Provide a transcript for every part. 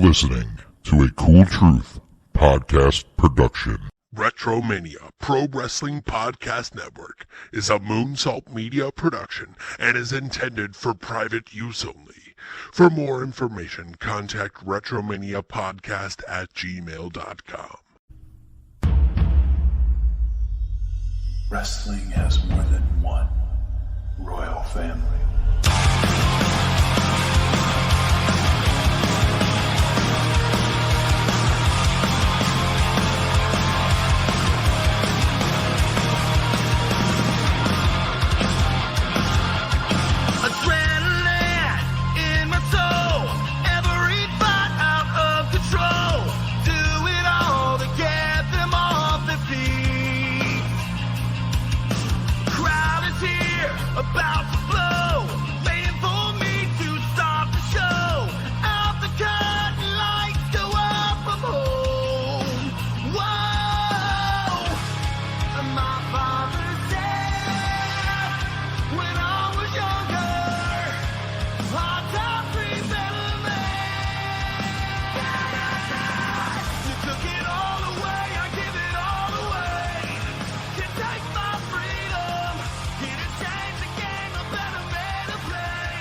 listening to a Cool Truth podcast production. Retromania Pro Wrestling Podcast Network is a Moonsault Media production and is intended for private use only. For more information, contact retromaniapodcast@gmail.com. Wrestling has more than one royal family.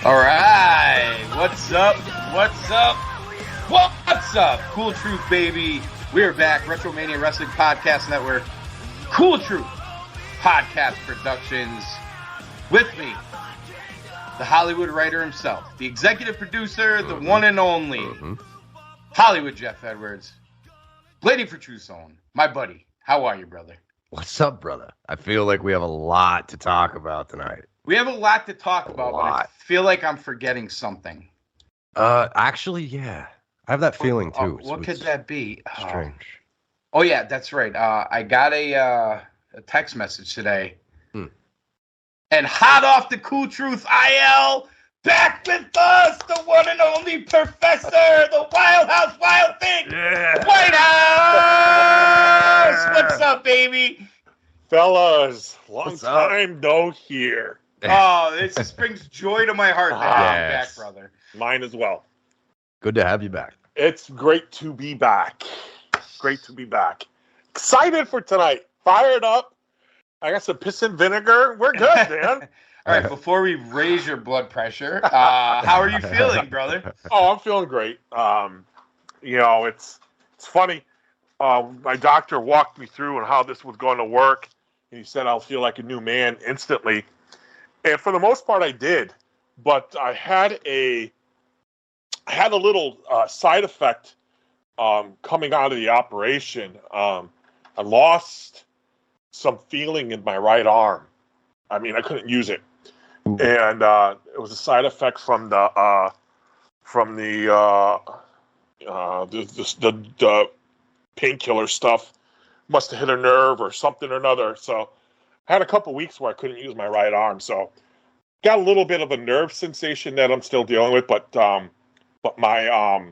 All right, what's up? What's up? What's up? Cool Truth, baby. We're back. Retromania Wrestling Podcast Network. Cool Truth Podcast Productions. With me, the Hollywood writer himself, the executive producer, the one and only Hollywood Jeff Edwards. Blading for True Zone, my buddy. How are you, brother? What's up, brother? I feel like we have a lot to talk about tonight. We have a lot to talk about, but I feel like I'm forgetting something. Actually, yeah. I have that feeling, too. What could that be? Strange. Oh, yeah, that's right. I got a text message today. And hot off the Cool Truth IL, back with us, the one and only Professor, the Wildhouse Wildthing. Yeah. White House! What's up, baby? Fellas, long time no hear. Oh, this just brings joy to my heart. Back, brother. Mine as well. Good to have you back. It's great to be back. Great to be back. Excited for tonight. Fired up. I got some piss and vinegar. We're good, man. All right, before we raise your blood pressure, how are you feeling, brother? Oh, I'm feeling great. It's funny. My doctor walked me through on how this was going to work. And he said I'll feel like a new man instantly. And for the most part, I did. But I had a little side effect coming out of the operation. I lost some feeling in my right arm. I mean, I couldn't use it. And it was a side effect from the painkiller stuff. Must have hit a nerve or something or another. So I had a couple weeks where I couldn't use my right arm. So got a little bit of a nerve sensation that I'm still dealing with, but my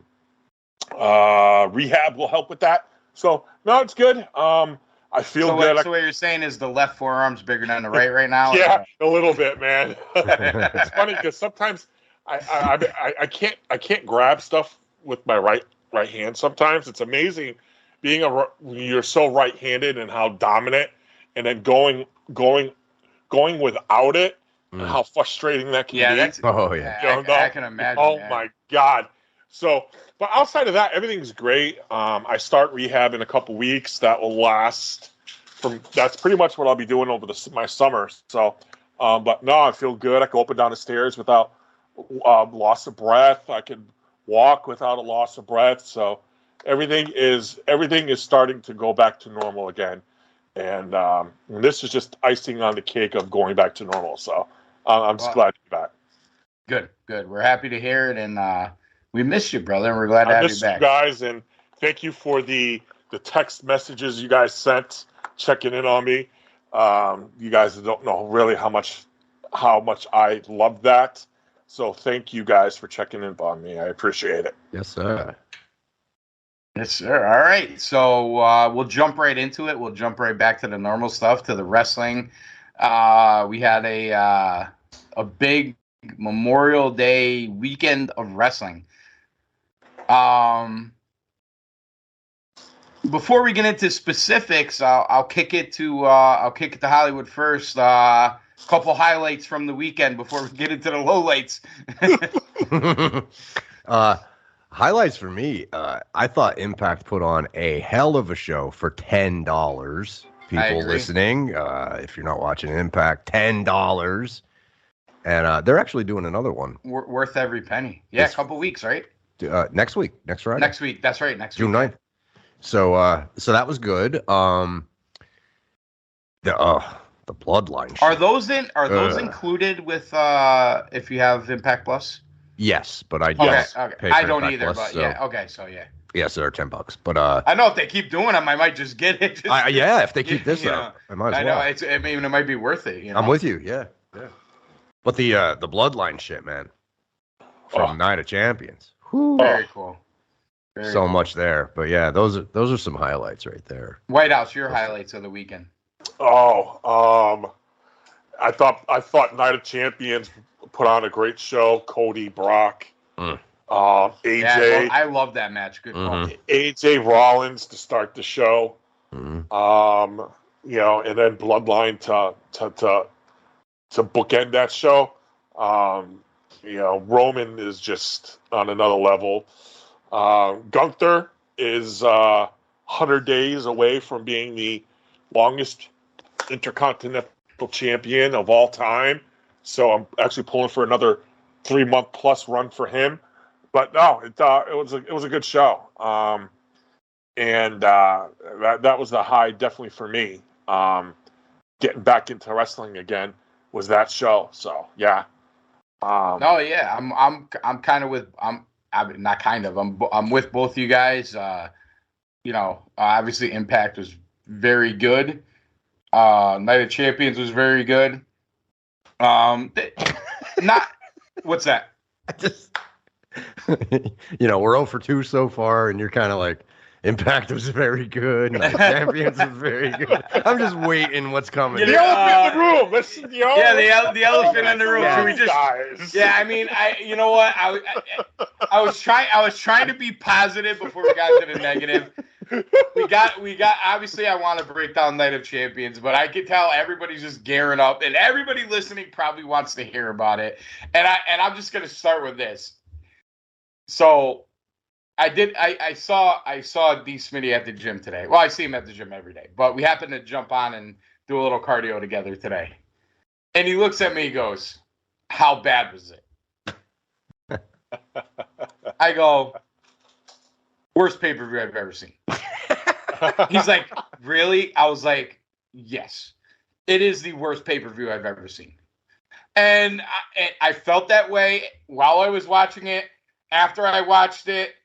rehab will help with that. So no, it's good. I feel good. So what you're saying is the left forearm's bigger than the right now? Yeah, a little bit, man. It's funny because sometimes I can't grab stuff with my right hand. Sometimes it's amazing you're so right-handed and how dominant, and then going without it, and how frustrating that can be. I can imagine. My God. So, but outside of that, everything's great. I start rehab in a couple weeks. That will last that's pretty much what I'll be doing over my summer. So, but no, I feel good. I can open down the stairs without loss of breath. I can walk without a loss of breath. So everything is starting to go back to normal again. And this is just icing on the cake of going back to normal. So I'm just glad to be back. Good. We're happy to hear it, and we missed you, brother. And we're glad to have you back. You guys, and thank you for the text messages you guys sent, checking in on me. You guys don't know really how much I love that. So thank you guys for checking in on me. I appreciate it. Yes, sir. Yes, sir. All right. So we'll jump right into it. We'll jump right back to the normal stuff, to the wrestling. We had a big Memorial Day weekend of wrestling. Before we get into specifics, I'll kick it to Hollywood first. Couple highlights from the weekend before we get into the lowlights. Highlights for me. I thought Impact put on a hell of a show for $10. People listening, if you're not watching Impact, $10, and they're actually doing another one. Worth every penny. Yeah, a couple weeks, right? Next week, next Friday. Next week, that's right. Next June week. 9th. So that was good. The Bloodline. Are those included with if you have Impact Plus? Yes, but I Okay. I don't Impact either, Plus, but so, yeah. Okay, so yeah. Yes, they're $10. But I know if they keep doing them, I might just get it. yeah, if they keep this up, I might as well. I know it might be worth it. I'm with you. Yeah. But the Bloodline shit, man, from Night of Champions. Very cool. So much there, but yeah, those are some highlights right there. White House, your highlights of the weekend. I thought Night of Champions put on a great show. Cody, Brock, AJ. Yeah, I love that match. Good call. AJ Rollins to start the show. Mm-hmm. And then Bloodline to bookend that show. Roman is just on another level. Gunther is 100 days away from being the longest Intercontinental Champion of all time. So I'm actually pulling for another 3-month plus run for him. But no, it was a good show. That was the high definitely for me. Getting back into wrestling again was that show. So yeah. I'm kind of with I'm with both you guys. Obviously Impact was very good. Night of Champions was very good. What's that? I just, we're 0 for 2 so far, and you're kind of like, Impact was very good. Night of Champions was very good. I'm just waiting what's coming. The elephant in the room. The elephant in the room. Should we just? Guys. Yeah, I mean, you know what? I was trying to be positive before we got to the negative. We got. Obviously, I want to break down Night of Champions, but I can tell everybody's just gearing up, and everybody listening probably wants to hear about it. And I'm just gonna start with this. So, I saw D. Smitty at the gym today. Well, I see him at the gym every day, but we happened to jump on and do a little cardio together today. And he looks at me, he goes, "How bad was it?" I go, "Worst pay-per-view I've ever seen." He's like, "Really?" I was like, "Yes, it is the worst pay-per-view I've ever seen." And I felt that way while I was watching it, after I watched it,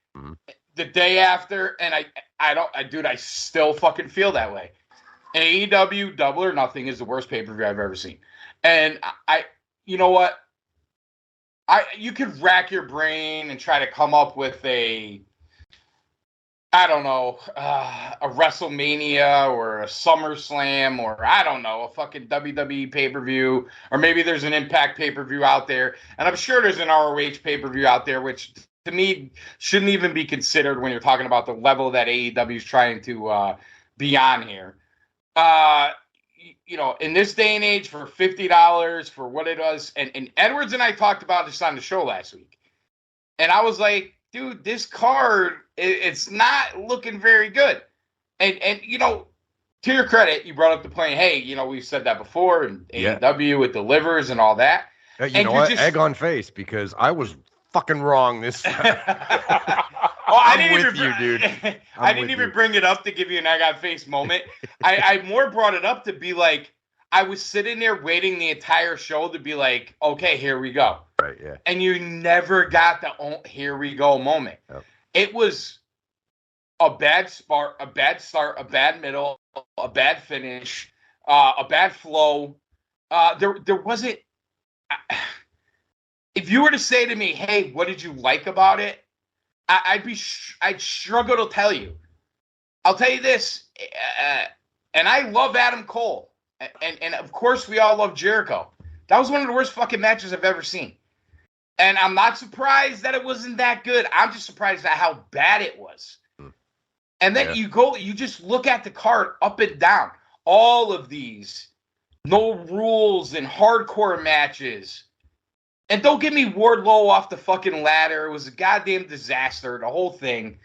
the day after, and I still fucking feel that way. AEW Double or Nothing is the worst pay-per-view I've ever seen. And you know what? You could rack your brain and try to come up with a WrestleMania or a SummerSlam or a fucking WWE pay-per-view, or maybe there's an Impact pay-per-view out there, and I'm sure there's an ROH pay-per-view out there, which to me shouldn't even be considered when you're talking about the level that AEW is trying to be on here. In this day and age, for $50 for what it was, and Edwards and I talked about this on the show last week, and I was like, dude, this card, it's not looking very good. And to your credit, you brought up the point, hey, we've said that before, and AEW, it delivers and all that. You know what? Egg on face, because I was fucking wrong this time. I didn't even bring it up to give you an egg on face moment. I more brought it up to be like, I was sitting there waiting the entire show to be like, okay, here we go. Right, yeah. And you never got the here we go moment. Yep. It was a bad start, a bad middle, a bad finish, a bad flow. There wasn't. If you were to say to me, "Hey, what did you like about it?" I'd struggle to tell you. I'll tell you this, and I love Adam Cole, and of course we all love Jericho. That was one of the worst fucking matches I've ever seen. And I'm not surprised that it wasn't that good. I'm just surprised at how bad it was. And then you just look at the card up and down. All of these no rules and hardcore matches. And don't get me Wardlow off the fucking ladder. It was a goddamn disaster, the whole thing.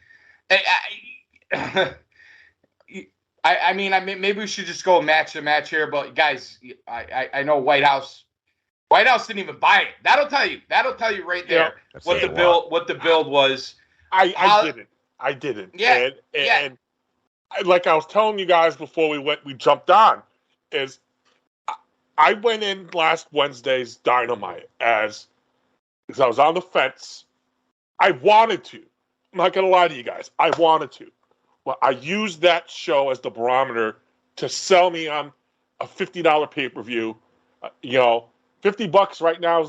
I mean, maybe we should just go match to match here. But guys, I know White House didn't even buy it. That'll tell you right there what the build was. I didn't. Yeah. And like I was telling you guys before we jumped on, is I went in last Wednesday's Dynamite because I was on the fence. I wanted to. I'm not gonna lie to you guys. I wanted to. Well, I used that show as the barometer to sell me on a $50 pay-per-view. $50 right now.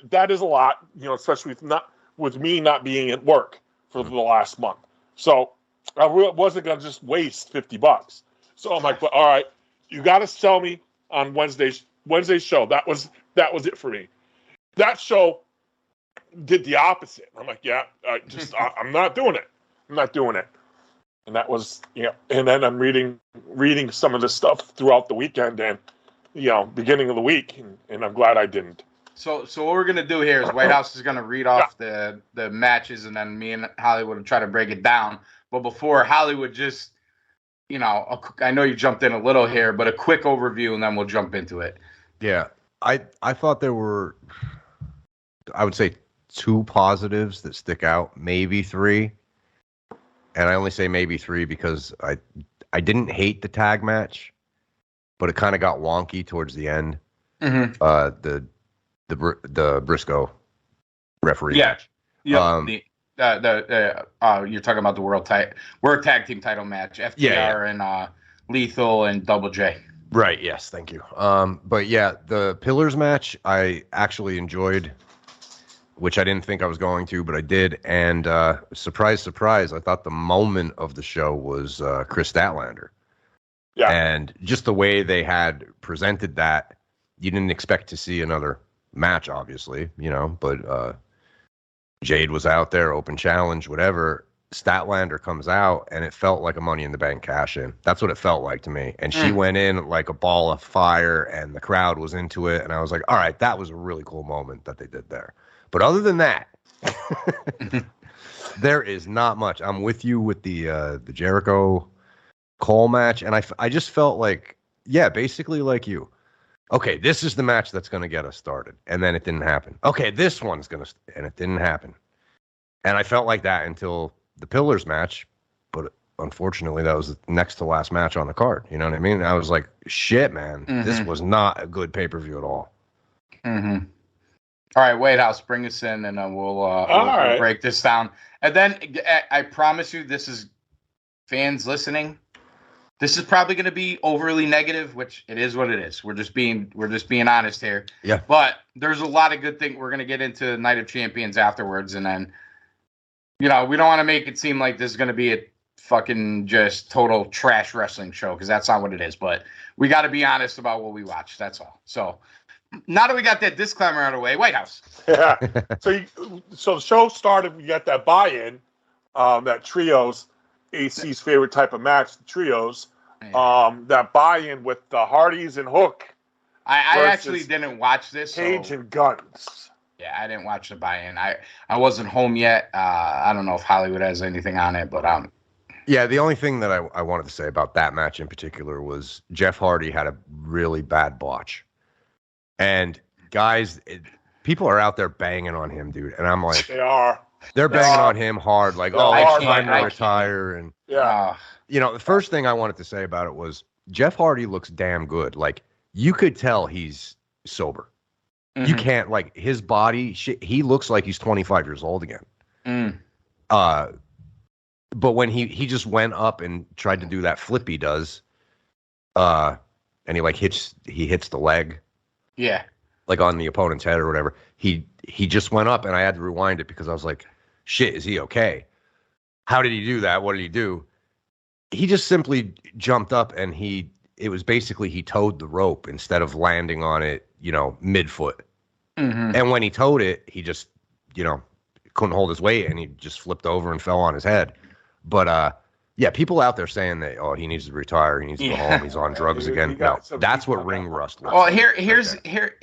That is a lot. Especially with me not being at work for the last month. So I wasn't gonna just waste $50. So I'm like, but all right, you got to sell me on Wednesday's show. That was it for me. That show did the opposite. I'm like, yeah, I'm not doing it. I'm not doing it. And that was, and then I'm reading some of this stuff throughout the weekend and, beginning of the week, and I'm glad I didn't. So what we're gonna do here is White House is gonna read off the matches, and then me and Hollywood will try to break it down. But before Hollywood, just I know you jumped in a little here, but a quick overview, and then we'll jump into it. Yeah, I thought there were, I would say, 2 positives that stick out, maybe 3. And I only say maybe 3 because I didn't hate the tag match, but it kind of got wonky towards the end. Mm-hmm. The Briscoe referee match. Yeah. You're talking about the World Tag Team title match, FTR and Lethal and Double J. Right. Yes. Thank you. But yeah, the Pillars match I actually enjoyed, which I didn't think I was going to, but I did. And surprise, surprise, I thought the moment of the show was Chris Statlander. Yeah. And just the way they had presented that, you didn't expect to see another match, obviously, but Jade was out there, open challenge, whatever. Statlander comes out, and it felt like a Money in the Bank cash-in. That's what it felt like to me. And she went in like a ball of fire, and the crowd was into it. And I was like, all right, that was a really cool moment that they did there. But other than that, there is not much. I'm with you with the Jericho Cole match, and I just felt like, basically like you. Okay, this is the match that's going to get us started, and then it didn't happen. Okay, this one's and it didn't happen. And I felt like that until the Pillars match, but unfortunately, that was the next to last match on the card. You know what I mean? I was like, shit, man, this was not a good pay-per-view at all. Mm-hmm. All right, White House, bring us in, and then we'll break this down. And then I promise you, this is fans listening. This is probably going to be overly negative, which it is what it is. We're just being honest here. Yeah. But there's a lot of good things. We're going to get into Night of Champions afterwards, and then, we don't want to make it seem like this is going to be a fucking just total trash wrestling show, because that's not what it is. But we got to be honest about what we watch. That's all. So now that we got that disclaimer out of the way, White House. Yeah. So the show started. We got that buy-in, that trios, AC's favorite type of match, the trios. That buy-in with the Hardys and Hook. I actually didn't watch this. Cage and Guns. Yeah, I didn't watch the buy-in. I wasn't home yet. I don't know if Hollywood has anything on it, but yeah, the only thing that I wanted to say about that match in particular was Jeff Hardy had a really bad botch. And guys, people are out there banging on him, dude. And I'm like, they're banging on him hard, like, it's time to retire. And the first thing I wanted to say about it was Jeff Hardy looks damn good. Like, you could tell he's sober. Mm-hmm. You can't, like, his body, he looks like he's 25 years old again. But when he just went up and tried to do that flip he does, and he hits the leg. Yeah. Like on the opponent's head or whatever. He just went up, and I had to rewind it because I was like, shit, is he okay? How did he do that? What did he do? He just simply jumped up, and it was basically he towed the rope instead of landing on it, mid-foot. Mhm. And when he towed it, he just, couldn't hold his weight and he just flipped over and fell on his head. But yeah, people out there saying that, oh, he needs to retire, he needs to go home, he's on drugs again. No, that's what ring rust looks Well, like. here's and the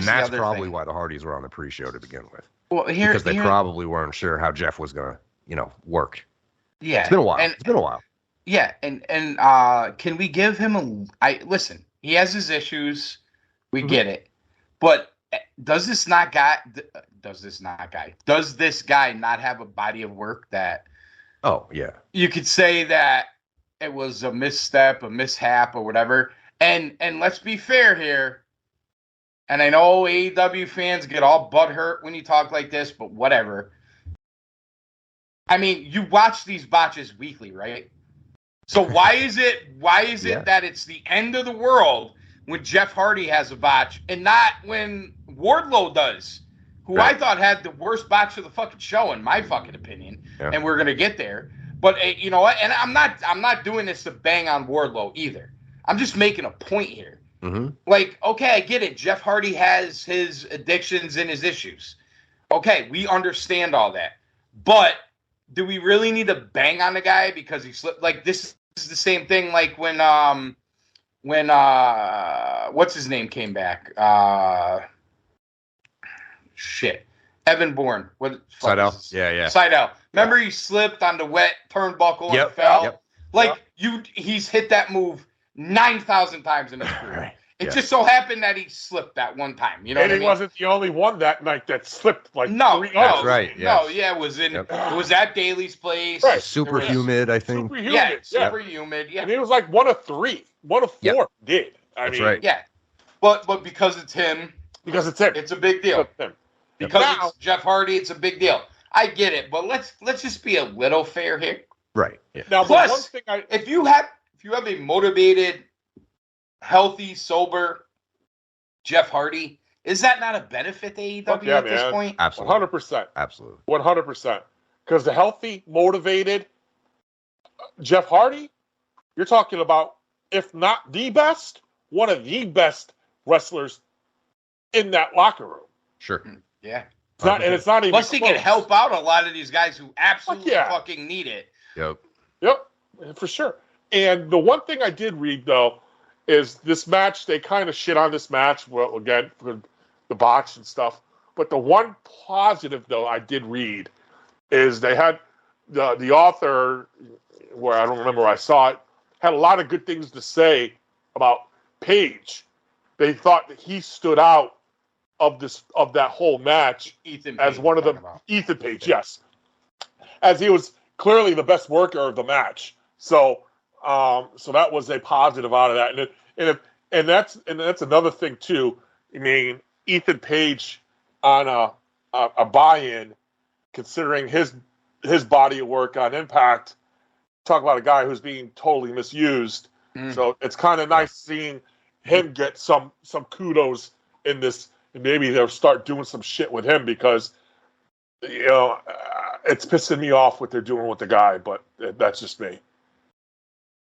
that's other probably thing. why the Hardys were on the pre-show to begin with. Well, Because they probably weren't sure how Jeff was gonna, work. Yeah, It's been a while. Yeah, and can we give him listen? He has his issues. We get it, but does this guy not have a body of work that? Oh yeah, you could say that it was a misstep, a mishap, or whatever. And let's be fair here. And I know AEW fans get all butthurt when you talk like this, but whatever. I mean, you watch these botches weekly, right? So why is it that it's the end of the world when Jeff Hardy has a botch and not when Wardlow does, who Right. I thought had the worst botch of the fucking show, in my fucking opinion. Yeah. And we're gonna get there. But you know what? And I'm not doing this to bang on Wardlow either. I'm just making a point here. Mm-hmm. Like, okay, I get it. Jeff Hardy has his addictions and his issues. Okay, we understand all that. But do we really need to bang on the guy because he slipped? Like, this is the same thing like when what's his name came back? Evan Bourne. Seidel. Yeah. Seidel. Remember he slipped on the wet turnbuckle and fell? Yep. Like, he's hit that move 9,000 times in his career. Right. It just so happened that he slipped that one time. You know And what I he mean? wasn't the only one that night that slipped like No, three no, others. right, No, yes. yeah, it was at Daly's place. Right. Super There was- humid, I think. Super humid. Yeah, Yeah. super humid. Yeah, And he was like one of three. One of four did. That's right. yeah. But because it's him, Because it's him. it's a big deal. It's him. Because Now- it's Jeff Hardy, it's a big deal. I get it, but let's just be a little fair here. Right. Yeah. Now, Plus, the one thing If you have a motivated, healthy, sober Jeff Hardy, is that not a benefit to AEW Fuck yeah, at this man. point? Absolutely. 100%. Absolutely. 100%. Because the healthy, motivated Jeff Hardy, you're talking about, if not the best, one of the best wrestlers in that locker room. Sure. Yeah. It's not, and it's not even Plus, he can close. help out a lot of these guys who absolutely yeah. fucking need it. Yep. Yep, for sure. And the one thing I did read, though, is this match, they kind of shit on this match, well, again, for the botch and stuff. But the one positive, though, I did read is they had the author, where I don't remember where I saw it, had a lot of good things to say about Paige. They thought that he stood out of that whole match Ethan as Page one of you're the talking about. Ethan Page, yes, as he was clearly the best worker of the match. So that was a positive out of that, and that's another thing too. I mean, Ethan Page on a buy-in, considering his body of work on Impact. Talk about a guy who's being totally misused. So it's kind of nice seeing him get some kudos in this, and maybe they'll start doing some shit with him because it's pissing me off what they're doing with the guy, but that's just me.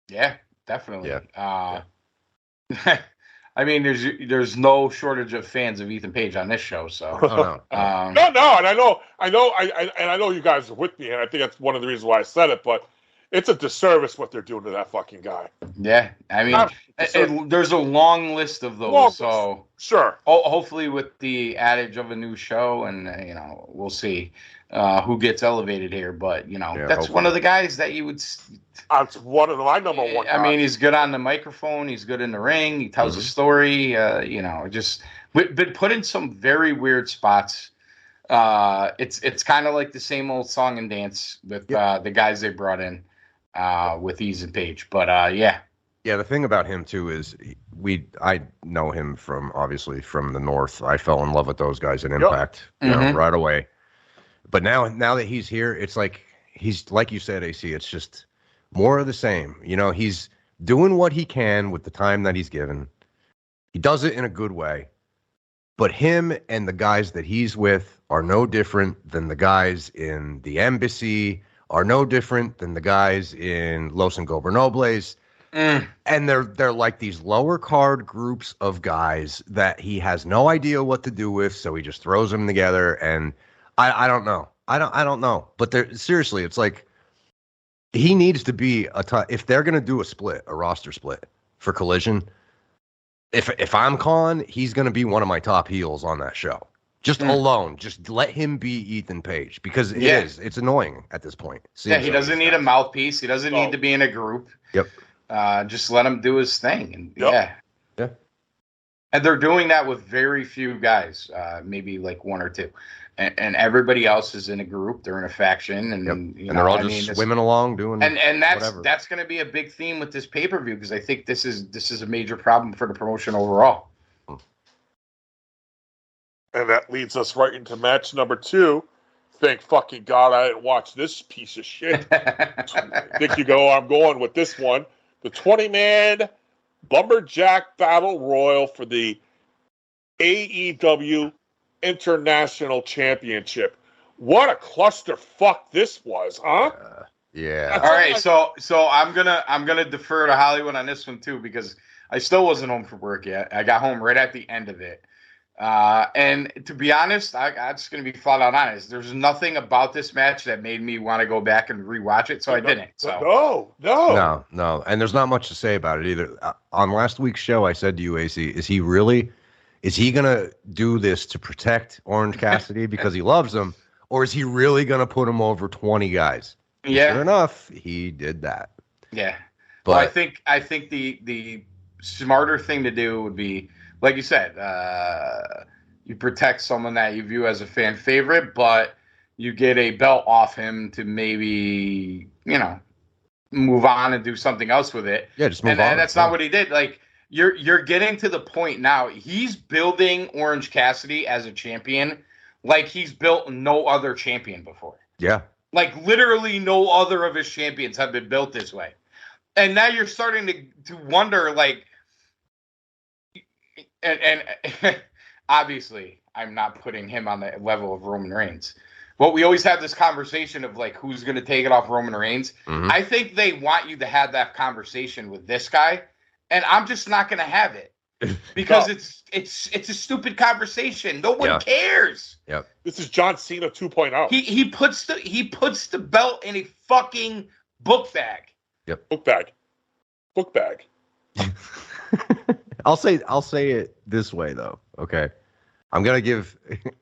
Yeah, definitely. Yeah. I mean, there's no shortage of fans of Ethan Page on this show, so. Oh, no. No, and I know you guys are with me, and I think that's one of the reasons why I said it, but it's a disservice what they're doing to that fucking guy. Yeah, I mean, there's a long list of those, so. Sure. Hopefully with the adage of a new show, and we'll see who gets elevated here, but that's hopefully. one of the guys that you would. That's one of my number one. I mean, he's good on the microphone. He's good in the ring. He tells a story. Just been put in some very weird spots. It's kind of like the same old song and dance with the guys they brought in with Ethan Page. But yeah. Yeah, the thing about him too is I know him from the North. I fell in love with those guys in Impact right away. But now that he's here, it's like he's like you said, AC. It's just more of the same. He's doing what he can with the time that he's given. He does it in a good way. But him and the guys that he's with are no different than the guys in the embassy, are no different than the guys in Los Ingobernables. And they're like these lower card groups of guys that he has no idea what to do with, so he just throws them together. And I don't know. I don't know. But seriously, it's like he needs to be if they're gonna do a roster split for Collision. If I'm Khan, he's gonna be one of my top heels on that show. Just alone, just let him be Ethan Page because it's annoying at this point. He doesn't need a mouthpiece. He doesn't need to be in a group. Yep. Just let him do his thing. And yeah. And they're doing that with very few guys, maybe like one or two. And everybody else is in a group. They're in a faction, and they're all just swimming along doing. And that's going to be a big theme with this pay-per-view because I think this is a major problem for the promotion overall. And that leads us right into match number 2. Thank fucking God I didn't watch this piece of shit. I'm going with this one. The 20-man Lumberjack Battle Royal for the AEW International Championship. What a clusterfuck this was, huh? Yeah. All right, so I'm gonna defer to Hollywood on this one too because I still wasn't home from work yet. I got home right at the end of it. And to be honest, I'm just going to be flat out honest. There's nothing about this match that made me want to go back and rewatch it, so I didn't. So No. And there's not much to say about it either. On last week's show, I said to you, AC, is he going to do this to protect Orange Cassidy because he loves him, or is he really going to put him over 20 guys? Yeah. Sure enough, he did that. Yeah. But well, I think the smarter thing to do would be, like you said, you protect someone that you view as a fan favorite, but you get a belt off him to maybe, move on and do something else with it. Yeah, just move on. And that's not what he did. Like, you're getting to the point now. He's building Orange Cassidy as a champion like he's built no other champion before. Yeah. Like, literally no other of his champions have been built this way. And now you're starting to wonder, like, and obviously I'm not putting him on the level of Roman Reigns, but we always have this conversation of like who's going to take it off Roman Reigns. Mm-hmm. I think they want you to have that conversation with this guy, and I'm just not going to have it because it's a stupid conversation. No one cares. Yep. This is John Cena 2.0. He puts the belt in a fucking book bag. Yep. Book bag. I'll say it this way though. Okay. I'm going to give,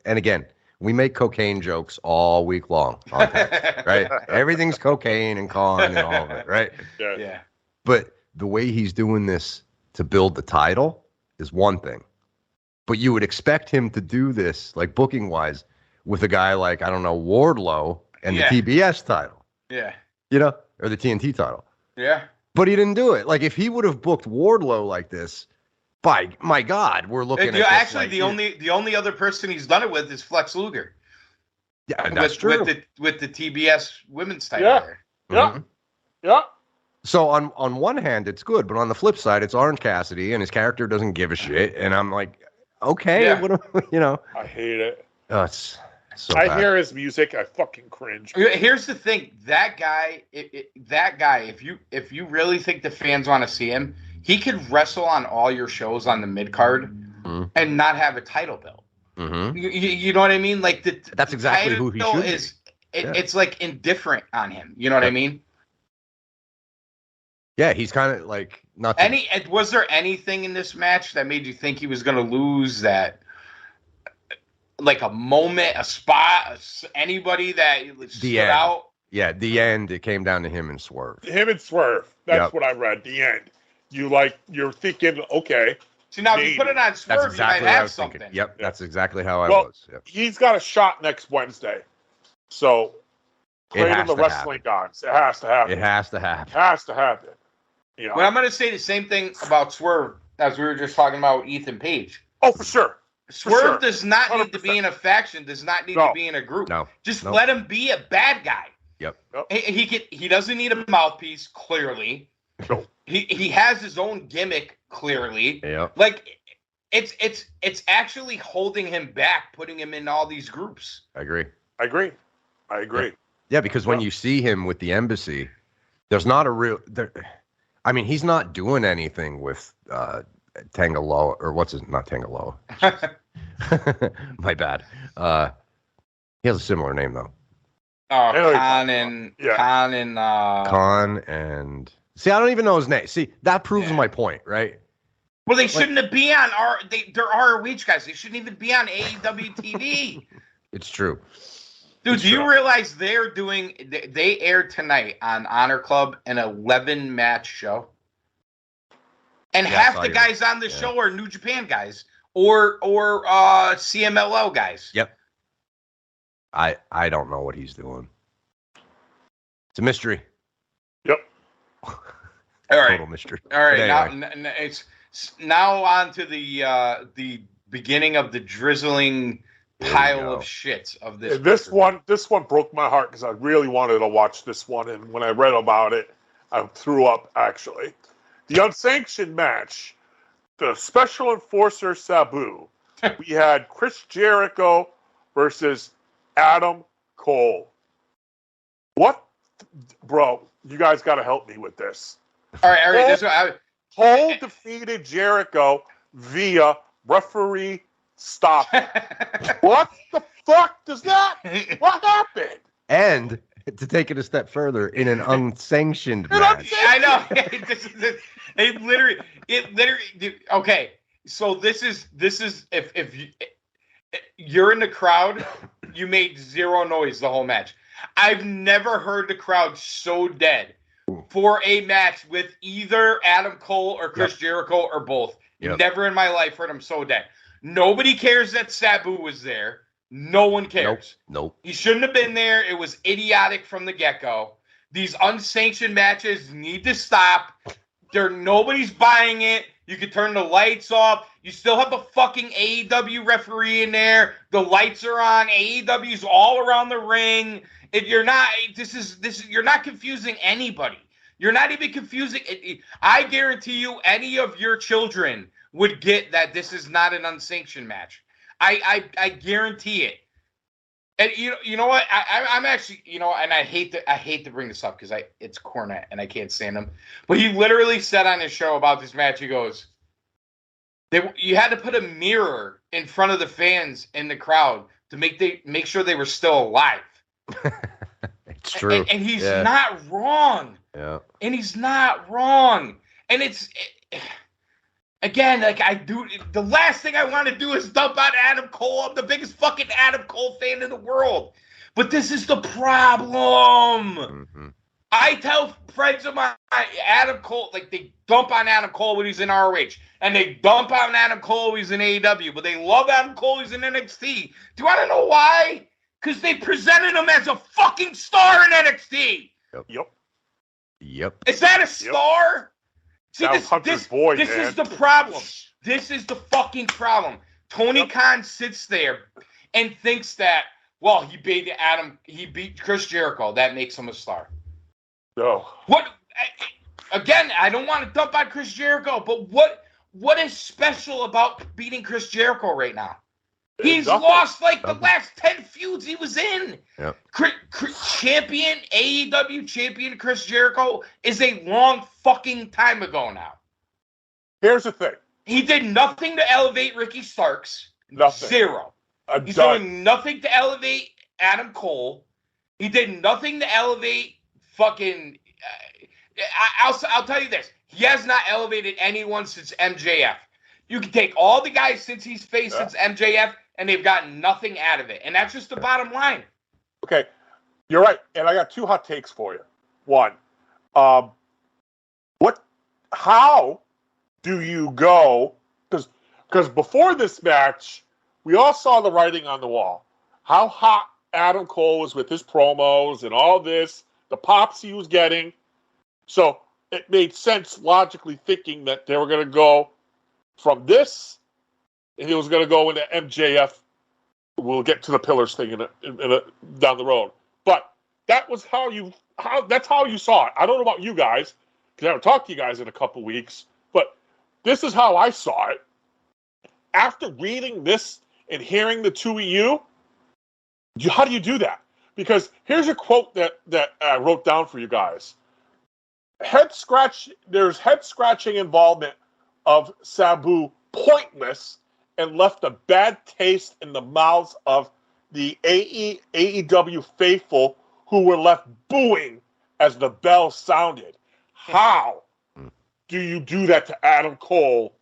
and again, we make cocaine jokes all week long on text, right? Everything's cocaine and con and all of it, right? Yeah. But the way he's doing this to build the title is one thing. But you would expect him to do this, like booking wise, with a guy like, I don't know, Wardlow and the TBS title. Yeah. Or the TNT title. Yeah. But he didn't do it. Like if he would have booked Wardlow like this, by my God, we're looking at actually the only other person he's done it with is Flex Luger. Yeah, that's true. With the TBS women's title. Yeah. So on one hand, it's good, but on the flip side, it's Orange Cassidy, and his character doesn't give a shit. And I'm like, okay, I hate it. Oh, it's so I bad. hear his music, I fucking cringe. Here's the thing: that guy, if you really think the fans want to see him, he could wrestle on all your shows on the mid card and not have a title belt. Mm-hmm. You know what I mean? Like that's exactly who he should be. It's like indifferent on him. You know what I mean? Yeah, he's kind of like not. Was there anything in this match that made you think he was going to lose? That, like a moment, a spot, anybody that stood out? Yeah, the end. It came down to him and Swerve. That's what I read. The end. You're thinking, okay. See, now if you put it on Swerve, exactly you might have something. Thinking. Yep, that's exactly how I was. Yep. He's got a shot next Wednesday. So, play in the wrestling gods. It has to happen. It has to happen. Well, I'm going to say the same thing about Swerve as we were just talking about Ethan Page. Oh, for sure. Swerve does not need to be in a faction, does not need to be in a group. No. Just let him be a bad guy. Yep. He doesn't need a mouthpiece, clearly. No. He has his own gimmick, clearly. Yep. Like it's actually holding him back, putting him in all these groups. I agree. Yeah, Yeah, because when you see him with the embassy, there's not a real I mean, he's not doing anything with Tangaloa, or not Tangaloa. My bad. He has a similar name though. Oh, Khan and see, I don't even know his name. See, that proves my point, right? Well, they shouldn't have been on they're ROH guys. They shouldn't even be on AEW TV. It's true. Dude, do you realize they aired tonight on Honor Club an 11-match show? And half the guys on the show are New Japan guys or CMLL guys. Yep. I don't know what he's doing. It's a mystery. Yep. All right. Total mystery. All right. Anyway. Now it's on to the beginning of the drizzling pile of shit of this. This one broke my heart because I really wanted to watch this one, and when I read about it, I threw up. Actually, the unsanctioned match, the Special Enforcer Sabu. We had Chris Jericho versus Adam Cole. What, bro? You guys got to help me with this. All right. Cole defeated Jericho via referee stop. What the fuck does that? What happened? And to take it a step further, in an unsanctioned match. I know. It literally. Okay, so this is if you're in the crowd, you made zero noise the whole match. I've never heard the crowd so dead for a match with either Adam Cole or Chris Jericho or both. Yep. Never in my life heard him so dead. Nobody cares that Sabu was there. No one cares. Nope. He shouldn't have been there. It was idiotic from the get-go. These unsanctioned matches need to stop. Nobody's buying it. You can turn the lights off. You still have the fucking AEW referee in there. The lights are on. AEW's all around the ring. If you're not, you're not confusing anybody. You're not even confusing. I guarantee you, any of your children would get that this is not an unsanctioned match. I guarantee it. And you know what? I'm actually, and I hate to bring this up because it's Cornette and I can't stand him. But he literally said on his show about this match, he goes, you had to put a mirror in front of the fans in the crowd to make sure they were still alive. It's true. And he's not wrong. Yeah. And he's not wrong. And again, like the last thing I want to do is dump out Adam Cole. I'm the biggest fucking Adam Cole fan in the world. But this is the problem. Mm-hmm. I tell friends of mine, Adam Cole, like they dump on Adam Cole when he's in ROH. And they dump on Adam Cole when he's in AEW. But they love Adam Cole when he's in NXT. Do you want to know why? Because they presented him as a fucking star in NXT. Yep. Is that a star? See, this is the problem. This is the fucking problem. Tony Khan sits there and thinks that, well, he beat Chris Jericho. That makes him a star. No. What? Again, I don't want to dump on Chris Jericho, but what is special about beating Chris Jericho right now? He's lost the last 10 feuds he was in. Yep. Champion, AEW champion Chris Jericho is a long fucking time ago now. Here's the thing. He did nothing to elevate Ricky Starks. Nothing. Zero. He's doing nothing to elevate Adam Cole. He did nothing to elevate fucking... I'll tell you this. He has not elevated anyone since MJF. You can take all the guys since he's faced since MJF, and they've gotten nothing out of it. And that's just the bottom line. Okay, you're right. And I got two hot takes for you. One, how do you go? Because before this match, we all saw the writing on the wall. How hot Adam Cole was with his promos and all this, the pops he was getting. So it made sense logically thinking that they were going to go from this, and he was going to go into MJF. We'll get to the pillars thing down the road. But that was that's how you saw it. I don't know about you guys, because I haven't talked to you guys in a couple weeks, but this is how I saw it. After reading this and hearing the two of you, how do you do that? Because here's a quote that I wrote down for you guys. There's head scratching involvement of Sabu, pointless, and left a bad taste in the mouths of the AEW faithful who were left booing as the bell sounded. How do you do that to Adam Cole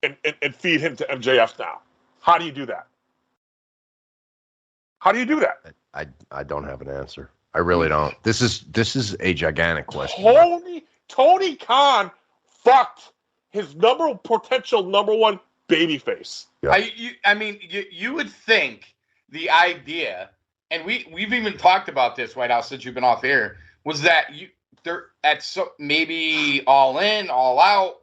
and feed him to MJF now? How do you do that? How do you do that? I don't have an answer. I really don't. This is a gigantic question. Tony Khan fucked his potential number one babyface. Yeah. You would think the idea, and we've even talked about this, White House, since you've been off air, was that they're at maybe All In, All Out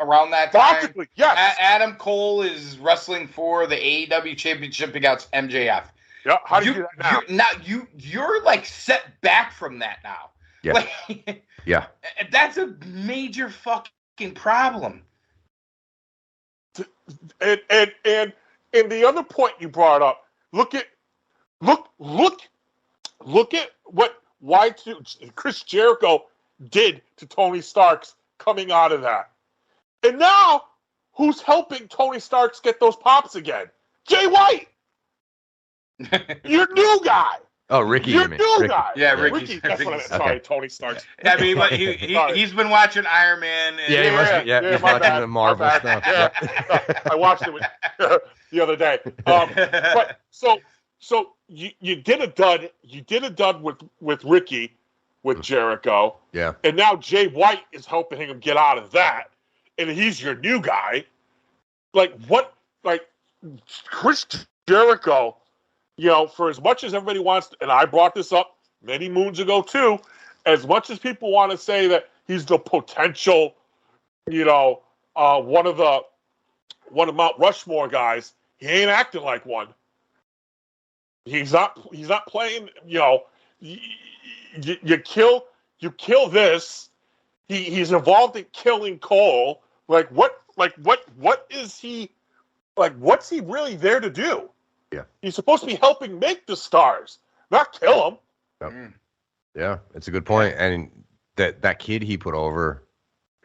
around that time. Practically, yes. Adam Cole is wrestling for the AEW Championship against MJF. Yeah, how do you do that now? You're like set back from that now. Yeah. Like, yeah. That's a major fucking problem. And the other point you brought up, look at what Chris Jericho did to Tony Starks coming out of that. And now, who's helping Tony Starks get those pops again? Jay White! Your new guy! Oh, Ricky, your you mean. new Ricky. guy! Yeah, Ricky. That's what I meant. Sorry, Okay. Tony Starks. I mean, but he's been watching Iron Man. And He's watching the Marvel my stuff. bad. Yeah. I watched it the other day. But so you did a dud. You did a dud with Ricky, with Jericho. Yeah. And now Jay White is helping him get out of that, and he's your new guy. Like what? Like Chris Jericho. For as much as everybody wants, and I brought this up many moons ago too, as much as people want to say that he's the potential, one of Mount Rushmore guys, he ain't acting like one. He's not playing. You kill this. He's involved in killing Cole. What is he? What's he really there to do? Yeah. He's supposed to be helping make the stars, not kill them. Yep. Yeah, it's a good point. And that kid he put over,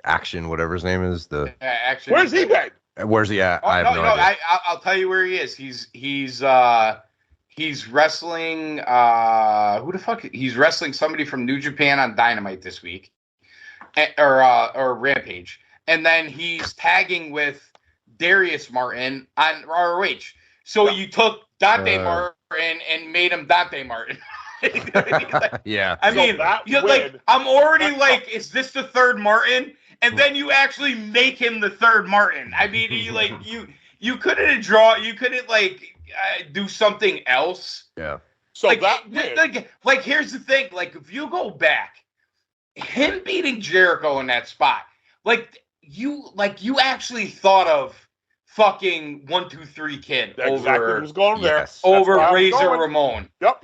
Action, whatever his name is, Action. Where's he been? Where's he at? I have no idea. I'll tell you where he is. He's wrestling. Who the fuck? He's wrestling somebody from New Japan on Dynamite this week, or Rampage, and then he's tagging with Darius Martin on ROH. So you took Dante Martin and made him Dante Martin. Yeah. I mean, I'm already like, is this the third Martin? And then you actually make him the third Martin. I mean, you couldn't do something else. Yeah. So here's the thing. Like, if you go back, him beating Jericho in that spot, you actually thought of fucking 1, 2, 3 Kid exactly who's going there. Yes. Over Razor Ramon. Yep.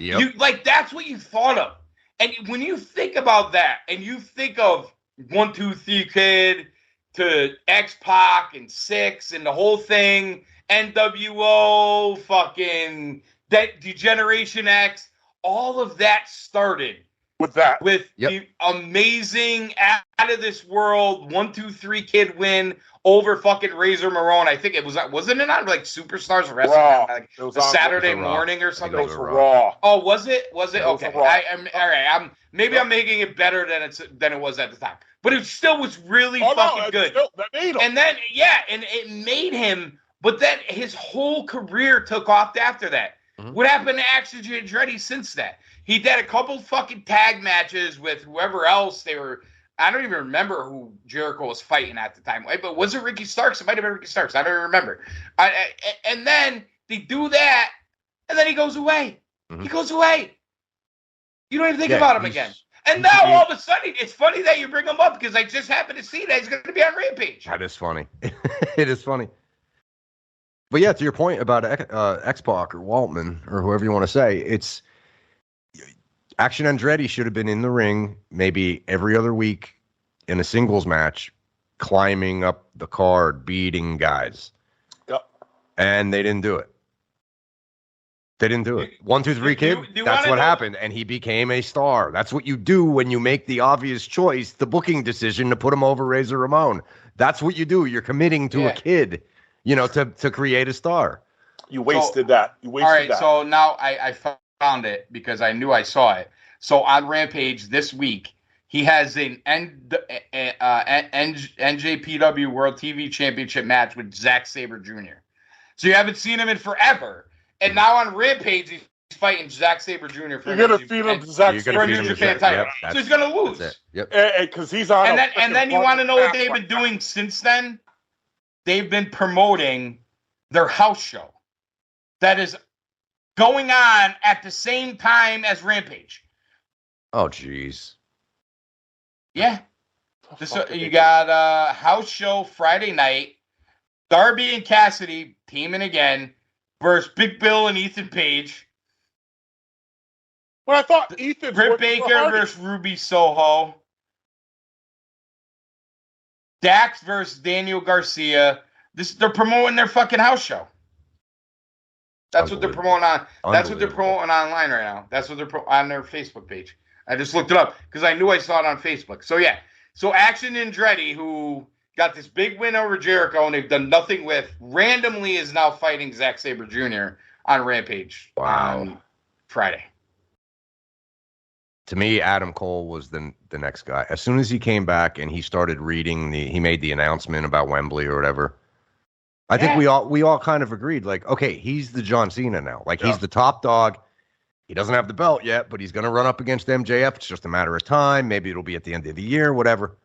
That's what you thought of. And when you think about that, and you think of 1, 2, 3 Kid to X-Pac and Six and the whole thing, NWO, fucking Degeneration X, all of that started with that. The amazing, out of this world 1, 2, 3 Kid win over fucking Razor Ramon. I think wasn't it on Superstars Wrestling on Saturday morning or something? It was Raw. Oh, was it? Okay. All right. I'm making it better than it was at the time, but it still was really fucking good. That made him. And then and it made him. But then his whole career took off after that. Mm-hmm. What happened to Action Andretti since that? He did a couple fucking tag matches with whoever else they were. I don't even remember who Jericho was fighting at the time. But was it Ricky Starks? It might have been Ricky Starks. I don't remember. And then they do that, and then he goes away. Mm-hmm. He goes away. You don't even think about him again. And now all of a sudden, it's funny that you bring him up because I just happened to see that he's going to be on Rampage. That is funny. It is funny. But yeah, to your point about X-Pac or Waltman or whoever you want to say, it's Action Andretti should have been in the ring maybe every other week in a singles match, climbing up the card, beating guys. Yep. And they didn't do it. They didn't do it. 1, 2, 3 kid. That's what happened, and he became a star. That's what you do when you make the obvious choice, the booking decision to put him over Razor Ramon. That's what you do. You're committing to a kid, to create a star. You wasted that. You wasted all right, that. so now I found it because I knew I saw it. So on Rampage this week, he has an NJPW World TV Championship match with Zack Sabre Jr. So you haven't seen him in forever. And now on Rampage, he's fighting Zack Sabre Jr. for You're going to feed him Zack for a New Japan title. So he's going to lose. Yep. Because he's on. And then you want to know what they've been doing since then? They've been promoting their house show that is going on at the same time as Rampage. Oh, jeez. Yeah. You got a house show Friday night. Darby and Cassidy teaming again versus Big Bill and Ethan Page. Well, I thought Ethan. Britt Baker versus Ruby Soho. Dax versus Daniel Garcia. They're promoting their fucking house show. That's what they're promoting on. That's what they're promoting online right now. That's what they're on their Facebook page. I just looked it up because I knew I saw it on Facebook. So yeah. So Action Andretti, who got this big win over Jericho and they've done nothing with, randomly is now fighting Zack Sabre Jr. on Rampage on Friday. To me, Adam Cole was the next guy. As soon as he came back and he started reading he made the announcement about Wembley or whatever. I think we all kind of agreed, like, okay, he's the John Cena now. Like, he's the top dog. He doesn't have the belt yet, but he's going to run up against MJF. It's just a matter of time. Maybe it'll be at the end of the year, whatever.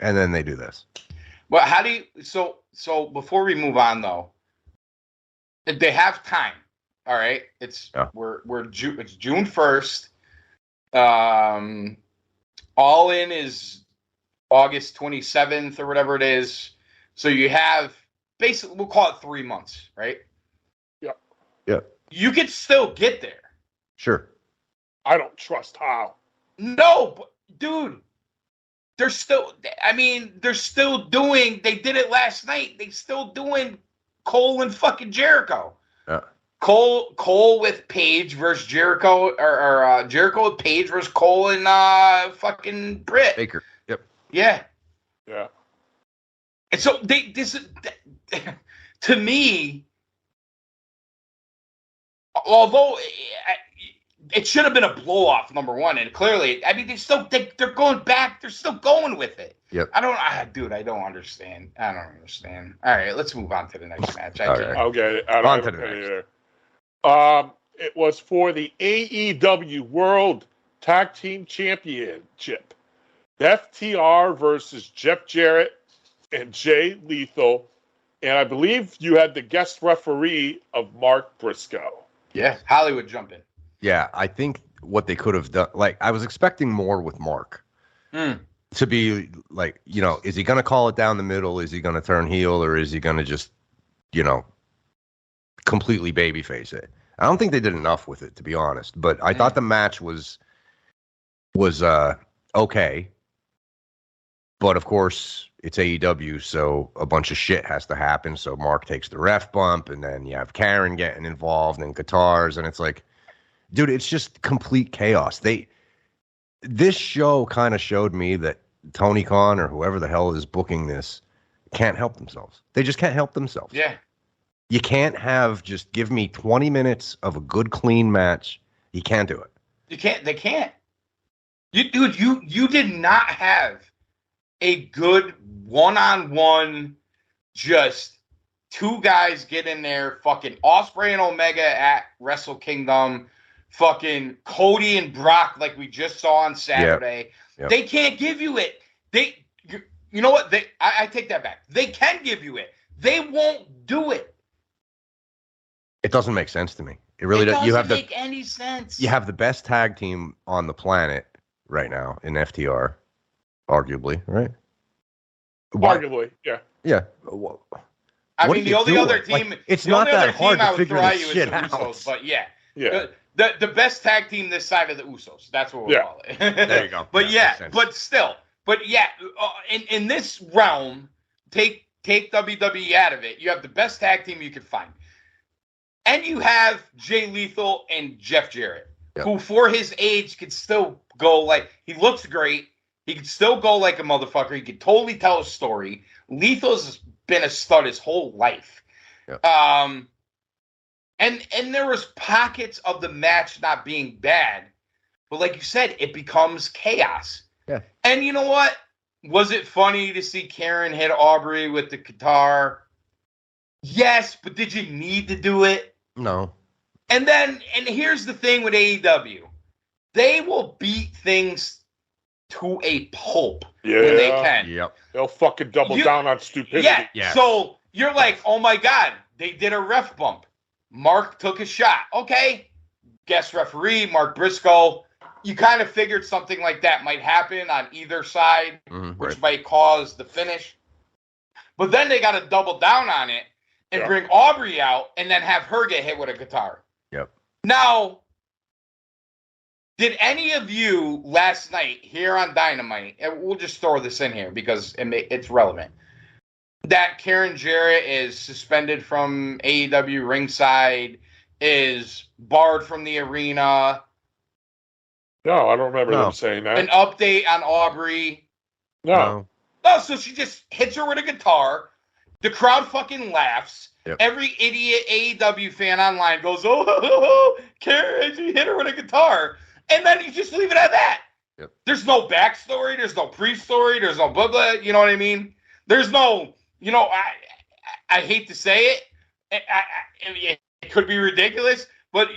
And then they do this. Well, how do you so before we move on though, they have time. All right. It's it's June 1st. All In is August 27th or whatever it is. So you have basically, we'll call it 3 months, right? Yep. Yep. You could still get there. Sure. I don't trust how. No, but, dude, they're still doing, they did it last night. They're still doing Cole and fucking Jericho. Yeah. Cole with Page versus Jericho, or Jericho with Page versus Cole and fucking Britt. Baker. Yep. Yeah. Yeah. And so to me, although it should have been a blow off, number one, and clearly, I mean, they're going back. They're still going with it. Yep. I don't understand. I don't understand. All right, let's move on to the next match. Okay. On to the next. It was for the AEW World Tag Team Championship. FTR versus Jeff Jarrett and Jay Lethal. And I believe you had the guest referee of Mark Briscoe. Yeah, Hollywood jumping. Yeah, I think what they could have done, like, I was expecting more with Mark. To be like, is he going to call it down the middle? Is he going to turn heel? Or is he going to just, completely babyface it? I don't think they did enough with it, to be honest. But I thought the match was okay. But, of course, it's AEW, so a bunch of shit has to happen. So Mark takes the ref bump, and then you have Karen getting involved and guitars, and it's like, dude, it's just complete chaos. This show kind of showed me that Tony Khan or whoever the hell is booking this can't help themselves. They just can't help themselves. Yeah. You can't just give me 20 minutes of a good, clean match. You can't do it. You can't. They can't. You did not have a good one-on-one, just two guys get in there, fucking Ospreay and Omega at Wrestle Kingdom, fucking Cody and Brock like we just saw on Saturday. Yep. They can't give you it. You know what? I take that back. They can give you it. They won't do it. It doesn't make sense to me. It really doesn't. Doesn't make any sense. You have the best tag team on the planet right now in FTR, arguably, right? Arguably, yeah. Yeah. I mean, the only other team. Like, it's not that hard to figure this shit out. Usos, but yeah. Yeah. The best tag team this side of the Usos. That's what we'll call it. There you go. But in this realm, take WWE out of it. You have the best tag team you can find. And you have Jay Lethal and Jeff Jarrett, Yep. who for his age could still go like, he looks great. He could still go like a motherfucker. He could totally tell a story. Lethal's been a stud his whole life. Yep. And there was pockets of the match not being bad, but like you said, it becomes chaos. Yeah. And you know what? Was it funny to see Karen hit Aubrey with the guitar? Yes, but did you need to do it? No. And here's the thing with AEW. They will beat things to a pulp when they can. Yep. They'll fucking double down on stupidity. Yeah. Yes. So you're like, oh my God, they did a ref bump. Mark took a shot. Okay. Guest referee, Mark Briscoe. You kind of figured something like that might happen on either side, which might cause the finish. But then they got to double down on it and bring Aubrey out and then have her get hit with a guitar. Yep. Now, did any of you last night here on Dynamite, and we'll just throw this in here because it's relevant, that Karen Jarrett is suspended from AEW ringside, is barred from the arena? No, I don't remember them saying that. An update on Aubrey? No. No, so she just hits her with a guitar. The crowd fucking laughs. Yep. Every idiot AEW fan online goes, oh, Karen, she hit her with a guitar. And then you just leave it at that. Yep. There's no backstory. There's no pre-story. There's no blah, blah. You know what I mean? There's no, I hate to say it. It could be ridiculous, but,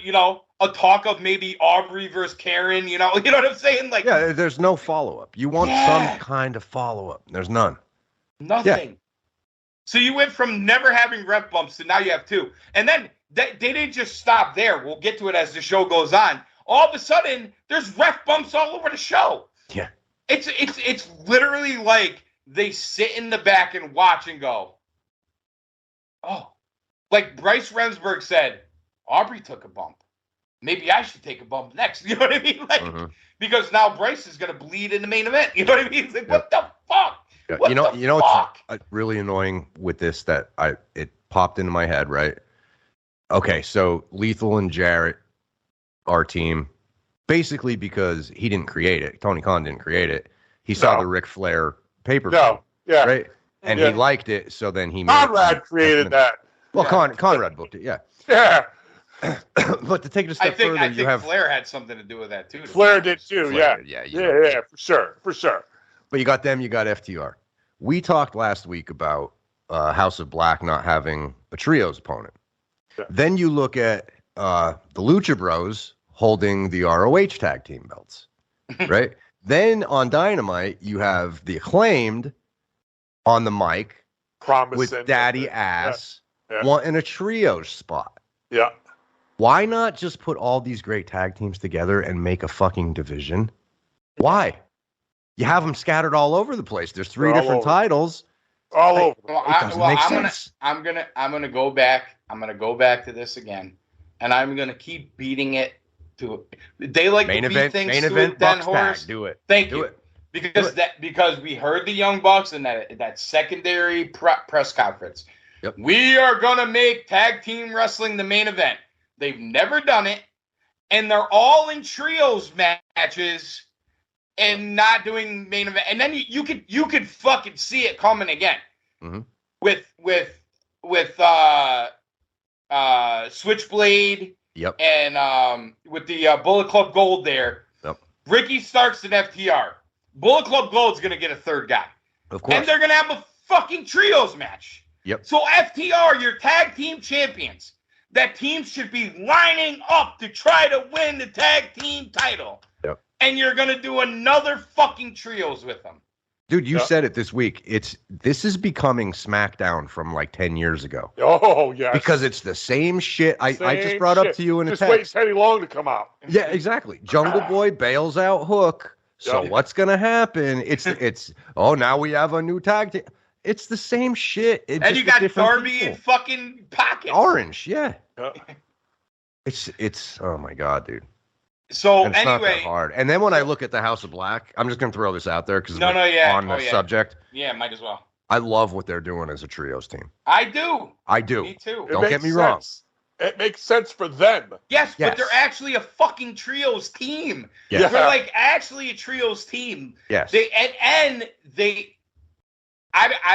a talk of maybe Aubrey versus Karen, you know what I'm saying? Like, yeah, there's no follow-up. You want some kind of follow-up. There's none. Nothing. Yeah. So you went from never having ref bumps to now you have two. And then they didn't just stop there. We'll get to it as the show goes on. All of a sudden, there's ref bumps all over the show. Yeah. It's literally like they sit in the back and watch and go, oh. Like Bryce Remsburg said, Aubrey took a bump. Maybe I should take a bump next. You know what I mean? Like, because now Bryce is going to bleed in the main event. You know what I mean? It's like, what the fuck? Yeah. What you know the fuck? What's really annoying with this that it popped into my head, right? Okay, so Lethal and Jarrett, our team, basically because he didn't create it. Tony Khan didn't create it. He saw the Ric Flair pay-per-view. No. Yeah. Right? And he liked it, so then he Conrad created that. Well, Conrad booked it, yeah. Yeah. But to take it a step further, I think Flair had something to do with that too. Flair did too, Flair, yeah, for sure. But you got them, you got FTR. We talked last week about House of Black not having a trios opponent. Yeah. Then you look at the Lucha Bros holding the ROH tag team belts, right? Then on Dynamite, you have the Acclaimed on the mic with Daddy Ass wanting a trios spot. Yeah. Why not just put all these great tag teams together and make a fucking division? Why? You have them scattered all over the place. There's three different titles. All over. It doesn't make sense. I'm gonna go back. I'm gonna go back to this again, and I'm gonna keep beating it to. They like main to event, beat things main to event, it, then Bucks Horace. tag. Do it. Thank Do you. it. Because we heard the Young Bucks in that secondary press conference. Yep. We are gonna make tag team wrestling the main event. They've never done it, and they're all in trios matches and not doing main event. And then you could fucking see it coming again with Switchblade. Yep. And with the Bullet Club Gold there. Yep. Ricky Starks and FTR. Bullet Club Gold's gonna get a third guy. Of course. And they're gonna have a fucking trios match. Yep. So FTR, your tag team champions. That team should be lining up to try to win the tag team title. Yep. And you're going to do another fucking trios with them. Dude, you said it this week. This is becoming SmackDown from like 10 years ago. Oh, yeah. Because it's the same shit. I just brought up to you in a text. Just wait Teddy Long to come out. Yeah, exactly. Jungle Boy bails out Hook. So what's going to happen? It's now we have a new tag team. It's the same shit. And you got Darby and fucking Pockets. Orange, yeah. It's oh my god, dude. So it's anyway, not that hard. And then when I look at the House of Black, I'm just gonna throw this out there because on the subject. Yeah, might as well. I love what they're doing as a trios team. I do. I do. Me too. Don't get me wrong. It makes sense for them. Yes, Yes. but they're actually a fucking trios team. Yes. They're like actually a trios team. Yes. I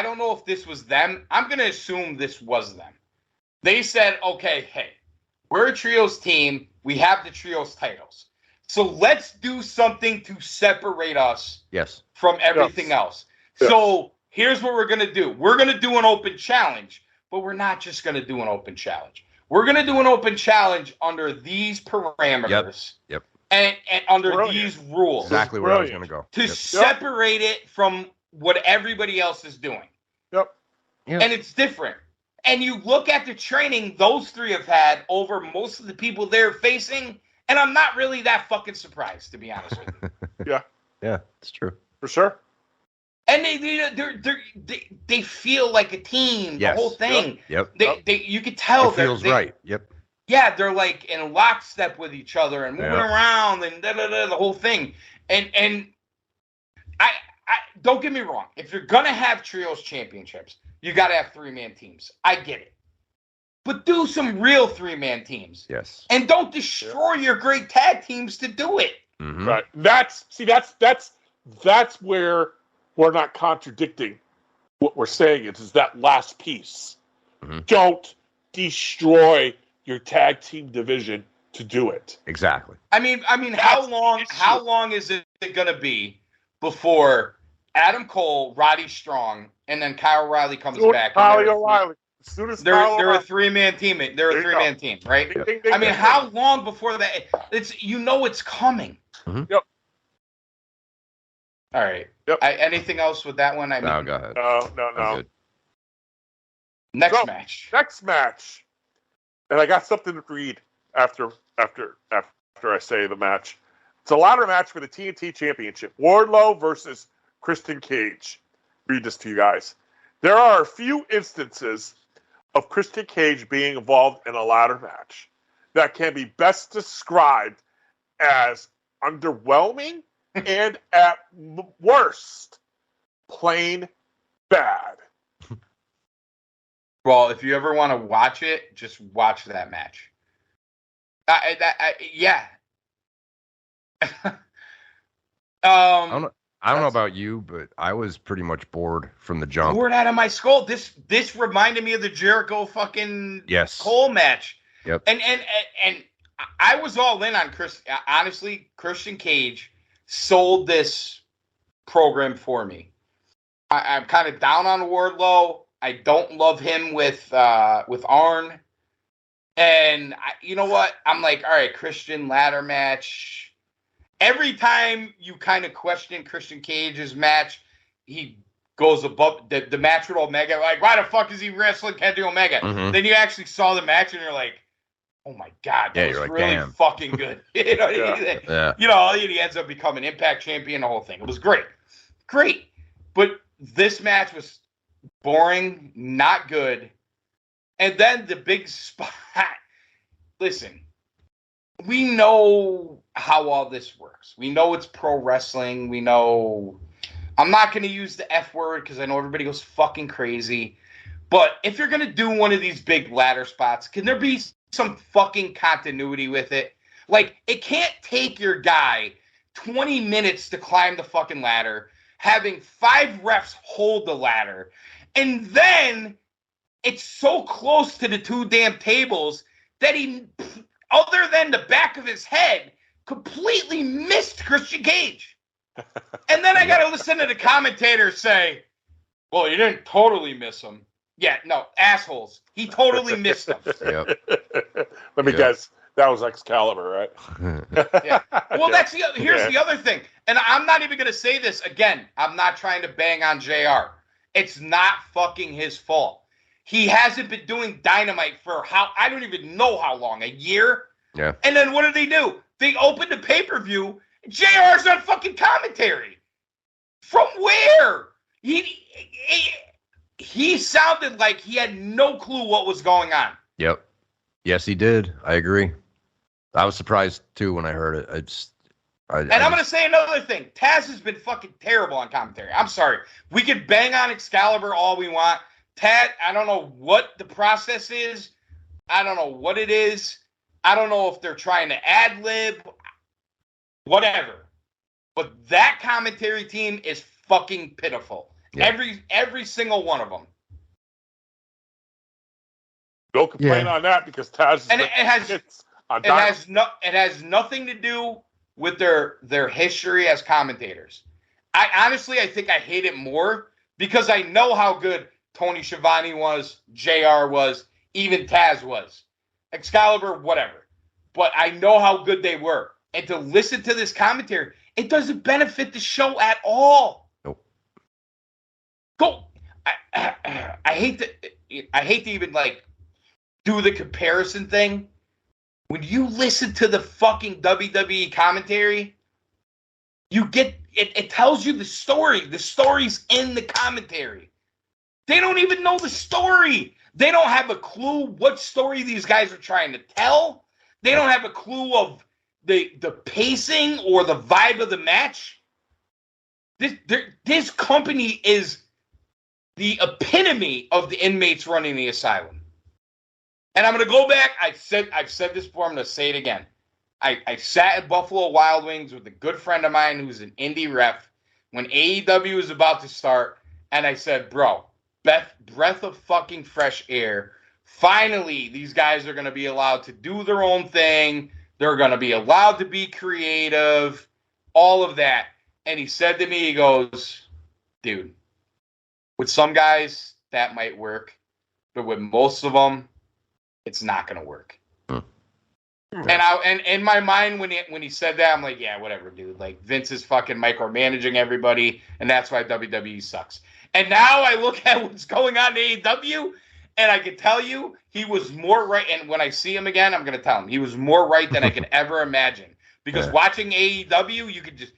don't know if this was them. I'm going to assume this was them. They said, okay, hey, we're a trios team. We have the trios titles. So let's do something to separate us Yes. from everything else. Yes. So here's what we're going to do. We're going to do an open challenge, but we're not just going to do an open challenge. We're going to do an open challenge under these parameters. Yep. And under Brilliant. these rules. Exactly where I was going to go. To separate it from what everybody else is doing. Yep. And it's different. And you look at the training those three have had over most of the people they're facing, and I'm not really that fucking surprised, to be honest with you. Yeah, it's true. For sure. And they feel like a team, Yes. the whole thing. Yep. You could tell It feels right. Yep. Yeah, they're like in lockstep with each other and moving Yeah. around and the whole thing. And I don't get me wrong. If you're gonna have trios championships, you got to have 3-man teams. I get it, but do some real 3-man teams. Yes. And don't destroy your great tag teams to do it. Mm-hmm. Right. That's where we're not contradicting what we're saying. Is that last piece. Mm-hmm. Don't destroy your tag team division to do it. Exactly. I mean, how long is it going to be before Adam Cole, Roddy Strong, and then Kyle O'Reilly comes back? Kyle O'Reilly. As soon as They're Kyle a 3-man team. They're a 3-man team, right? Ding, ding, ding, I mean, ding, how ding. long before that? It's it's coming. Mm-hmm. Yep. All right. Yep. Anything else with that one? No, go ahead. No. I'm good. Next match. Next match. And I got something to read after I say the match. It's a ladder match for the TNT Championship. Wardlow versus Christian Cage. Read this to you guys. There are a few instances of Christian Cage being involved in a ladder match that can be best described as underwhelming and at worst, plain bad. Well, if you ever want to watch it, just watch that match. Yeah. I don't know about you, but I was pretty much bored from the jump. Bored out of my skull. This reminded me of the Jericho fucking Cole match. Yep. And I was all in on Chris. Honestly, Christian Cage sold this program for me. I'm kind of down on Wardlow. I don't love him with Arn. And you know what? I'm like, all right, Christian ladder match. Every time you kind of question Christian Cage's match, he goes above the match with Omega. Like, why the fuck is he wrestling Kenny Omega? Mm-hmm. Then you actually saw the match and you're like, oh my God, that was like, really damn. fucking good. You know, Yeah. You know, he ends up becoming Impact champion, the whole thing. It was great. Great. But this match was boring, not good. And then the big spot. Listen, we know how all this works. We know it's pro wrestling. We know. I'm not going to use the F word because I know everybody goes fucking crazy. But if you're going to do one of these big ladder spots, can there be some fucking continuity with it? Like, it can't take your guy 20 minutes to climb the fucking ladder, having 5 refs hold the ladder, and then it's so close to the 2 damn tables that he, other than the back of his head, completely missed Christian Cage. And then I got to listen to the commentator say, well, you didn't totally miss him. Yeah, no, assholes. He totally missed them. Yep. Let me guess. That was Excalibur, right? Yeah. Well, here's the other thing. And I'm not even going to say this again. I'm not trying to bang on JR. It's not fucking his fault. He hasn't been doing Dynamite for I don't even know how long, a year? Yeah. And then what do? They opened the pay-per-view. JR's on fucking commentary. From where? He sounded like he had no clue what was going on. Yep. Yes, he did. I agree. I was surprised too when I heard it. I'm going to say another thing. Taz has been fucking terrible on commentary. I'm sorry. We can bang on Excalibur all we want. Taz, I don't know what the process is. I don't know what it is. I don't know if they're trying to ad lib, whatever. But that commentary team is fucking pitiful. Yeah. Every single one of them. Don't complain on that because Taz And it has nothing to do with their history as commentators. I think I hate it more because I know how good Tony Schiavone was, JR was, even Taz was. Excalibur, whatever. But I know how good they were. And to listen to this commentary, it doesn't benefit the show at all. Nope. I hate to even like do the comparison thing. When you listen to the fucking WWE commentary, you get it tells you the story. The story's in the commentary. They don't even know the story. They don't have a clue what story these guys are trying to tell. They don't have a clue of the pacing or the vibe of the match. This company is the epitome of the inmates running the asylum. And I'm going to go back. I've said this before. I'm going to say it again. I sat at Buffalo Wild Wings with a good friend of mine who's an indie ref when AEW was about to start. And I said, bro, breath of fucking fresh air. Finally, these guys are going to be allowed to do their own thing. They're going to be allowed to be creative, all of that. And he said to me, he goes, dude, with some guys, that might work. But with most of them, it's not going to work. And in my mind, when he said that, I'm like, yeah, whatever, dude. Like, Vince is fucking micromanaging everybody, and that's why WWE sucks. And now I look at what's going on in AEW, and I can tell you he was more right. And when I see him again, I'm going to tell him he was more right than I could ever imagine. Because watching AEW, you could just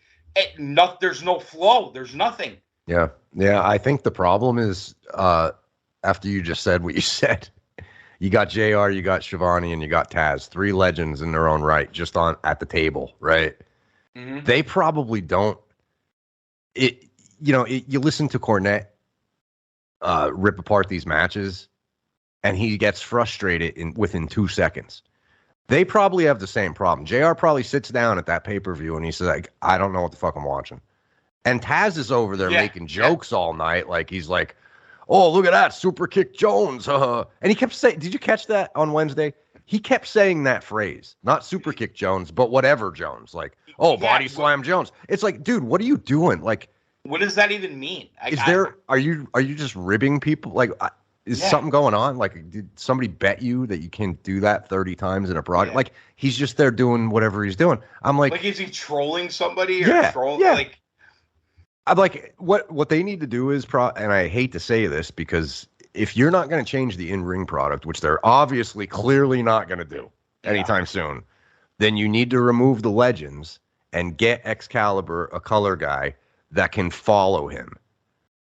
there's no flow. There's nothing. Yeah. I think the problem is after you just said what you said, you got JR, you got Schiavone, and you got Taz, 3 legends in their own right, just at the table, right? Mm-hmm. They probably don't. You listen to Cornette rip apart these matches, and he gets frustrated within 2 seconds. They probably have the same problem. JR probably sits down at that pay-per-view, and he says, like, I don't know what the fuck I'm watching. And Taz is over there making jokes all night, like he's like, oh, look at that, Super Kick Jones. And he kept saying, did you catch that on Wednesday? He kept saying that phrase, not Super Kick Jones, but whatever Jones. Like, Body Slam Jones. It's like, dude, what are you doing? Like, what does that even mean? Are you just ribbing people? Like, is something going on? Like, did somebody bet you that you can do that 30 times in a broadcast? Yeah. Like, he's just there doing whatever he's doing. I'm like, is he trolling somebody or trolling? Yeah. Like, I'm like, what they need to do is, and I hate to say this because if you're not going to change the in-ring product, which they're obviously clearly not going to do anytime soon, then you need to remove the legends and get Excalibur, a color guy that can follow him.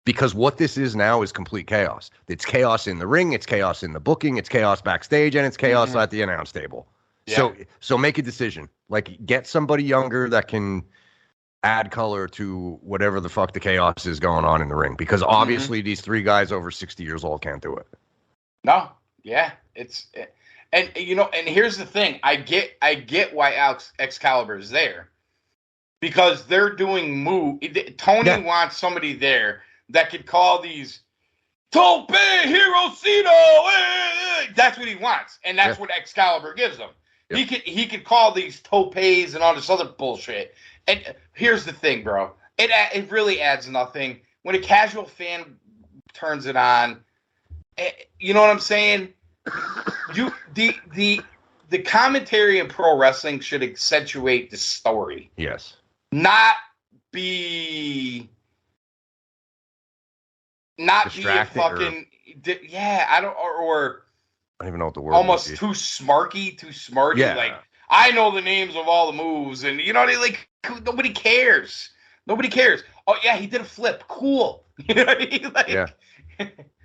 Because what this is now is complete chaos. It's chaos in the ring, it's chaos in the booking, it's chaos backstage, and it's chaos at the announce table. Yeah. So make a decision. Like, get somebody younger that can add color to whatever the fuck the chaos is going on in the ring. Because obviously these 3 guys over 60 years old can't do it. No. Yeah. And here's the thing. I get why Excalibur is there. Because they're doing Tony wants somebody there that could call these Tope Hirosito. That's what he wants. And that's what Excalibur gives him. Yep. He could call these topes and all this other bullshit. And here's the thing, bro. It really adds nothing. When a casual fan turns it on, you know what I'm saying? The commentary in pro wrestling should accentuate the story. Yes. Not be a fucking I don't even know what the word almost too smarty. Yeah. Like, I know the names of all the moves, and you know, like, nobody cares. Oh yeah, he did a flip. Cool. You know what I mean? Like, yeah.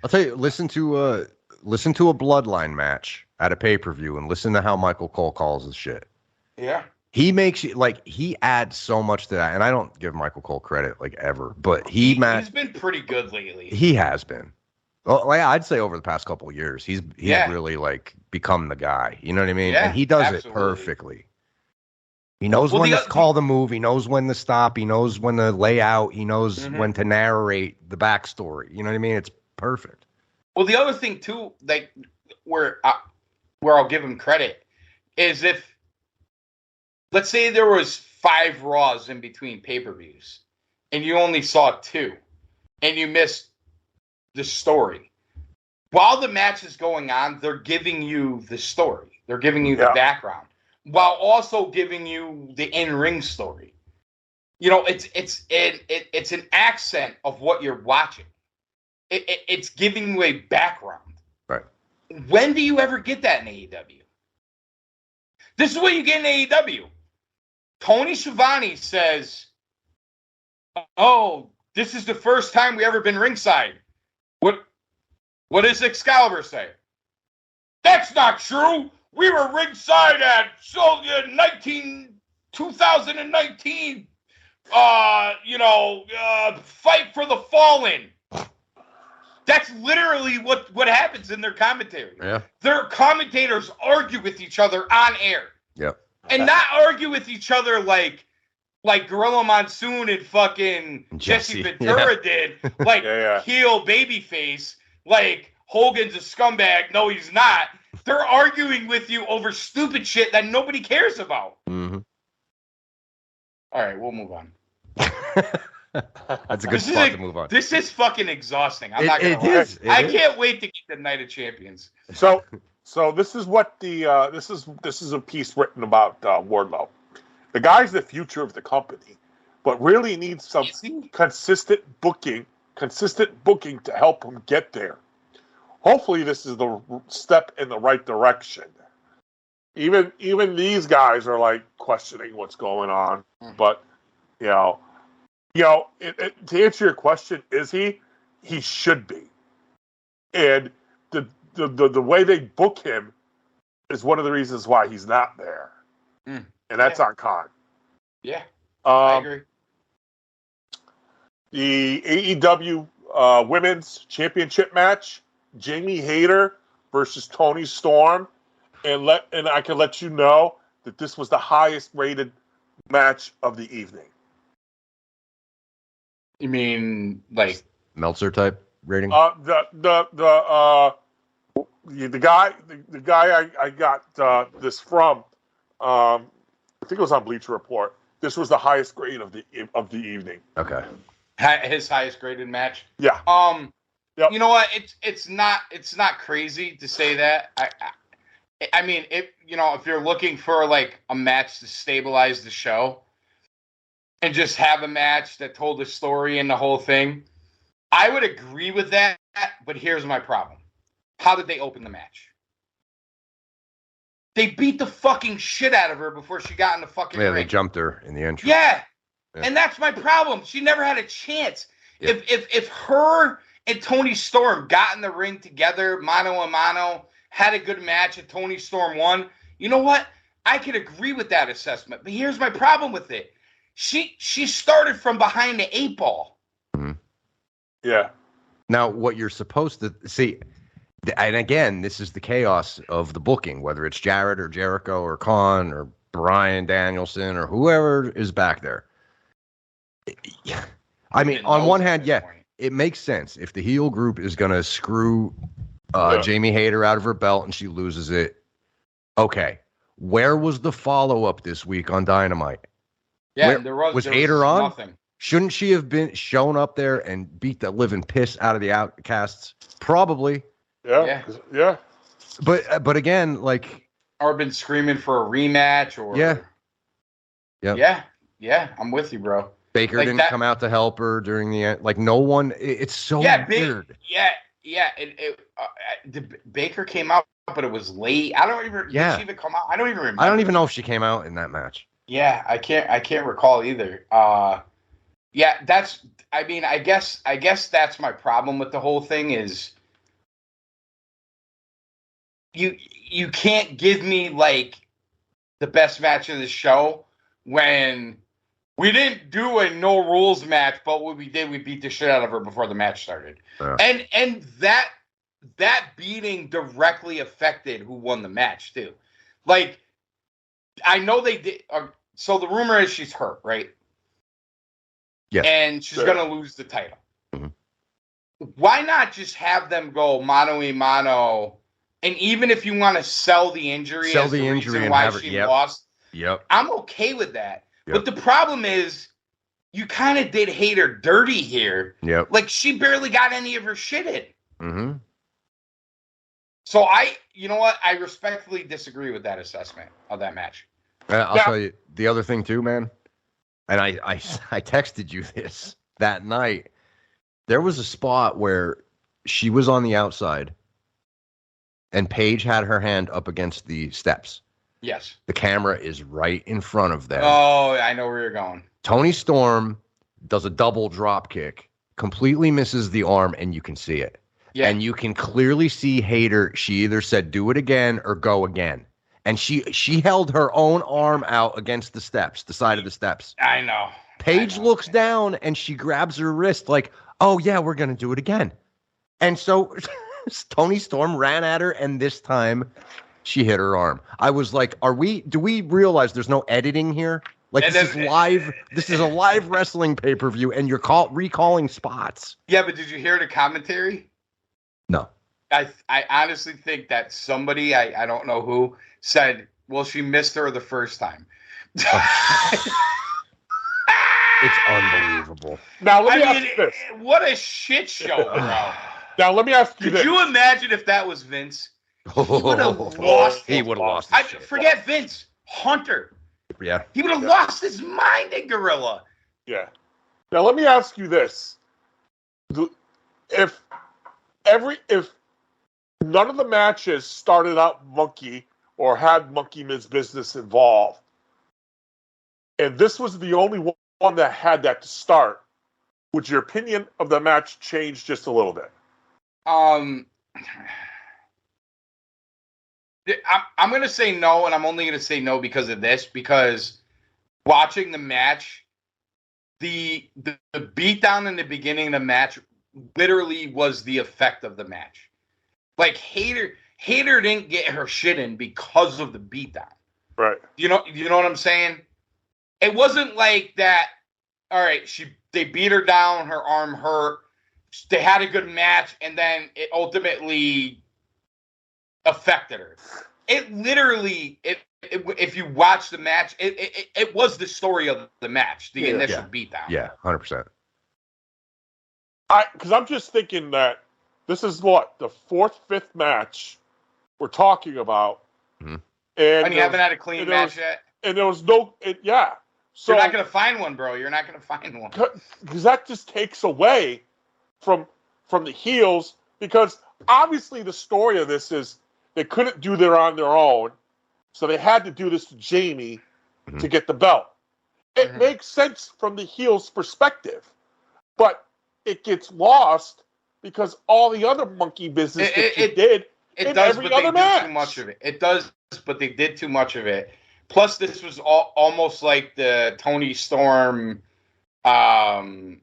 I'll tell you. Listen to a Bloodline match at a pay-per-view, and listen to how Michael Cole calls his shit. Yeah. He makes you he adds so much to that, and I don't give Michael Cole credit like ever, but he's been pretty good lately. He has been. Well, I'd say over the past couple of years, he's really like become the guy. You know what I mean? Yeah, and he does absolutely. it perfectly. He knows when to call the move. He knows when to stop. He knows when to lay out. He knows when to narrate the backstory. You know what I mean? It's perfect. Well, the other thing too, like where I'll give him credit is if, let's say there was 5 Raws in between pay-per-views, and you only saw 2, and you missed the story. While the match is going on, they're giving you the story. They're giving you the background, while also giving you the in-ring story. You know, it's an accent of what you're watching. It's giving you a background. Right. When do you ever get that in AEW? This is what you get in AEW. Tony Schiavone says, "Oh, this is the first time we ever been ringside." What does Excalibur say? "That's not true. We were ringside at 2019, Fight for the Fallen." That's literally what happens in their commentary. Yeah. Their commentators argue with each other on air. Yep. And not argue with each other like Gorilla Monsoon and fucking Jesse Ventura did, like heel babyface, like Hogan's a scumbag. No, he's not. They're arguing with you over stupid shit that nobody cares about. Mm-hmm. All right, we'll move on. That's a good spot to move on. This is fucking exhausting. I'm not gonna lie. I can't wait to get the Night of Champions. So this is what the this is a piece written about Wardlow. The guy's the future of the company, but really needs some consistent booking to help him get there. Hopefully, this is the step in the right direction. Even these guys are like questioning what's going on, but to answer your question, is he? He should be, and the way they book him is one of the reasons why he's not there, and that's on Khan. Yeah, I agree. The AEW Women's Championship match: Jamie Hayter versus Toni Storm, and I can let you know that this was the highest rated match of the evening. You mean like Meltzer type rating? The guy I got this from, I think it was on Bleacher Report. This was the highest grade of the evening. Okay. His highest graded match. Yeah. Yep. You know what? It's not crazy to say that. I mean, if you're looking for like a match to stabilize the show and just have a match that told the story and the whole thing, I would agree with that. But here's my problem. How did they open the match? They beat the fucking shit out of her before she got in the fucking ring. They jumped her in the entrance. Yeah. And that's my problem. She never had a chance. Yeah. If her and Toni Storm got in the ring together, mano a mano, had a good match, and Toni Storm won, you know what? I could agree with that assessment. But here's my problem with it. She started from behind the 8 ball. Mm-hmm. Yeah. Now, what you're supposed to see, and again, this is the chaos of the booking, whether it's Jarrett or Jericho or Khan or Bryan Danielson or whoever is back there. I mean, on one hand, it makes sense. If the heel group is going to screw Jamie Hayter out of her belt and she loses it, okay. Where was the follow-up this week on Dynamite? Yeah, there was Hayter on? Nothing. Shouldn't she have been shown up there and beat the living piss out of the Outcasts? Probably. Yeah. But again, like, or been screaming for a rematch, or yeah. I'm with you, bro. Baker didn't come out to help her during the end. Like, no one. It's so weird. Baker came out, but it was late. I don't even. Did she even come out? I don't even remember. I don't even know if she came out in that match. Yeah, I can't recall either. That's. I mean, I guess that's my problem with the whole thing is. You can't give me like the best match of the show when we didn't do a no rules match, but what we did, we beat the shit out of her before the match started. And that that beating directly affected who won the match too. Like, I know they did. So the rumor is she's hurt, right? Yes. And she's going to lose the title. Mm-hmm. Why not just have them go mano a mano? And even if you want to sell the injury as the reason and why she lost, I'm okay with that. But the problem is, you kind of did hate her dirty here. Like, she barely got any of her shit in. Mm-hmm. So you know what? I respectfully disagree with that assessment of that match. I'll tell you the other thing too, man. And I texted you this that night. There was a spot where she was on the outside and Paige had her hand up against the steps. Yes. The camera is right in front of them. Oh, I know where you're going. Toni Storm does a double drop kick, completely misses the arm, and you can see it. Yeah. And you can clearly see Hayter. She either said, do it again or go again. And she held her own arm out against the steps, the side of the steps. I know. Paige looks down and she grabs her wrist like, oh, yeah, we're going to do it again. And so Toni Storm ran at her, and this time she hit her arm. I was like, do we realize there's no editing here? Like, this is live. This is a live wrestling pay-per-view, and you're recalling spots. Yeah, but did you hear the commentary? No. I honestly think that somebody, I don't know who, said, well, she missed her the first time. It's unbelievable. Now, let me ask you this. What a shit show, bro. Now, let me ask you this. Could you imagine if that was Vince? He would have lost. He would have lost his shit. Forget Vince. Hunter. Yeah. He would have lost his mind in Gorilla. Yeah. Now, let me ask you this. If none of the matches started out Monkey or had Monkey Miz business involved, and this was the only one that had that to start, would your opinion of the match change just a little bit? I'm going to say no, and I'm only going to say no because of this, because watching the match, the beatdown in the beginning of the match literally was the effect of the match. Like, Hayter didn't get her shit in because of the beatdown. Right. You know what I'm saying? It wasn't like that, all right, they beat her down, her arm hurt, they had a good match, and then it ultimately affected her. It literally, if you watch the match, it was the story of the match, the initial beatdown. Yeah, 100%. Because I'm just thinking that this is the fourth, fifth match we're talking about. Mm-hmm. And you haven't had a clean match yet? And there was no, So, you're not going to find one, bro. You're not going to find one. Because that just takes away from the heels, because obviously the story of this is they couldn't do it on their own, so they had to do this to Jamie to get the belt. It makes sense from the heels' perspective, but it gets lost because all the other monkey business it did in every other match. Too much of it. It does, but they did too much of it. Plus, this was almost like the Toni Storm. I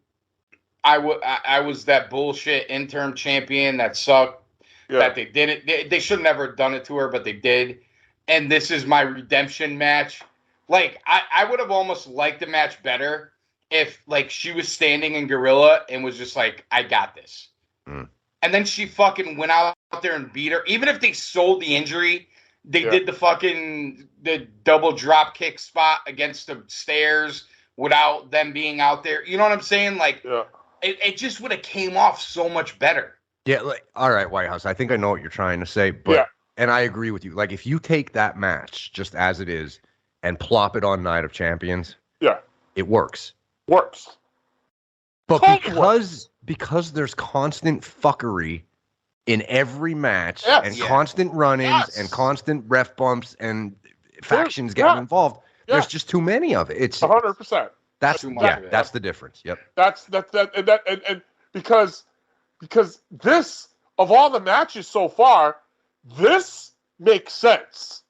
was that bullshit interim champion that sucked. Yeah. That they did it. They should have never done it to her, but they did. And this is my redemption match. Like, I would have almost liked the match better if, like, she was standing in Gorilla and was just like, I got this. And then she fucking went out there and beat her. Even if they sold the injury, they did the double drop kick spot against the stairs without them being out there. You know what I'm saying? Like, it just would have came off so much better. Yeah, like, all right, Whitehouse, I think I know what you're trying to say, but and I agree with you. Like, if you take that match just as it is and plop it on Night of Champions, it works. But because there's constant fuckery in every match and constant run-ins and constant ref bumps and factions getting involved, there's just too many of it. It's 100%. That's too much. That's the difference. Yep. That's and because this, of all the matches so far, this makes sense.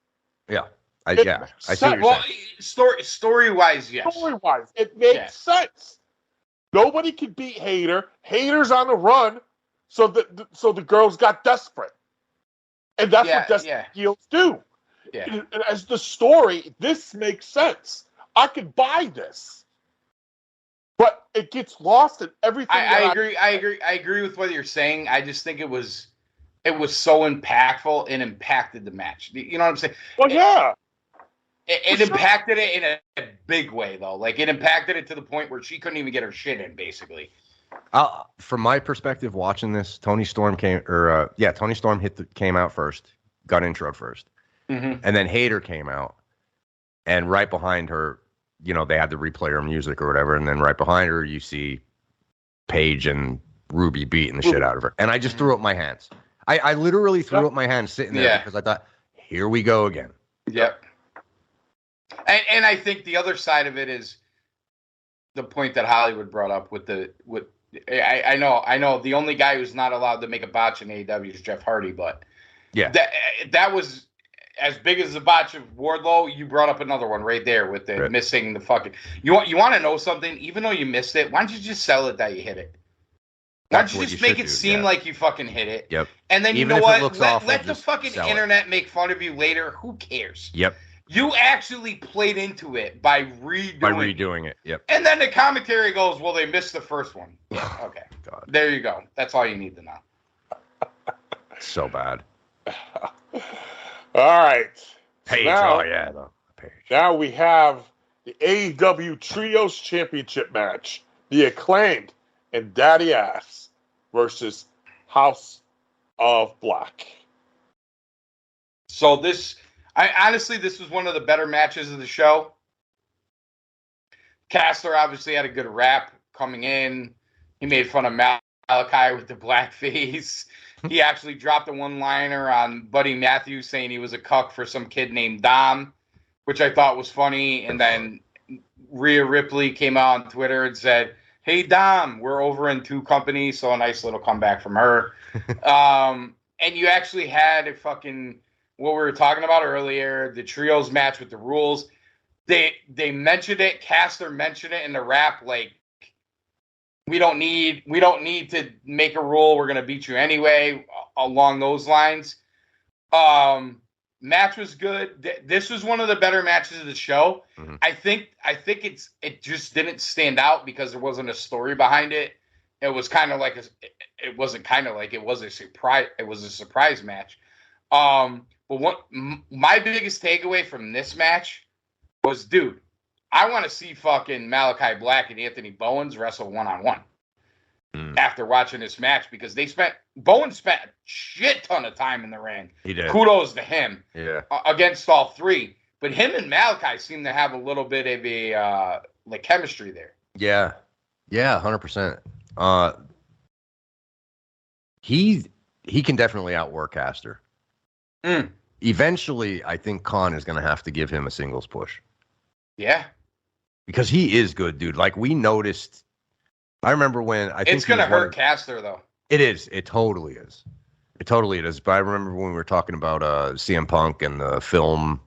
Yeah. I see what you're saying. Story-wise, yes. Story-wise, it makes sense. Nobody can beat Hayter. Hayter's on the run. So the girls got desperate, and that's what desperate heels do. Yeah. And as the story, this makes sense. I could buy this, but it gets lost in everything. I agree with what you're saying. I just think it was so impactful and impacted the match. You know what I'm saying? Well, yeah. It impacted it in a big way, though. Like, it impacted it to the point where she couldn't even get her shit in, basically. From my perspective, watching this, Tony Storm came out first, got introed first, and then Hayter came out, and right behind her, they had to replay her music or whatever, and then right behind her, you see Paige and Ruby beating the shit out of her, and I just threw up my hands. I literally threw up my hands sitting there because I thought, here we go again. Yep. And I think the other side of it is the point that Hollywood brought up I know the only guy who's not allowed to make a botch in AEW is Jeff Hardy, but that was as big as the botch of Wardlow. You brought up another one right there with the missing the fucking. You want to know something? Even though you missed it, why don't you just sell it that you hit it? Why don't you just make it seem like you fucking hit it? Yep. And then Even you know if it what? looks awful, let the fucking internet make fun of you later. Who cares? Yep. You actually played into it by redoing it. Yep. And then the commentary goes, well, they missed the first one. Yeah, okay. God. There you go. That's all you need to know. So bad. All right. Paige. Paige. Now we have the AEW Trios Championship match. The Acclaimed and Daddy Ass versus House of Black. So this was one of the better matches of the show. Caster obviously had a good rap coming in. He made fun of Malachi with the blackface. He actually dropped a one-liner on Buddy Matthews saying he was a cuck for some kid named Dom, which I thought was funny. And then Rhea Ripley came out on Twitter and said, hey, Dom, we're over in 2 companies. So a nice little comeback from her. And you actually had a fucking... what we were talking about earlier, the trios match with the rules. They mentioned it. Caster mentioned it in the rap. Like, we don't need to make a rule. We're gonna beat you anyway. Along those lines. Match was good. This was one of the better matches of the show. Mm-hmm. I think it just didn't stand out because there wasn't a story behind it. It was kind of like it was a surprise. It was a surprise match. But what my biggest takeaway from this match was, dude, I want to see fucking Malachi Black and Anthony Bowens wrestle one-on-one after watching this match, because Bowens spent a shit ton of time in the ring. He did. Kudos to him. Yeah. Against all 3. But him and Malachi seem to have a little bit of a chemistry there. Yeah. Yeah, 100%. He can definitely outwork Caster. Eventually, I think Khan is going to have to give him a singles push. Yeah. Because he is good, dude. Like, we noticed. I remember when it's going to hurt Caster, though. It is. It totally is. It totally is. But I remember when we were talking about CM Punk and the film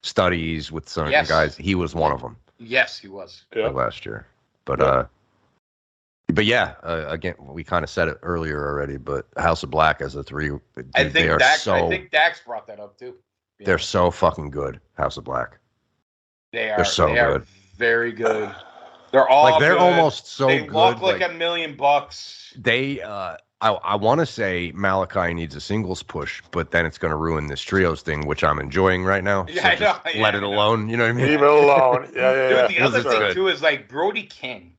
studies with some guys. He was one of them. Yes, he was. Last year. But yeah, again, we kind of said it earlier already, but House of Black as a 3, I think Dax brought that up too. They're so fucking good, House of Black. They're so good. Are very good. They're all they're good. Almost so they good. They look like $1 million. They, I want to say Malachi needs a singles push, but then it's going to ruin this trios thing, which I'm enjoying right now. Yeah, I know. Let it alone. You know what I mean? Leave it alone. Yeah. Dude, the other thing too is like Brody King.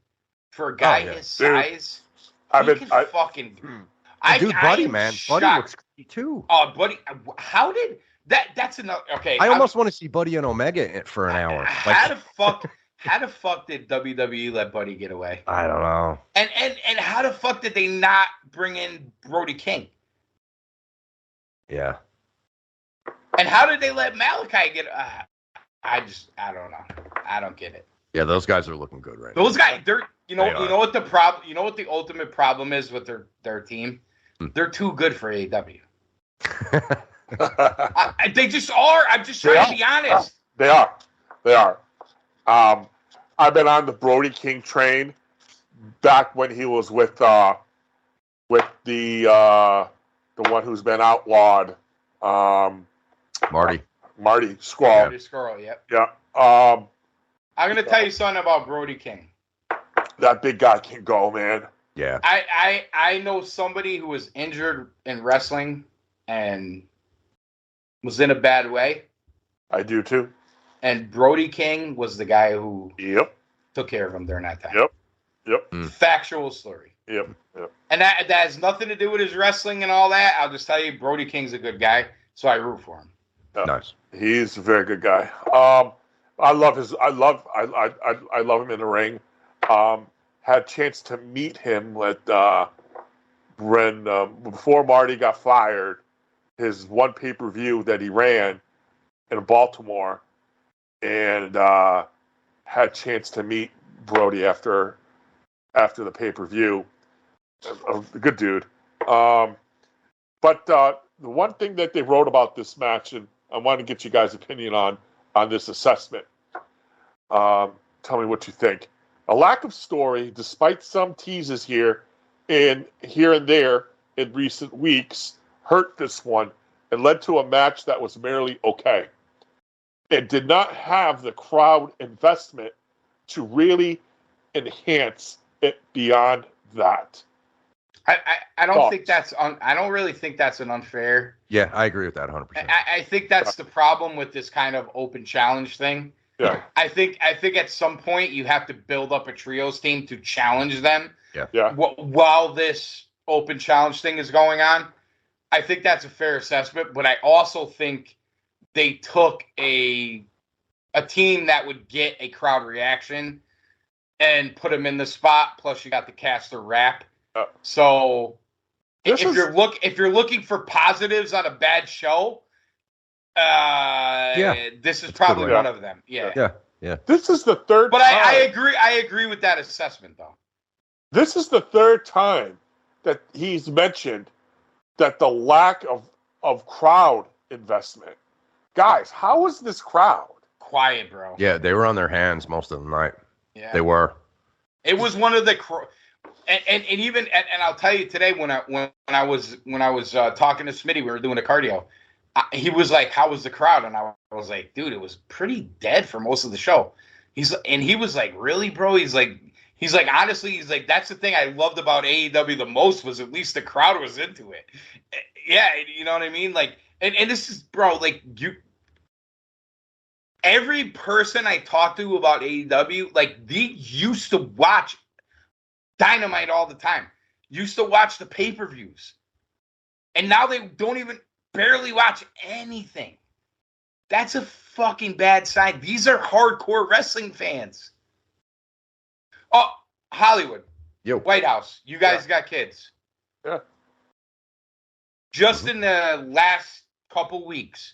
For a guy his size, dude, Buddy, man. Buddy looks great too. Oh, Buddy, how did that? That's another. Okay, I almost want to see Buddy and Omega for an hour. How the fuck did WWE let Buddy get away? I don't know. And how the fuck did they not bring in Brody King? Yeah. And how did they let Malachi get? I don't know. I don't get it. Yeah, those guys are looking good right now. Those guys, they're they what the problem. You know what the ultimate problem is with their team? They're too good for AEW. They just are. I'm just trying to be honest. They are. I've been on the Brody King train back when he was with with the one who's been outlawed, Marty Scurll. Brody Scurll, yep. Yeah. I'm going to tell you something about Brody King. That big guy can go, man. Yeah. I know somebody who was injured in wrestling and was in a bad way. I do too. And Brody King was the guy who Yep. took care of him during that time. Yep. Factual story. Yep. And that has nothing to do with his wrestling and all that. I'll just tell you, Brody King's a good guy, so I root for him. Yeah. Nice. He's a very good guy. I love him in the ring. Had a chance to meet him when before Marty got fired. His one pay-per-view that he ran in Baltimore, and had a chance to meet Brody after the pay-per-view. A good dude. But the one thing that they wrote about this match, and I want to get you guys' opinion on this assessment. Tell me what you think. A lack of story, despite some teases here and there in recent weeks, hurt this one and led to a match that was merely okay. It did not have the crowd investment to really enhance it beyond that. I don't think that's I don't really think that's an unfair. Yeah, I agree with that 100%. I think that's the problem with this kind of open challenge thing. Yeah. I think at some point you have to build up a trios team to challenge them. Yeah. While this open challenge thing is going on, I think that's a fair assessment. But I also think they took a team that would get a crowd reaction and put them in the spot. Plus, you got the caster rap. So if you're looking for positives on a bad show, this is probably one of them. Yeah. This is the third But time. I agree with that assessment, though. This is the third time that he's mentioned that the lack of crowd investment. Guys, how is this crowd? Quiet, bro. Yeah, they were on their hands most of the night. Yeah. They were. It was one of the and even I'll tell you today when I was talking to Smitty, we were doing a cardio. He was like, "How was the crowd?" And I was like, "Dude, it was pretty dead for most of the show." He was like, "Really, bro?" He's like, honestly, that's the thing I loved about AEW the most was at least the crowd was into it. Yeah, you know what I mean? Like, and this is, bro, like every person I talk to about AEW, like they used to watch Dynamite all the time. Used to watch the pay-per-views. And now they don't even barely watch anything. That's a fucking bad sign. These are hardcore wrestling fans. Oh, Hollywood. Yo. White House. You guys got kids. Yeah. Just in the last couple weeks,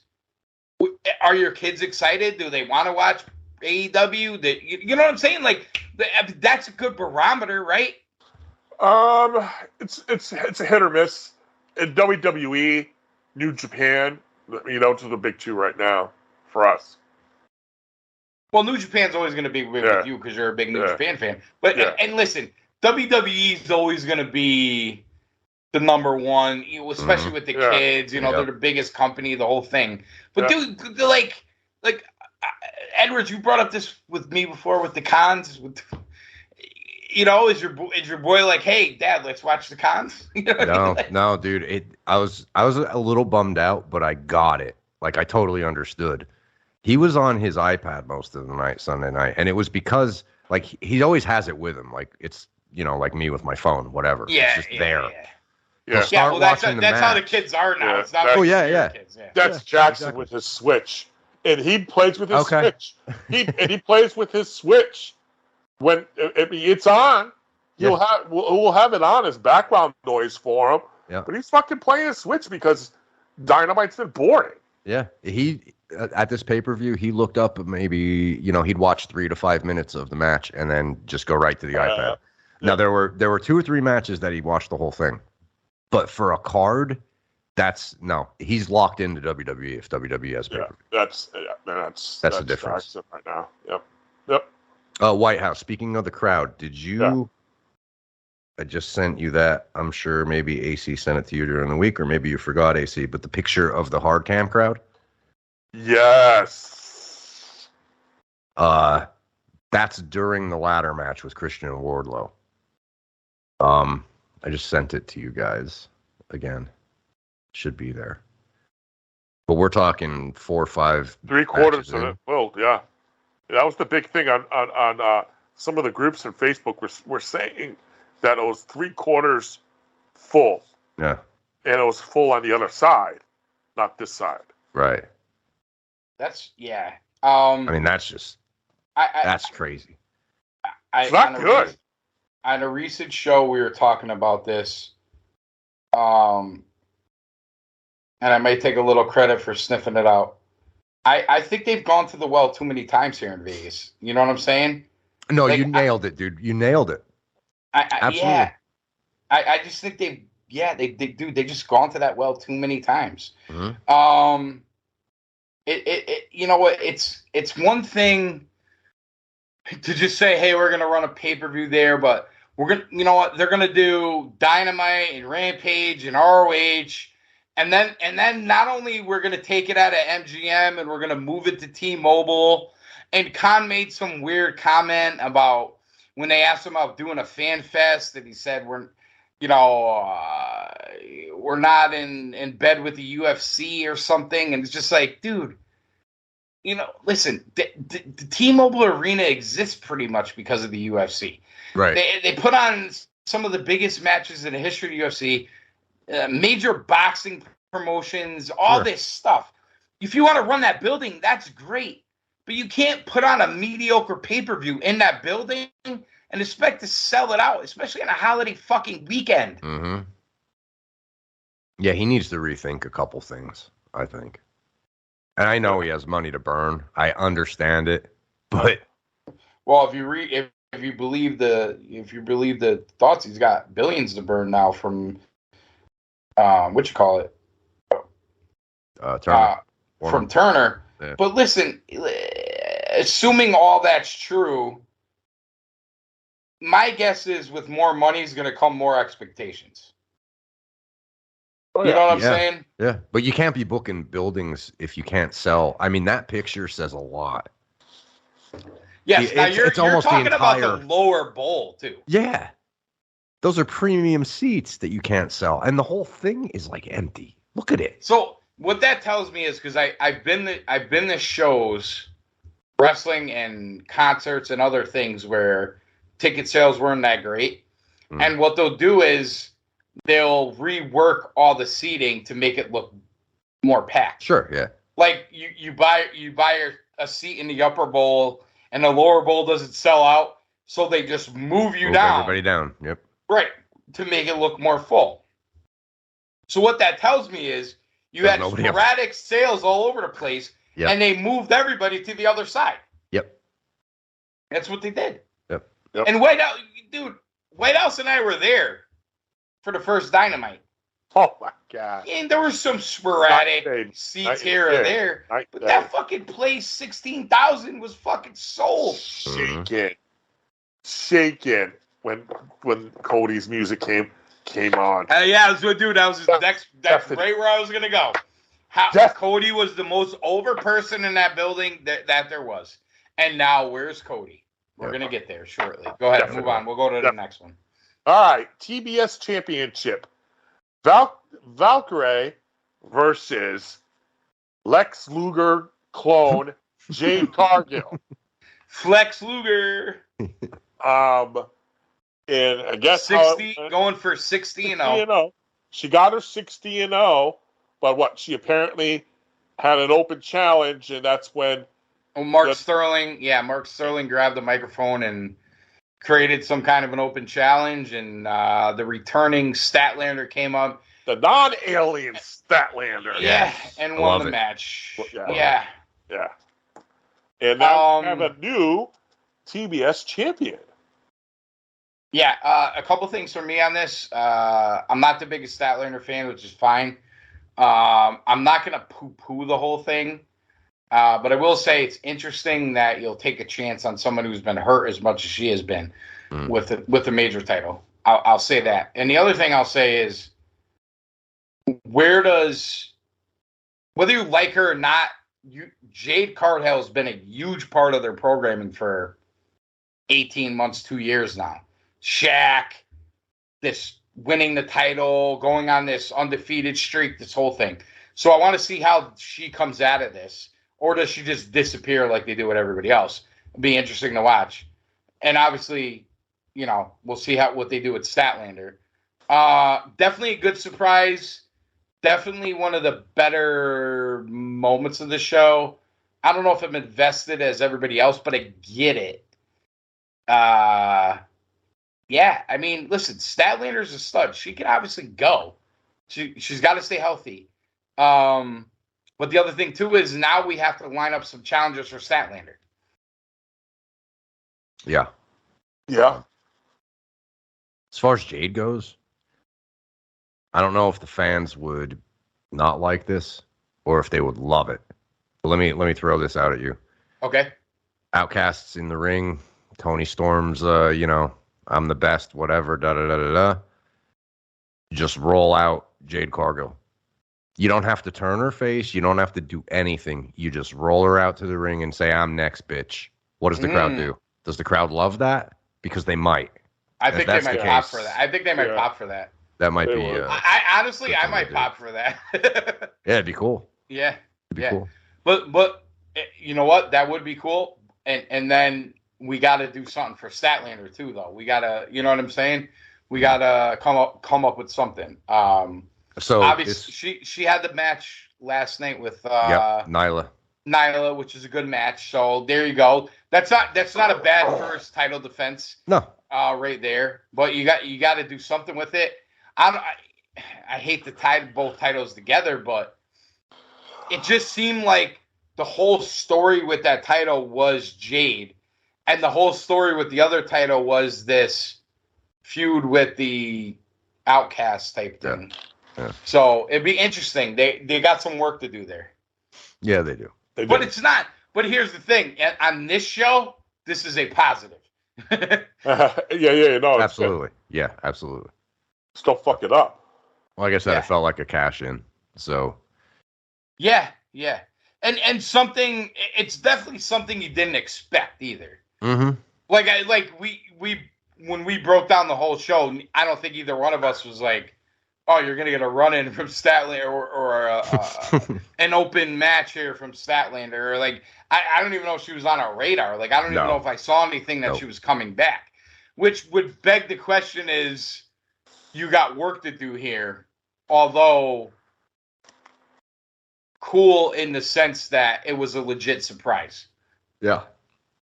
are your kids excited? Do they want to watch AEW? You know what I'm saying? Like, that's a good barometer, right? It's a hit or miss. In WWE, New Japan, to the big two right now for us. Well, New Japan's always going to be with you because you're a big New Japan fan. But and listen, WWE is always going to be the number one, especially with the kids. They're the biggest company, the whole thing. But dude, like Edwards, you brought up this with me before with the cons. Is your boy like, hey, Dad, let's watch the cons? No, dude. I was a little bummed out, but I got it. Like I totally understood. He was on his iPad most of the night, Sunday night, and it was because like he always has it with him. Like it's like me with my phone, whatever. Yeah, it's just there. Yeah. Well, that's how the kids are now. Yeah, it's not. Kids. Yeah. That's Jackson with his Switch, and he plays with his Switch. He plays with his Switch. When it's on, we'll have it on as background noise for him. Yeah. But he's fucking playing his Switch because Dynamite's been boring. Yeah. He at this pay-per-view, he looked up maybe, he'd watch 3 to 5 minutes of the match and then just go right to the iPad. Now there were 2 or 3 matches that he watched the whole thing. But for a card, he's locked into WWE if WWE has pay-per-view. That's the difference Jackson right now. Yep. White House. Speaking of the crowd, did you I just sent you that. I'm sure maybe AC sent it to you during the week, or maybe you forgot, AC. But the picture of the hard cam crowd. Yes. That's during the ladder match with Christian and Wardlow. I just sent it to you guys again. Should be there. But we're talking 4 or 5. 3/4 of it. Well, yeah. That was the big thing on some of the groups on Facebook were saying that it was 3/4 full. Yeah. And it was full on the other side, not this side. Right. That's yeah. I mean, that's crazy. It's not good. On a recent show, we were talking about this, and I might take a little credit for sniffing it out. I think they've gone to the well too many times here in Vegas. You know what I'm saying? No, you nailed it, dude. You nailed it. Absolutely. Yeah. I just think they just gone to that well too many times. Mm-hmm. You know what? It's one thing to just say, hey, we're gonna run a pay-per-view there, but we're gonna, you know what? They're gonna do Dynamite and Rampage and ROH. And then not only we're going to take it out of MGM and we're going to move it to T-Mobile. And Khan made some weird comment about when they asked him about doing a fan fest, that he said we're not in bed with the UFC or something. And it's just like, dude, listen, the T-Mobile Arena exists pretty much because of the UFC. Right. They put on some of the biggest matches in the history of the UFC. Major boxing promotions, all this stuff. If you want to run that building, that's great. But you can't put on a mediocre pay-per-view in that building and expect to sell it out, especially on a holiday fucking weekend. Mm-hmm. Yeah, he needs to rethink a couple things, I think. And I know he has money to burn. I understand it, but well, if you believe the thoughts, he's got billions to burn now from Turner. From Turner. Yeah. But listen, assuming all that's true, my guess is with more money is going to come more expectations. Oh, you know what I'm saying? Yeah, but you can't be booking buildings if you can't sell. I mean, that picture says a lot. Yes, now you're almost talking the entire... about the lower bowl, too. Yeah. Those are premium seats that you can't sell. And the whole thing is like empty. Look at it. So what that tells me is, because I've been to shows, wrestling and concerts and other things where ticket sales weren't that great. Mm. And what they'll do is they'll rework all the seating to make it look more packed. Sure, yeah. Like you buy a seat in the upper bowl and the lower bowl doesn't sell out, so they just move down. Everybody down, yep. Right, to make it look more full. So what that tells me is you had sporadic sales all over the place, and they moved everybody to the other side. Yep. That's what they did. Yep. And White House and I were there for the first Dynamite. Oh, my God. And there were some sporadic seats here or there. But that fucking place, 16,000, was fucking sold. Shaking. When Cody's music came on. Yeah, that was his next right where I was gonna go. Cody was the most over person in that building that there was. And now where's Cody? We're gonna get there shortly. Go ahead, move on. We'll go to the next one. All right, TBS Championship. Valkyrie versus Lex Luger clone Jade Cargill. Flex Luger. And I guess 60 going for 60-0. She got her 60-0, but she apparently had an open challenge, and that's when Mark Sterling grabbed the microphone and created some kind of an open challenge, and the returning Statlander came up. The non-alien Statlander. Yeah, and won the match. Yeah. And now we have a new TBS champion. Yeah, a couple things for me on this. I'm not the biggest Statlander fan, which is fine. I'm not going to poo-poo the whole thing, but I will say it's interesting that you'll take a chance on someone who's been hurt as much as she has been with the major title. I'll say that. And the other thing I'll say is, whether you like her or not, Jade Cargill has been a huge part of their programming for 18 months, 2 years now. Shaq, this winning the title, going on this undefeated streak, this whole thing. So I want to see how she comes out of this. Or does she just disappear like they do with everybody else? It'll be interesting to watch. And obviously, we'll see what they do with Statlander. Definitely a good surprise. Definitely one of the better moments of the show. I don't know if I'm invested as everybody else, but I get it. Yeah, I mean, listen, Statlander's a stud. She can obviously go. She's got to stay healthy. But the other thing, too, is now we have to line up some challengers for Statlander. Yeah. Yeah. As far as Jade goes, I don't know if the fans would not like this or if they would love it. But let me throw this out at you. Okay. Outcasts in the ring. Tony Storm's, I'm the best, whatever, da-da-da-da-da. Just roll out Jade Cargill. You don't have to turn her face. You don't have to do anything. You just roll her out to the ring and say, I'm next, bitch. What does the crowd do? Does the crowd love that? Because they might. I think they might pop for that. I think they might pop for that. That might be. I honestly, I might pop for that. Yeah, it'd be cool. Yeah. It'd be cool. But you know what? That would be cool. And then we got to do something for Statlander too, though. We got to, you know what I'm saying? We got to come up with something. So obviously she had the match last night with Nyla, which is a good match. So there you go. That's not a bad first title defense. No. Right there. But you got to do something with it. I hate to tie both titles together, but it just seemed like the whole story with that title was Jade, and the whole story with the other title was this feud with the Outcast type thing. Yeah. So it'd be interesting. They got some work to do there. Yeah, they do. But it's not. But here's the thing. On this show, this is a positive. No, absolutely. Yeah, absolutely. Just don't fuck it up. Like I said, it felt like a cash in. So. Yeah. And something. It's definitely something you didn't expect either. Mm-hmm. We when we broke down the whole show, I don't think either one of us was like, oh, you're going to get a run-in from Statlander or an open match here from Statlander. Or I don't even know if she was on our radar. I don't even know if I saw anything that she was coming back. Which would beg the question is, you got work to do here. Although, cool in the sense that it was a legit surprise. Yeah.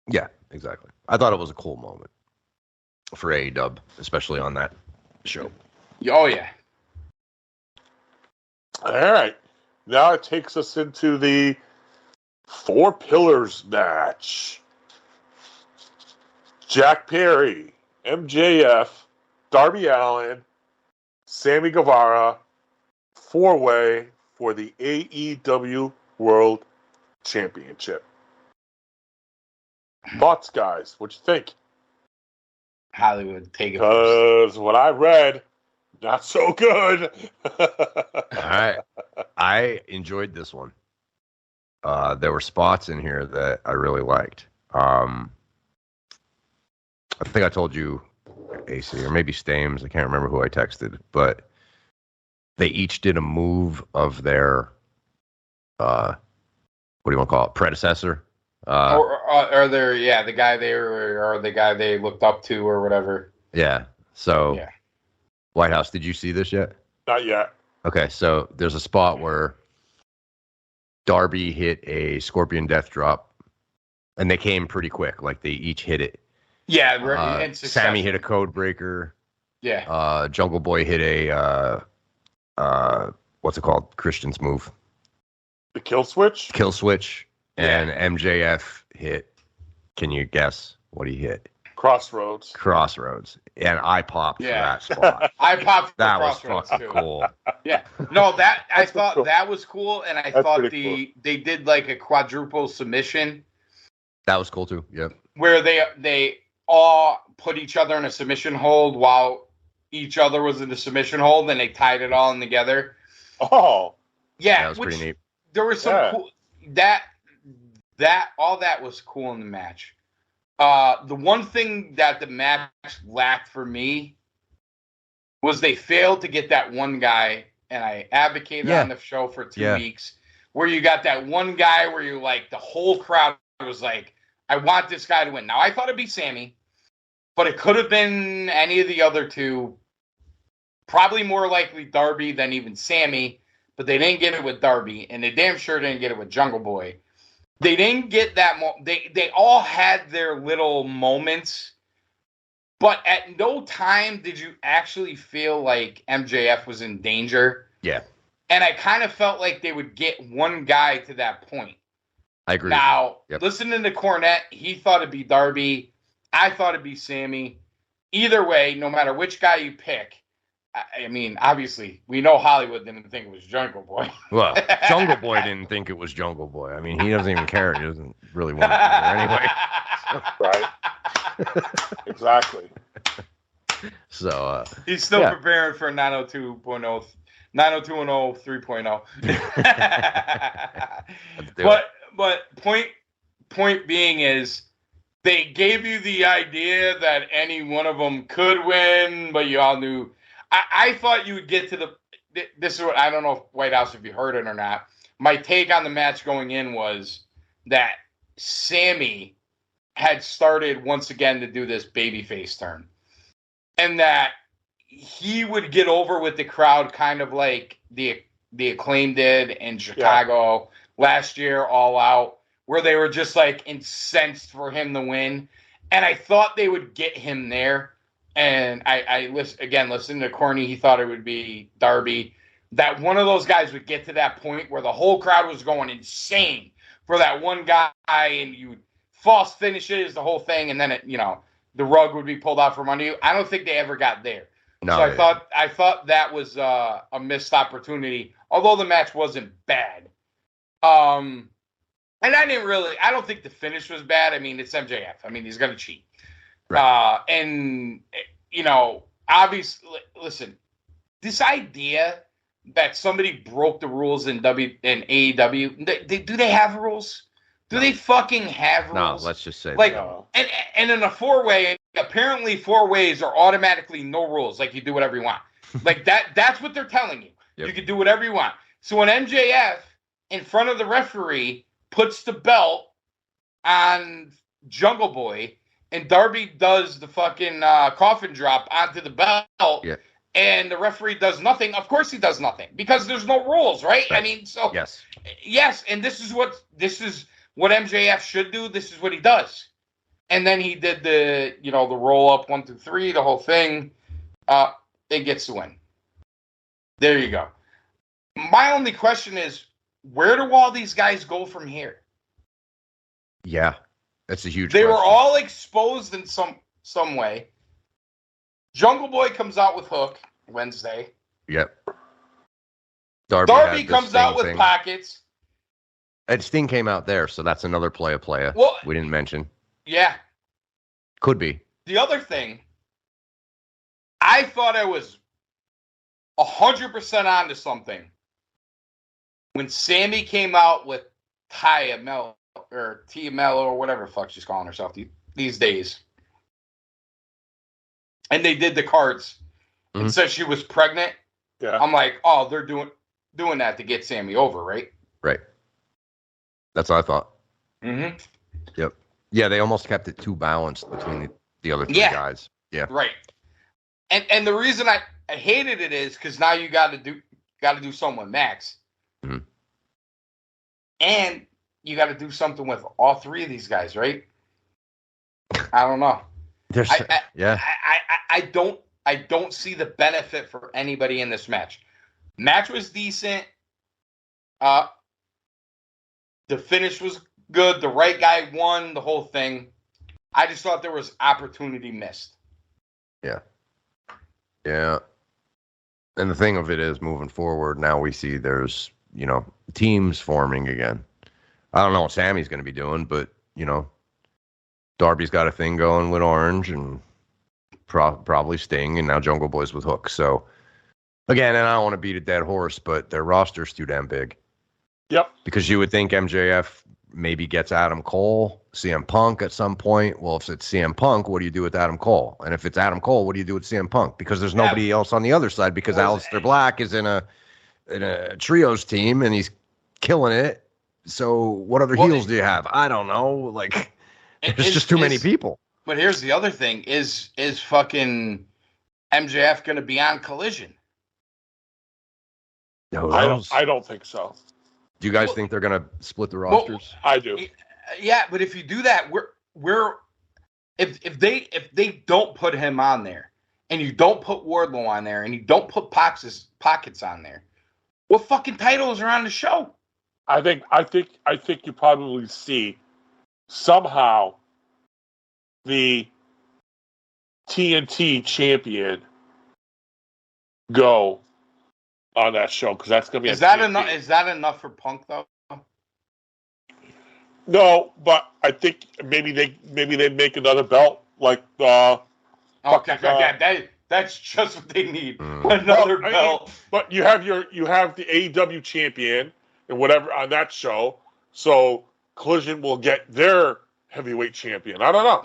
Yeah, exactly. I thought it was a cool moment for AEW, especially on that show. Oh, yeah. All right. Now it takes us into the Four Pillars match. Jack Perry, MJF, Darby Allin, Sammy Guevara, four-way for the AEW World Championship. Thoughts, guys? What you think? Hollywood, take it. Because what I read, not so good. I enjoyed this one. There were spots in here that I really liked. I think I told you, AC, or maybe Stames. I can't remember who I texted, but they each did a move of their, what do you want to call it, predecessor? Or the guy the guy they looked up to or whatever. Yeah. So, Wildhouse, did you see this yet? Not yet. Okay, so there's a spot where Darby hit a Scorpion Death Drop, and they came pretty quick. They each hit it. Yeah, Sammy hit a Code Breaker. Yeah. Jungle Boy hit a what's it called? Christian's move. The Kill Switch? Kill Switch. And MJF hit. Can you guess what he hit? Crossroads. And I popped for that spot. I popped for that was Crossroads fucking too. cool. Yeah. No, I thought cool. That was cool, and I thought cool. They did a quadruple submission. That was cool too. Yep. Where they all put each other in a submission hold while each other was in the submission hold, and they tied it all in together. Oh, Yeah, that was pretty neat. There was some cool all that was cool in the match. The one thing that the match lacked for me was they failed to get that one guy, and I advocated on the show for 2 weeks, where you got that one guy where you like the whole crowd was like, I want this guy to win. Now, I thought it'd be Sammy, but it could have been any of the other two. Probably more likely Darby than even Sammy, but they didn't get it with Darby, and they damn sure didn't get it with Jungle Boy. They didn't get that. They all had their little moments, but at no time did you actually feel like MJF was in danger. Yeah. And I kind of felt like they would get one guy to that point. I agree. Now, listening to Cornette, he thought it'd be Darby. I thought it'd be Sammy. Either way, no matter which guy you pick, I mean, obviously, we know Hollywood didn't think it was Jungle Boy. Well, Jungle Boy didn't think it was Jungle Boy. I mean, he doesn't even care. He doesn't really want to be there anyway. right. Exactly. So he's still preparing for 902.0, 90210 3.0. But point being is, they gave you the idea that any one of them could win, but you all knew. I thought you would get to this is what, I don't know if White House, if you heard it or not. My take on the match going in was that Sammy had started once again to do this babyface turn. And that he would get over with the crowd kind of like the Acclaim did in Chicago last year, All Out, where they were just like incensed for him to win. And I thought they would get him there. And I listened to Corny, he thought it would be Darby. That one of those guys would get to that point where the whole crowd was going insane for that one guy, and you false finishes, the whole thing, and then the rug would be pulled out from under you. I don't think they ever got there. No, so I thought that was a missed opportunity, although the match wasn't bad. And I don't think the finish was bad. I mean, it's MJF. I mean, he's going to cheat. Right. And, obviously, listen, this idea that somebody broke the rules in AEW, do they have rules? Do they fucking have rules? No, let's just say like, no. And in a 4-way, apparently 4 ways are automatically no rules. Like, you do whatever you want. Like, that's what they're telling you. Yep. You can do whatever you want. So when MJF, in front of the referee, puts the belt on Jungle Boy, and Darby does the fucking coffin drop onto the belt, and the referee does nothing, of course he does nothing, because there's no rules, right? I mean, so yes, and this is what MJF should do. This is what he does. And then he did the roll up 1, 2, 3, the whole thing. It gets the win. There you go. My only question is, where do all these guys go from here? Yeah, that's a huge They question. were all exposed in some way. Jungle Boy comes out with Hook Wednesday. Yep. Darby comes out with Pockets. And Sting came out there, so that's another player well, we didn't mention. Yeah. Could be. The other thing, I thought I was 100% onto something when Sammy came out with Tia Mello or whatever the fuck she's calling herself these days. And they did the cards and said she was pregnant. Yeah. I'm like, oh, they're doing that to get Sammy over, right? Right. That's what I thought. Mm-hmm. Yep. Yeah, they almost kept it too balanced between the other 3 guys. Yeah. Right. And the reason I hated it is because now you got to do someone Max. Mm-hmm. And you got to do something with all 3 of these guys, right? I don't know. I don't see the benefit for anybody in this match. Match was decent. The finish was good. The right guy won the whole thing. I just thought there was opportunity missed. Yeah. Yeah. And the thing of it is, moving forward, now we see there's, teams forming again. I don't know what Sammy's going to be doing, but, Darby's got a thing going with Orange, and probably Sting, and now Jungle Boy's with Hook. So again, and I don't want to beat a dead horse, but their roster's too damn big. Yep. Because you would think MJF maybe gets Adam Cole, CM Punk at some point. Well, if it's CM Punk, what do you do with Adam Cole? And if it's Adam Cole, what do you do with CM Punk? Because there's nobody else on the other side, because Aleister Black is in a trios team and he's killing it. So what other heels do you have? I don't know. Like, there's just too many people. But here's the other thing: is fucking MJF going to be on Collision? I don't think so. Do you guys think they're going to split the rosters? I do. Yeah, but if you do that, if they don't put him on there, and you don't put Wardlow on there, and you don't put Pockets on there, what fucking titles are on the show? I think you probably see somehow the TNT champion go on that show, because that's going to be. Is that enough? Is that enough for Punk though? No, but I think maybe they make another belt like okay, that's just what they need. Another belt. But you have the AEW champion and whatever on that show, so Collision will get their heavyweight champion. I don't know.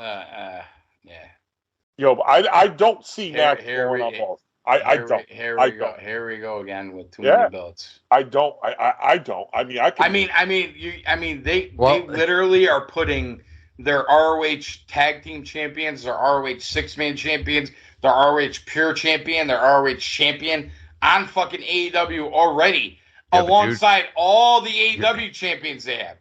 Yeah. I don't see that going on both. I don't. Here we go again with too many belts. I don't. I don't. They literally are putting their ROH tag team champions, their ROH 6-man champions, their ROH pure champion, their ROH champion on fucking AEW already, alongside all the AEW champions they have.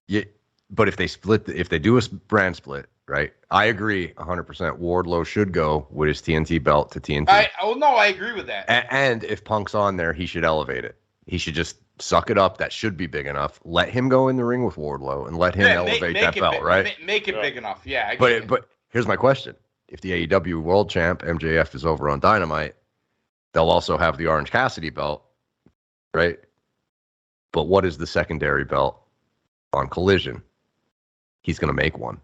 Yeah, but if they do a brand split, right? I agree 100%. Wardlow should go with his TNT belt to TNT. I agree with that. And if Punk's on there, he should elevate it. He should just suck it up. That should be big enough. Let him go in the ring with Wardlow and let him elevate that belt, right? Make it big enough. Yeah. But here's my question. If the AEW World Champ, MJF, is over on Dynamite, they'll also have the Orange Cassidy belt, right? But what is the secondary belt on Collision? He's going to make one.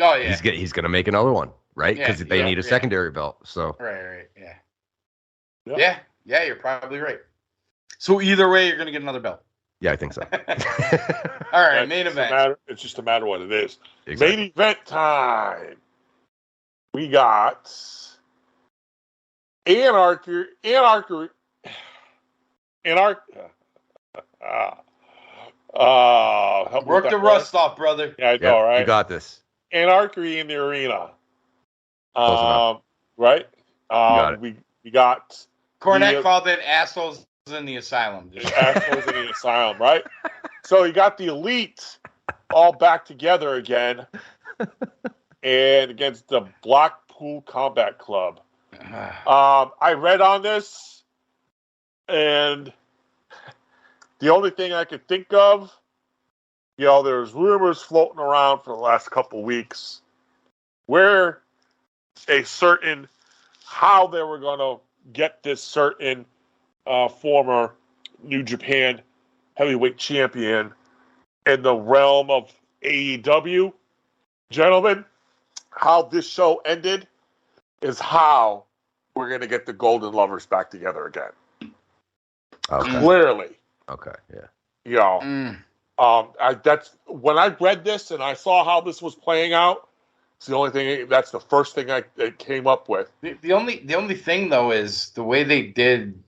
Oh, yeah. He's going to make another one, right? Because they need a secondary belt. So Right, yeah. Yeah, you're probably right. So either way, you're going to get another belt. Yeah, I think so. All right, main event. It's just a matter of what it is. Exactly. Main event time. We got Anarchy. Help Work the rust off, brother. Yeah, I know, right? You got this. Anarchy in the arena. Close right? got it. We got Cornette called it assholes in the asylum. Assholes in the asylum, right? So you got the Elite all back together again, and against the Blackpool Combat Club. I read on this, and the only thing I could think of, there's rumors floating around for the last couple of weeks where how they were going to get this certain former New Japan heavyweight champion in the realm of AEW. Gentlemen, how this show ended is how we're going to get the Golden Lovers back together again. Okay. Clearly. Okay, yeah. That's when I read this and I saw how this was playing out. It's the only thing. That's the first thing I came up with. The only thing though is the way they did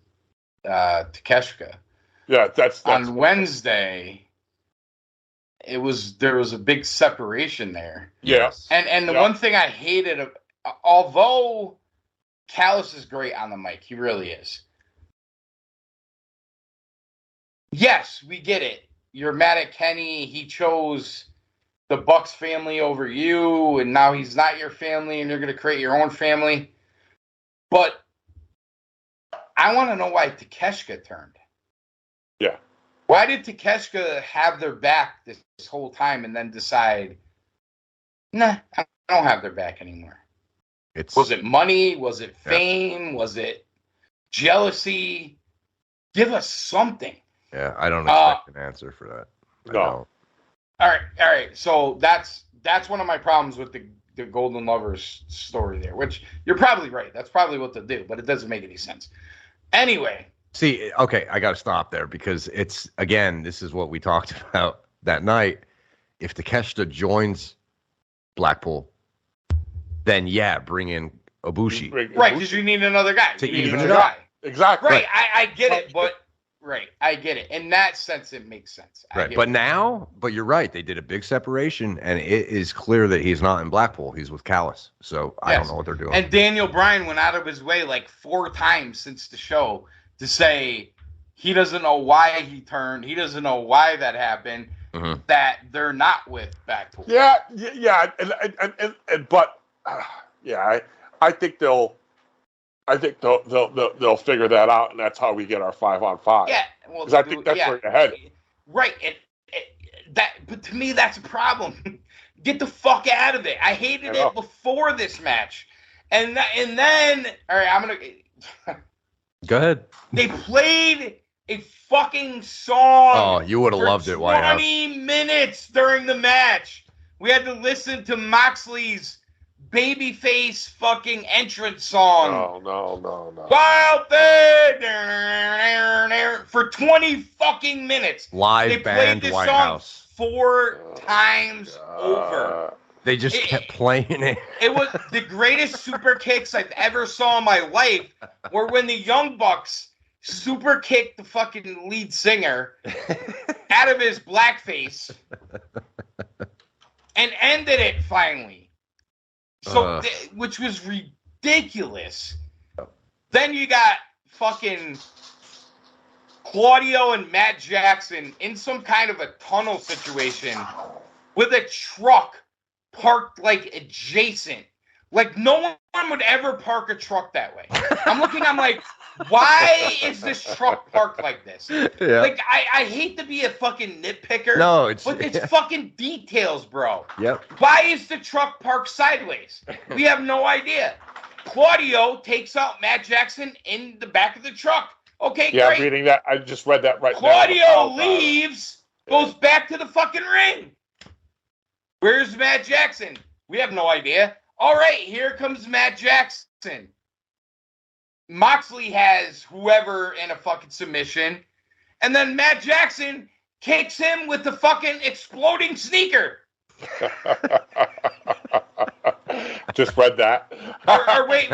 Takeshita. Yeah, that's on Wednesday. There was a big separation there. Yeah, and the one thing I hated, although Callis is great on the mic, he really is. Yes, we get it. You're mad at Kenny. He chose the Bucks family over you, and now he's not your family, and you're going to create your own family. But I want to know why Takeshita turned. Yeah. Why did Takeshita have their back this whole time and then decide, nah, I don't have their back anymore? Was it money? Was it fame? Yeah. Was it jealousy? Give us something. Yeah, I don't expect an answer for that. No. All right. So that's one of my problems with the Golden Lovers story there, which you're probably right. That's probably what they'll do, but it doesn't make any sense. Anyway. See, okay, I got to stop there because it's, again, this is what we talked about that night. If Takeshita joins Blackpool, then yeah, bring in Ibushi. Right, because you need another guy. To even it up. Exactly. Right, I get it, but I get it. In that sense, it makes sense. Right, but you're right. They did a big separation, and it is clear that he's not in Blackpool. He's with Callis. So I don't know what they're doing. And Daniel Bryan went out of his way like 4 times since the show to say he doesn't know why he turned. He doesn't know why that happened. Mm-hmm. That they're not with Blackpool. Yeah, but I think they'll figure that out, and that's how we get our 5-on-5. Yeah, well, because I think that's where you're headed. Right, but to me that's a problem. Get the fuck out of it. I hated it before this match, and then all right, I'm gonna go ahead. They played a fucking song. Oh, you would have loved it, Whitehouse. 20 minutes during the match. We had to listen to Moxley's babyface fucking entrance song. No. Wild Thing for 20 fucking minutes. Live band Whitehouse. 4 times over. They just kept playing it. It was the greatest super kicks I've ever saw in my life. Were when the Young Bucks super kicked the fucking lead singer out of his blackface and ended it finally. So, which was ridiculous. Then you got fucking Claudio and Matt Jackson in some kind of a tunnel situation with a truck parked like adjacent. Like no one would ever park a truck that way. I'm like, why is this truck parked like this? Yeah. Like I hate to be a fucking nitpicker. No, it's fucking details, bro. Yep. Why is the truck parked sideways? We have no idea. Claudio takes out Matt Jackson in the back of the truck. Okay, yeah, great. I'm reading that. I just read that right Claudio now. Claudio leaves, goes back to the fucking ring. Where's Matt Jackson? We have no idea. All right, here comes Matt Jackson. Moxley has whoever in a fucking submission. And then Matt Jackson kicks him with the fucking exploding sneaker. Just read that. or wait.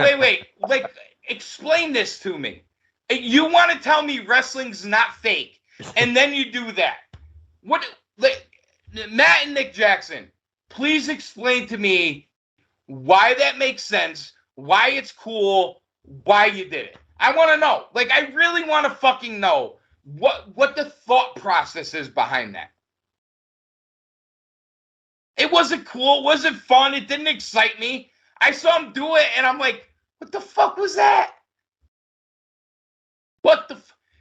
Like, explain this to me. You want to tell me wrestling's not fake, and then you do that. What? Like, Matt and Nick Jackson, please explain to me why that makes sense, why it's cool, why you did it. I want to know. Like, I really want to fucking know what the thought process is behind that. It wasn't cool. It wasn't fun. It didn't excite me. I saw him do it, and I'm like, what the fuck was that? What the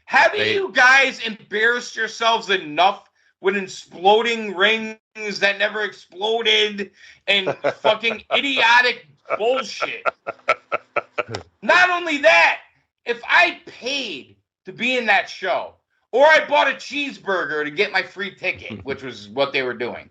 Haven't you guys embarrassed yourselves enough with exploding rings that never exploded and fucking idiotic bullshit? Not only that, if I paid to be in that show, or I bought a cheeseburger to get my free ticket, which was what they were doing,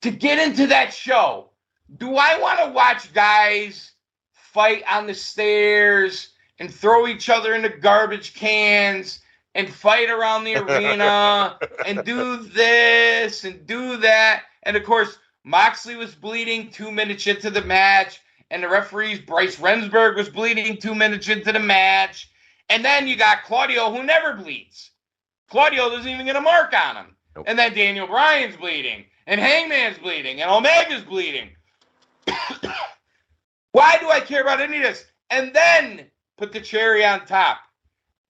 to get into that show, do I want to watch guys fight on the stairs and throw each other into garbage cans and fight around the arena and do this and do that? And of course, Moxley was bleeding 2 minutes into the match, and the referee, Bryce Remsburg, was bleeding 2 minutes into the match. And then you got Claudio, who never bleeds. Claudio doesn't even get a mark on him. Nope. And then Daniel Bryan's bleeding, and Hangman's bleeding, and Omega's bleeding. Why do I care about any of this? And then put the cherry on top.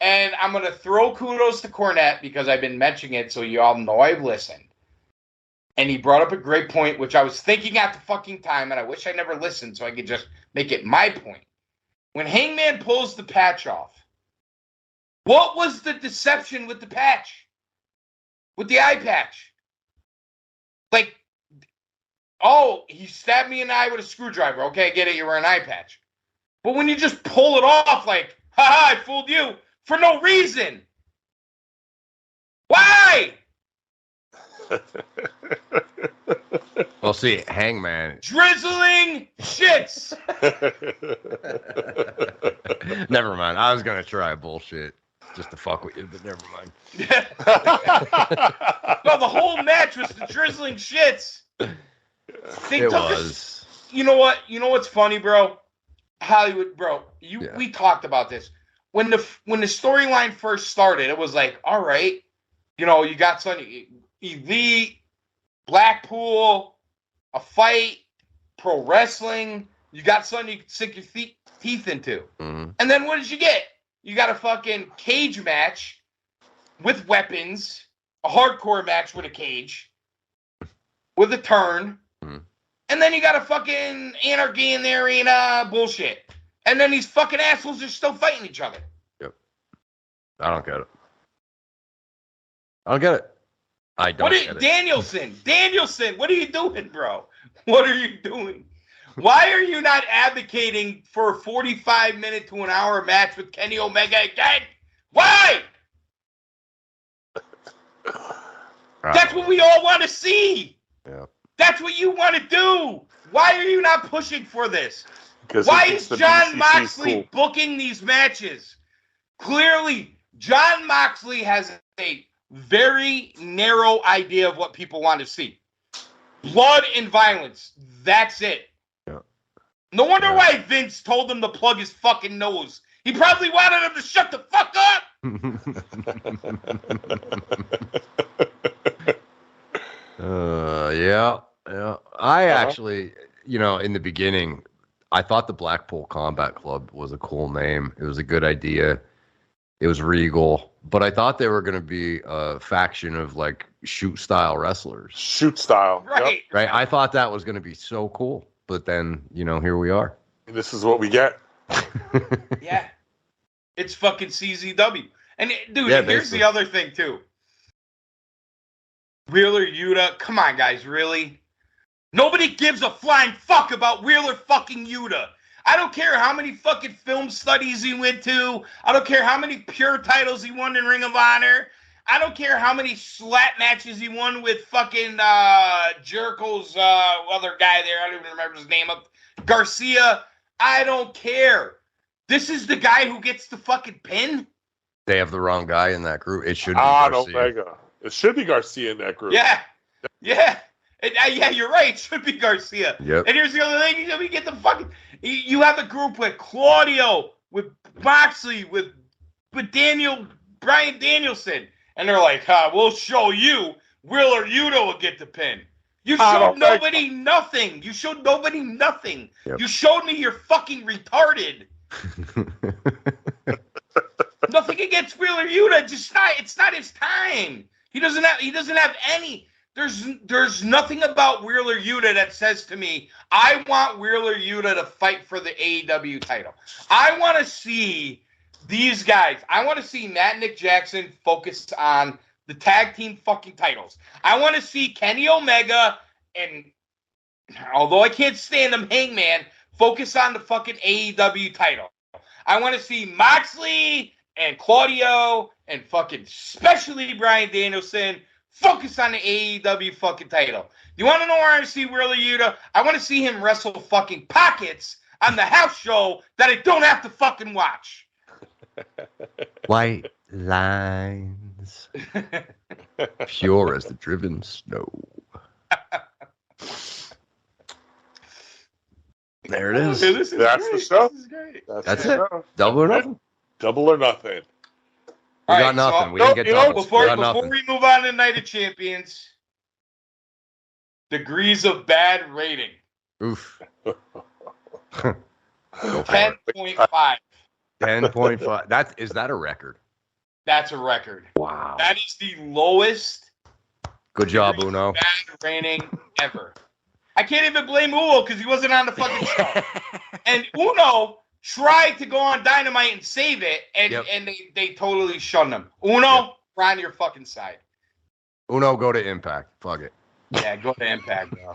And I'm going to throw kudos to Cornette because I've been mentioning it so you all know I've listened. And he brought up a great point, which I was thinking at the fucking time, and I wish I never listened so I could just make it my point. When Hangman pulls the patch off, what was the deception with the patch? With the eye patch? Like, oh, he stabbed me in the eye with a screwdriver. Okay, I get it, you were an eye patch. But when you just pull it off like, haha, I fooled you, for no reason. Why? Well, see, Hangman. Drizzling shits. Never mind. I was gonna try bullshit just to fuck with you, but never mind. No, the whole match was the drizzling shits. It was. You know what? You know what's funny, bro? Hollywood, bro. We talked about this when the storyline first started. It was like, all right, you know, you got some Elite, Blackpool, a fight, pro wrestling. You got something you can sink your teeth into. Mm-hmm. And then what did you get? You got a fucking cage match with weapons, a hardcore match with a cage, with a turn, and then you got a fucking anarchy in the arena bullshit. And then these fucking assholes are still fighting each other. Yep. I don't get it. I don't get it. Danielson, what are you doing, bro? What are you doing? Why are you not advocating for a 45-minute to an hour match with Kenny Omega again? Why? That's what we all want to see. Yeah. That's what you want to do. Why are you not pushing for this? Because why is Jon Moxley booking these matches? Clearly, Jon Moxley has a very narrow idea of what people want to see. Blood and violence. That's it. Yeah. No wonder why Vince told him to plug his fucking nose. He probably wanted him to shut the fuck up. Yeah. I actually, in the beginning, I thought the Blackpool Combat Club was a cool name. It was a good idea. It was regal, but I thought they were going to be a faction of like shoot style wrestlers. Shoot style. Right. Yep. Right. I thought that was going to be so cool, but then, here we are. This is what we get. Yeah. It's fucking CZW. And dude, Yeah, here's basically. the other thing too. Wheeler Yuta, come on guys, really? Nobody gives a flying fuck about Wheeler fucking Yuta. I don't care how many fucking film studies he went to. I don't care how many pure titles he won in Ring of Honor. I don't care how many slap matches he won with fucking Jericho's other guy there. I don't even remember his name. Garcia. I don't care. This is the guy who gets the fucking pin? They have the wrong guy in that group. It should be Garcia. Garcia. Omega. It should be Garcia in that group. Yeah. Yeah, you're right. It should be Garcia. Yep. And here's the other thing. We get the fucking... You have a group with Claudio, with Moxley, with Bryan Danielson. And they're like, we'll show you. Wheeler Yuta will get the pin. You showed nobody nothing. You showed nobody nothing. Yep. You showed me you're fucking retarded. Nothing against Wheeler Yuta. It's not his time. He doesn't have any. There's nothing about Wheeler Yuta that says to me, I want Wheeler Yuta to fight for the AEW title. I want to see these guys. I want to see Matt and Nick Jackson focus on the tag team fucking titles. I want to see Kenny Omega and, although I can't stand him, Hangman, focus on the fucking AEW title. I want to see Moxley and Claudio and fucking especially Bryan Danielson focus on the AEW fucking title. You want to know where I see Wheeler Yuta? I want to see him wrestle fucking pockets on the house show that I don't have to fucking watch. White lines, pure as the driven snow. There it is. That's the show. This is great. That's it. Double or nothing. Double or nothing. We All got right, nothing. so- We didn't get doubles. Before We got nothing. we move on to Night of Champions, degrees of bad rating. Oof. Go for it. 10.5. 10.5. Is that a record? That's a record. Wow. That is the lowest Good job, degrees of Uno. bad rating ever. I can't even blame Uno because he wasn't on the fucking show. And Uno tried to go on Dynamite and save it, and they totally shunned him. Uno, we're on your fucking side. Uno, go to Impact. Fuck it. Yeah, go to Impact, bro.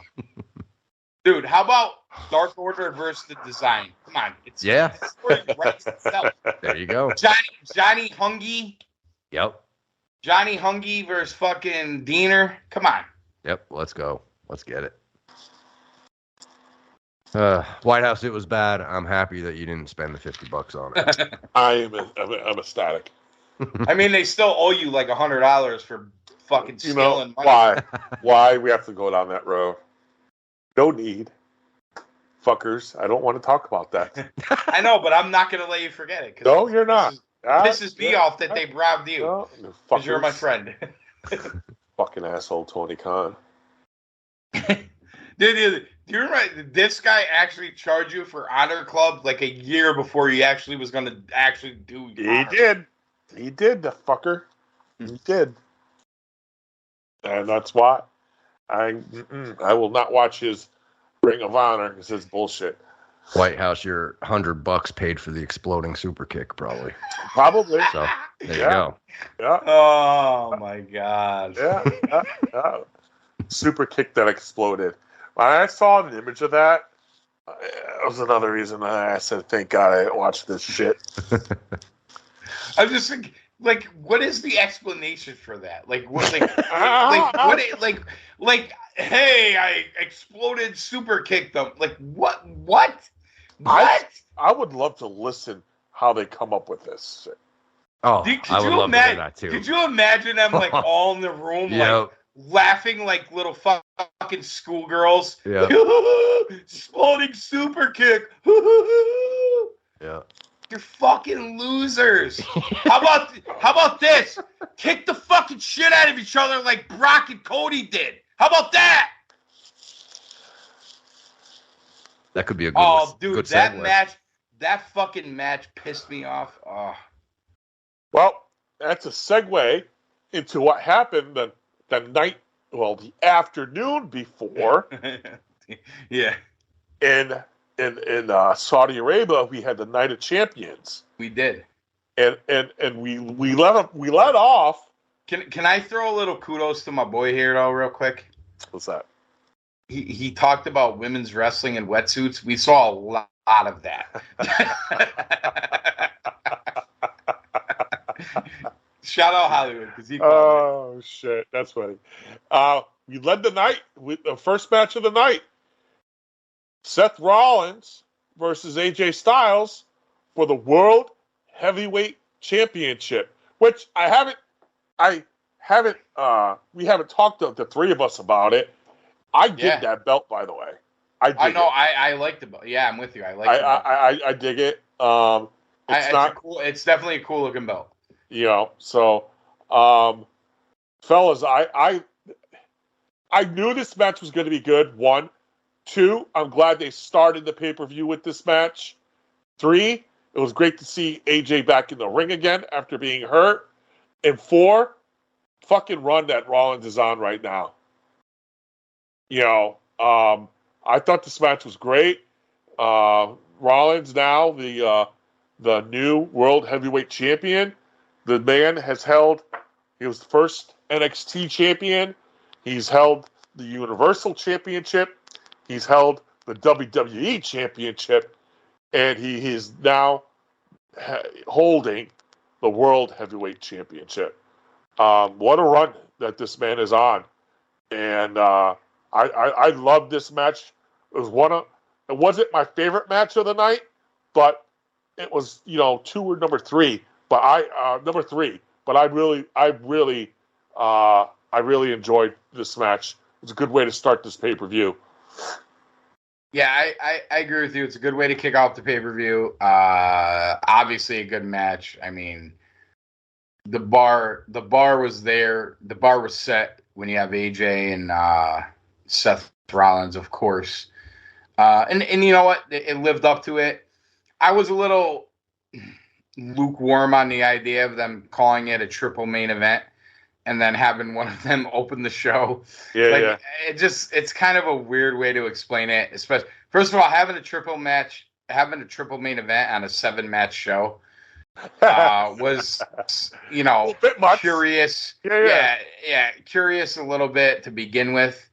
Dude, how about Dark Order versus the Design? Come on. It's the story writes itself. There you go. Johnny Hungy. Yep. Johnny Hungy versus fucking Diener. Come on. Yep, let's go. Let's get it. White House, it was bad. I'm happy that you didn't spend the $50 on it. I'm ecstatic. I mean, they still owe you like $100 for fucking stealing money. Why? Why we have to go down that road? No need. Fuckers. I don't want to talk about that. I know, but I'm not going to let you forget it. No, you're not. This is me off that they robbed you. Because you're my friend. Fucking asshole Tony Khan. Dude, do you remember this guy actually charged you for Honor Club like a year before he actually was going to actually do He did. He did, the fucker. He did. And that's why I will not watch his Ring of Honor because it's bullshit. White House, your $100 paid for the exploding super kick, probably. Probably. So there you go. Yeah. Oh my gosh. Yeah. Super kick that exploded. When I saw an image of that, it was another reason I said, "Thank God I didn't watch this shit." I'm just like, what is the explanation for that? Like, what? Like, hey, I exploded, super kicked them. Like, what? I would love to listen how they come up with this shit. Oh, I would love to hear that too. Could you imagine them like all in the room, like laughing like little fucking schoolgirls? Yeah. Exploding super kick. Yeah. You're fucking losers. How about this? Kick the fucking shit out of each other like Brock and Cody did. How about that? That could be a good dude, that segue. That fucking match pissed me off. Oh. Well, that's a segue into what happened the afternoon before. Yeah. In Saudi Arabia, we had the Night of Champions. We did. And we let off. Can I throw a little kudos to my boy here though, real quick? What's that? He talked about women's wrestling in wetsuits. We saw a lot of that. Shout out Hollywood because he. Oh shit, that's funny. We led the night with the first match of the night. Seth Rollins versus AJ Styles for the World Heavyweight Championship, which we haven't talked to the three of us about it. I dig that belt, by the way. I like the belt. Yeah, I'm with you. I like the belt. I dig it. It's definitely a cool looking belt. You know, so fellas, I knew this match was going to be good. 1, 2, I'm glad they started the pay-per-view with this match. 3, it was great to see AJ back in the ring again after being hurt. And 4, fucking run that Rollins is on right now. You know, I thought this match was great. Rollins now the new World Heavyweight Champion. The man he was the first NXT champion. He's held the Universal Championship. He's held the WWE Championship. And he is now holding the World Heavyweight Championship. What a run that this man is on. And I love this match. It wasn't my favorite match of the night, but it was, 2 or number 3. But number 3. But I really enjoyed this match. It was a good way to start this pay-per-view. Yeah, I agree with you. It's a good way to kick off the pay-per-view. Obviously a good match. I mean, the bar was there. The bar was set when you have AJ and Seth Rollins, of course. And you know what? It lived up to it. I was a little lukewarm on the idea of them calling it a triple main event and then having one of them open the show. Yeah. It's kind of a weird way to explain it. Especially, first of all, having a triple main event on a 7-match show was, a bit much. Curious. Yeah, curious a little bit to begin with.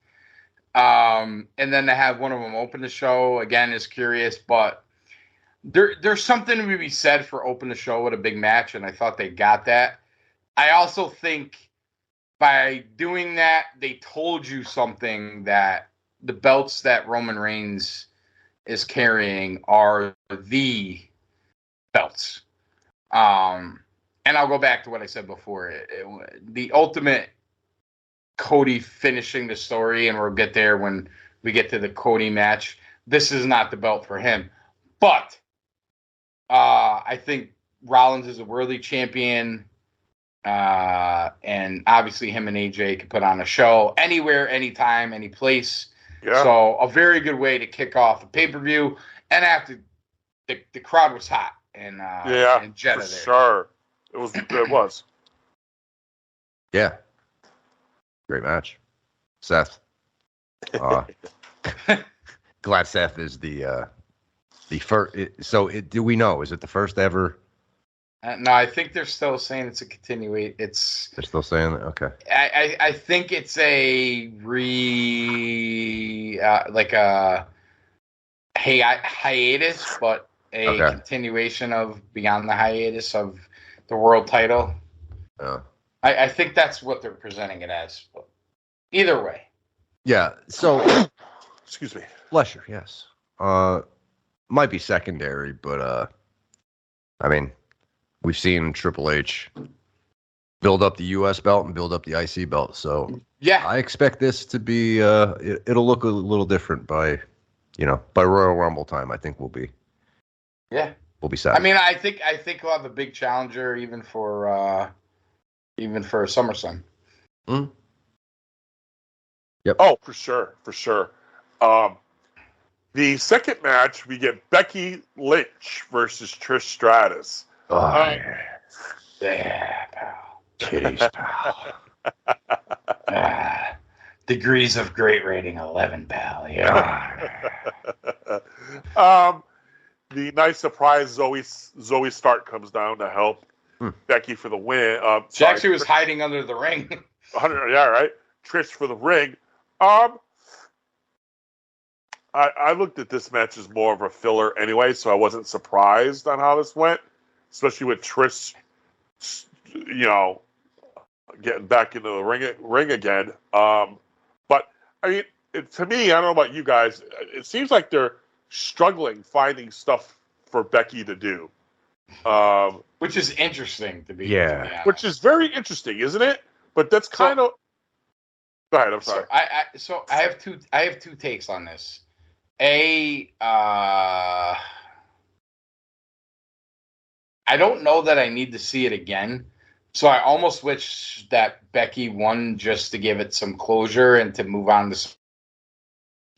And then to have one of them open the show again is curious, but there's something to be said for open the show with a big match, and I thought they got that. I also think by doing that, they told you something that the belts that Roman Reigns is carrying are the belts. And I'll go back to what I said before. The ultimate Cody finishing the story, and we'll get there when we get to the Cody match. This is not the belt for him. But I think Rollins is a worthy champion. And obviously him and AJ can put on a show anywhere, anytime, any place. Yeah. So a very good way to kick off a pay-per-view. And after the crowd was hot and Jeddah for there. sure. It was. Yeah. Great match. Seth. Glad Seth is the first. So do we know? Is it the first ever? No, I think they're still saying it's a continuation. They're still saying that? Okay. I think it's a like a hiatus, but a continuation of beyond the hiatus of the world title. Oh. I think that's what they're presenting it as. But either way. Yeah. So, excuse me. Bless you. Yes. Might be secondary, but I mean, we've seen Triple H build up the U.S. belt and build up the IC belt. So yeah, I expect this to be. It'll look a little different by Royal Rumble time. I think we'll be. Yeah. We'll be sad. I mean, I think we'll have a big challenger even for SummerSlam. Mm. Yep. Oh, for sure. The second match, we get Becky Lynch versus Trish Stratus. Oh, yeah, pal. Titties, pal. Degrees of great rating 11, pal. Yeah. The nice surprise, Zoe Stark comes down to help Becky for the win. She actually was hiding under the ring. Yeah, right. Trish for the ring. I looked at this match as more of a filler anyway, so I wasn't surprised on how this went, especially with Trish, getting back into the ring again. But I mean, to me, I don't know about you guys. It seems like they're struggling finding stuff for Becky to do, which is interesting to be. Yeah, which is very interesting, isn't it? But that's kind of. Go ahead. I'm sorry. So I have two takes on this. I don't know that I need to see it again. So I almost wish that Becky won just to give it some closure and to move on to.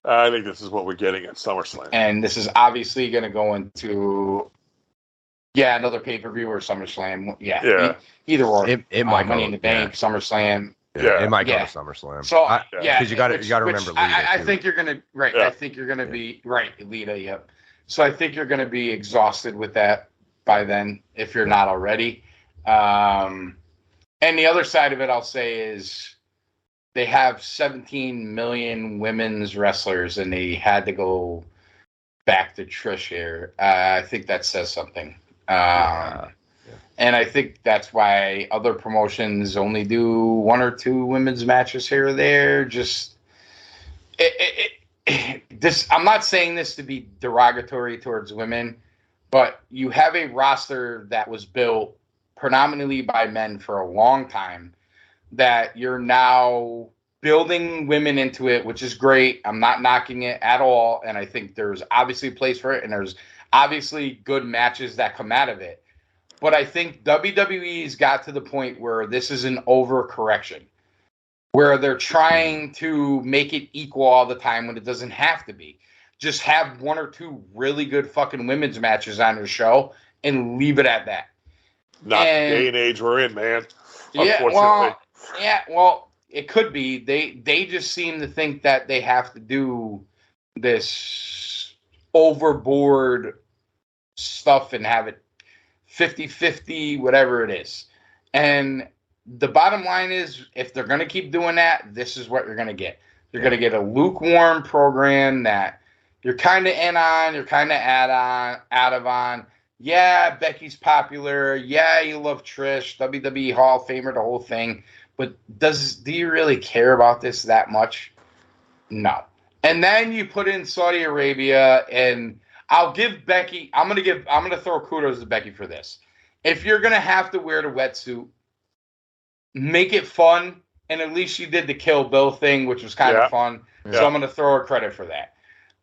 I think this is what we're getting at SummerSlam. And this is obviously going to go into, another pay-per-view or SummerSlam. Yeah. Either or. It might Money in the Bank, SummerSlam. Yeah, it might go to SummerSlam. So because you got to remember. I think you're gonna I think you're gonna be right, Lita. Yep. So I think you're gonna be exhausted with that by then, if you're not already. And the other side of it, I'll say, is they have 17 million women's wrestlers, and they had to go back to Trish here. I think that says something. And I think that's why other promotions only do one or two women's matches here or there. Just this. I'm not saying this to be derogatory towards women, but you have a roster that was built predominantly by men for a long time that you're now building women into it, which is great. I'm not knocking it at all. And I think there's obviously a place for it, and there's obviously good matches that come out of it. But I think WWE's got to the point where this is an overcorrection, where they're trying to make it equal all the time when it doesn't have to be. Just have one or two really good fucking women's matches on your show and leave it at that. Not the day and age we're in, man. Unfortunately. Well, it could be. They just seem to think that they have to do this overboard stuff and have it 50-50, whatever it is. And the bottom line is, if they're going to keep doing that, this is what you're going to get. You're going to get a lukewarm program that you're kind of in on, you're kind of out of on. yeah, Becky's popular. Yeah, you love Trish, WWE Hall of Famer, the whole thing. But do you really care about this that much? No. And then you put in Saudi Arabia, and I'll give Becky. I'm gonna throw kudos to Becky for this. If you're gonna have to wear the wetsuit, make it fun. And at least she did the Kill Bill thing, which was kind of fun. So I'm gonna throw her credit for that.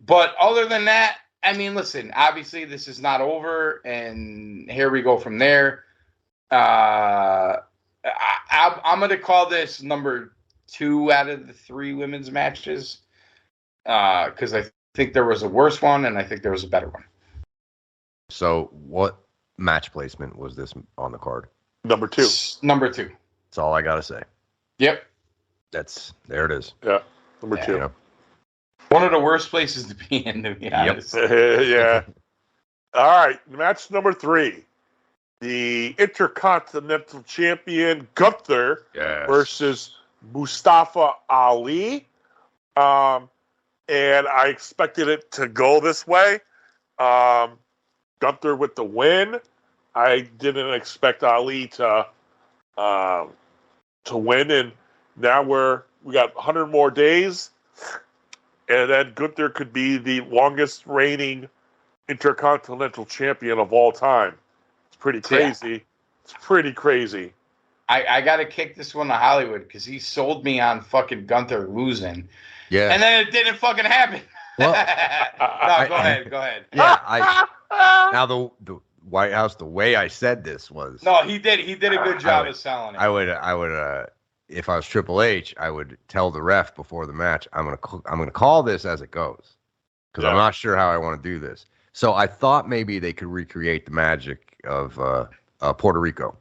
But other than that, I mean, listen, obviously this is not over, and here we go from there. I'm going to call this number 2 out of the 3 women's matches because I think there was a worse one, and I think there was a better one. So what match placement was this on the card? Number 2. Number 2. That's all I got to say. Yep. There it is. Yeah, number 2. Yeah. One of the worst places to be in, to be honest. Yeah. All right, match number 3. The Intercontinental Champion Gunther versus Mustafa Ali. And I expected it to go this way. Gunther with the win. I didn't expect Ali to win, and now we got 100 more days. And then Gunther could be the longest reigning Intercontinental Champion of all time. It's pretty crazy. Yeah. It's pretty crazy. I got to kick this one to Hollywood because he sold me on fucking Gunther losing. Yeah. And then it didn't fucking happen. Well, go ahead. Yeah. Now the White House, the way I said this was. No, he did. He did a good job of selling it. I would. If I was Triple H, I would tell the ref before the match, I'm gonna call this as it goes, because I'm not sure how I want to do this. So I thought maybe they could recreate the magic of Puerto Rico.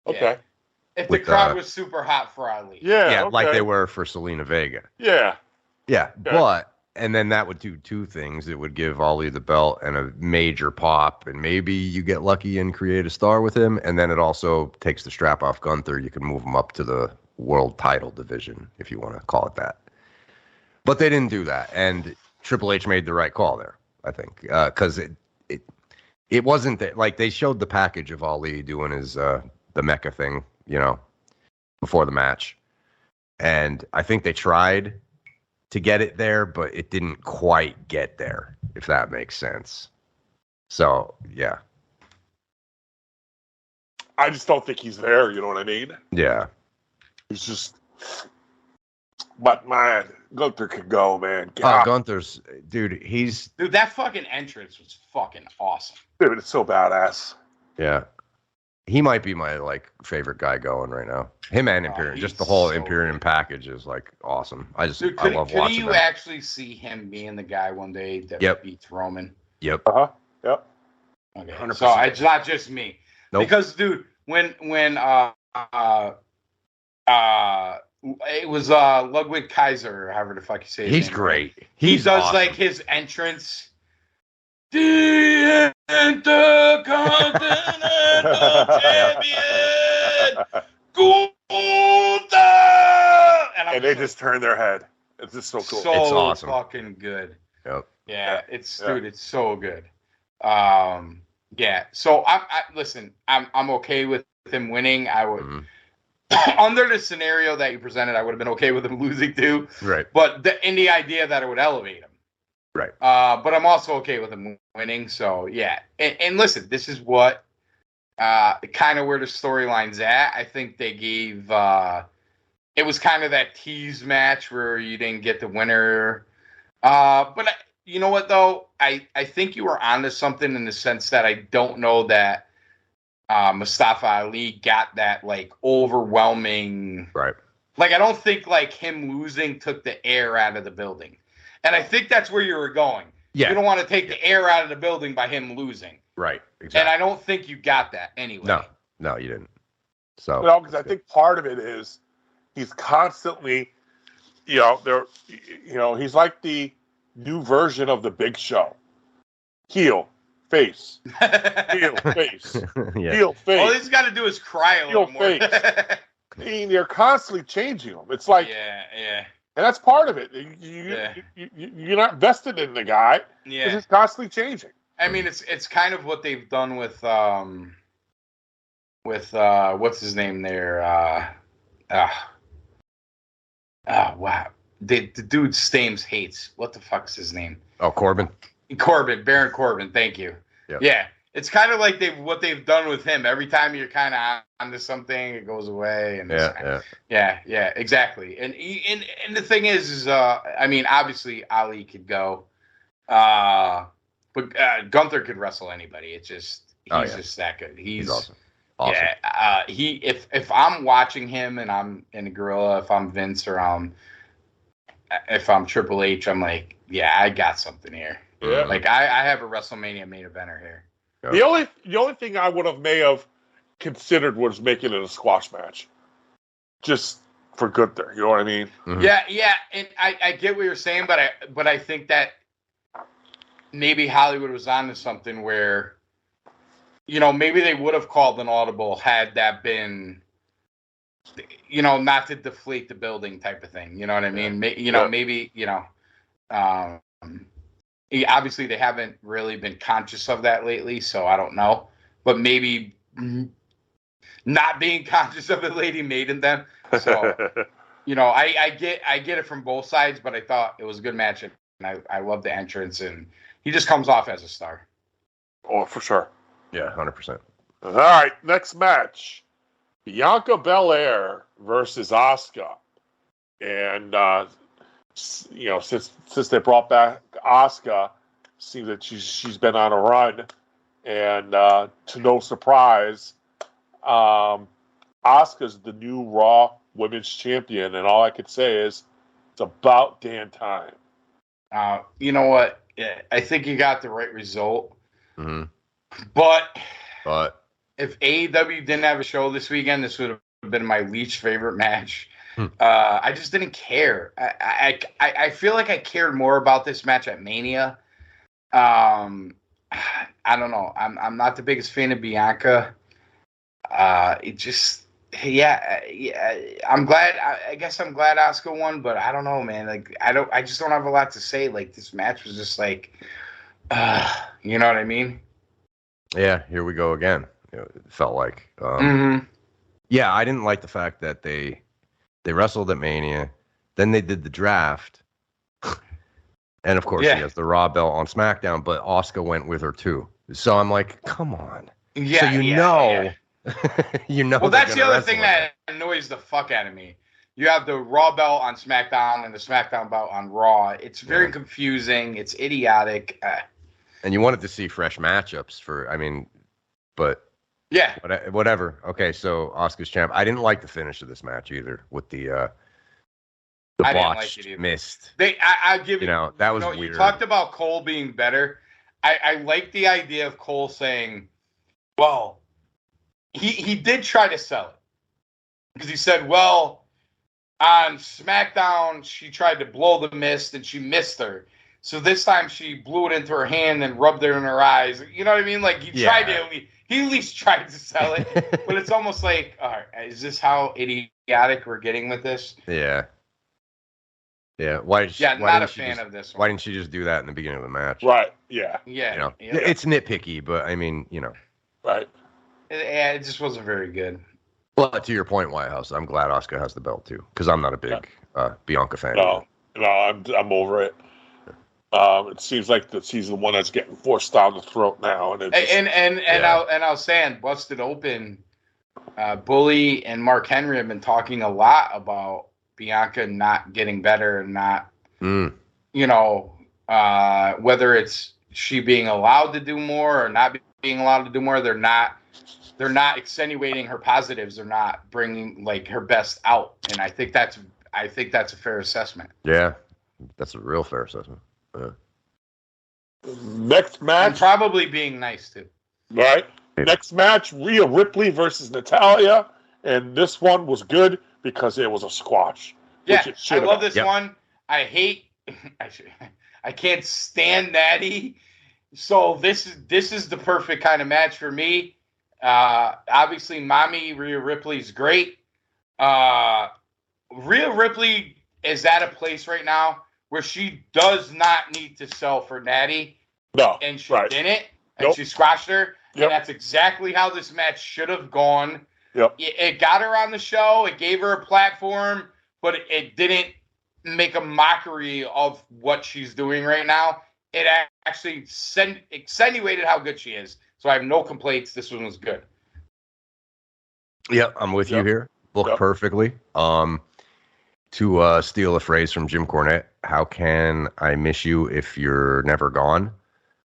Okay. If the crowd was super hot for Ali. Yeah. Okay. Like they were for Selena Vega. Yeah. Yeah, okay. And then that would do 2 things. It would give Ali the belt and a major pop, and maybe you get lucky and create a star with him. And then it also takes the strap off Gunther. You can move him up to the world title division, if you want to call it that. But they didn't do that, and Triple H made the right call there, I think, because it wasn't that, like, they showed the package of Ali doing his the Mecca thing, before the match, and I think they tried to get it there, but it didn't quite get there, if that makes sense. So yeah, I just don't think he's there. You know what I mean? Yeah. He's just, but man, Gunther could go, man. Gunther's, dude, that fucking entrance was fucking awesome. Dude, it's so badass. Yeah. He might be my, favorite guy going right now. Him and Imperium. Just the whole Imperium package is, awesome. I love watching that. Could you actually see him being the guy one day that beats Roman? Yep. Uh-huh. Yep. Okay. 100%. So it's not just me. Nope. Because, dude, when it was Ludwig Kaiser, or however the fuck you say his name. He's great. He does awesome. His entrance. The Intercontinental Champion, Gunther! And they just turn their head. It's just so cool. So it's awesome. Fucking good. Yep. Yeah, dude, it's so good. Yeah. So I listen. I'm okay with him winning. I would. Mm-hmm. Under the scenario that you presented, I would have been okay with him losing too. Right. But in the idea that it would elevate him. Right. But I'm also okay with him winning. So yeah. And listen, this is what kind of where the storyline's at. I think they gave it was kind of that tease match where you didn't get the winner. But you know what though? I think you were onto something in the sense that I don't know that Mustafa Ali got that overwhelming. Right. I don't think him losing took the air out of the building. And I think that's where you were going. Yeah. You don't want to take the air out of the building by him losing. Right. Exactly. And I don't think you got that anyway. No, you didn't. So because I think part of it is he's constantly, he's like the new version of the Big Show. Heel, face, heel, face, heel, face. All he's got to do is cry a little more. Face. I mean, you're constantly changing them. It's like, yeah. And that's part of it. You're not vested in the guy because he's constantly changing. I mean, it's kind of what they've done with what's his name there? Wow. The dude Stames hates. What the fuck's his name? Oh, Corbin. Baron Corbin. Thank you. Yep. Yeah. It's kind of like what they've done with him. Every time you're kind of onto something, it goes away. And yeah, exactly. And the thing is, I mean, obviously Ali could go, but Gunther could wrestle anybody. It's just he's just that good. He's awesome. Yeah, if I'm watching him and I'm in a gorilla, if I'm Vince or if I'm Triple H, I'm like, yeah, I got something here. Yeah. Like I have a WrestleMania main eventer here. The only thing I may have considered was making it a squash match, just for Gunther. You know what I mean? Mm-hmm. Yeah, and I get what you're saying, but I think that maybe Hollywood was onto something where, you know, maybe they would have called an audible had that been, you know, not to deflate the building type of thing. You know what I mean? Maybe, you know, obviously they haven't really been conscious of that lately, so I don't know. But maybe not being conscious of it lately made in them. So, you know, I get it from both sides, but I thought it was a good match, and I love the entrance, and he just comes off as a star. Oh, for sure. Yeah, 100%. All right, next match. Bianca Belair versus Asuka. And, you know, since they brought back Asuka, seems that she's been on a run. And to no surprise, Asuka's the new Raw Women's Champion. And all I could say is it's about damn time. You know what? I think you got the right result. Mm-hmm. But if AEW didn't have a show this weekend, this would have been my least favorite match. I just didn't care. I feel like I cared more about this match at Mania. I don't know. I'm not the biggest fan of Bianca. It just, yeah. I'm glad. I guess I'm glad Asuka won, but I don't know, man. Like I just don't have a lot to say. Like this match was just like, you know what I mean? Yeah, here we go again. You know, it felt like. Yeah, I didn't like the fact that they wrestled at Mania, then they did the draft, and of course she has the Raw belt on SmackDown, but Asuka went with her too. So I'm like, come on. Yeah. So you know. Well, that's the other thing that annoys the fuck out of me. You have the Raw belt on SmackDown and the SmackDown belt on Raw. It's very confusing. It's idiotic. And you wanted to see fresh matchups but yeah, whatever. Okay, so Asuka's champ. I didn't like the finish of this match either with the botched missed. I give you know that was weird. You talked about Cole being better. I like the idea of Cole saying, well, he did try to sell it because he said, well, on SmackDown she tried to blow the mist and she missed her. So this time she blew it into her hand and rubbed it in her eyes. You know what I mean? Like he tried to, he at least tried to sell it, but it's almost like, all right, is this how idiotic we're getting with this? Yeah. Yeah. Why did she, not a fan of this one. Why didn't she just do that in the beginning of the match? Right. Yeah. Yeah. You know, it's nitpicky, but I mean, you know. Right. It just wasn't very good. But to your point, Wildhouse, I'm glad Asuka has the belt too, because I'm not a big Bianca fan. No, I'm over it. It seems like that she's the one that's getting forced down the throat now, and I was saying, Busted Open, Bully and Mark Henry have been talking a lot about Bianca not getting better and not, you know, whether it's she being allowed to do more or not being allowed to do more. They're not extenuating her positives. They're not bringing like her best out, and I think that's a fair assessment. Yeah, that's a real fair assessment. Next match, and probably being nice too. Right. Next match, Rhea Ripley versus Natalya, and this one was good because it was a squash. Yeah, I love this one. I hate. I can't stand Natty. So this is the perfect kind of match for me. Obviously, Mommy Rhea Ripley's great. Rhea Ripley is at a place right now where she does not need to sell for Natty. No. and she right. didn't, and Nope. she squashed her. Yep. And that's exactly how this match should have gone. Yep. It got her on the show. It gave her a platform, but it didn't make a mockery of what she's doing right now. It actually extenuated how good she is. So I have no complaints. This one was good. Yep, I'm with you here. Booked perfectly. To steal a phrase from Jim Cornette, how can I miss you if you're never gone?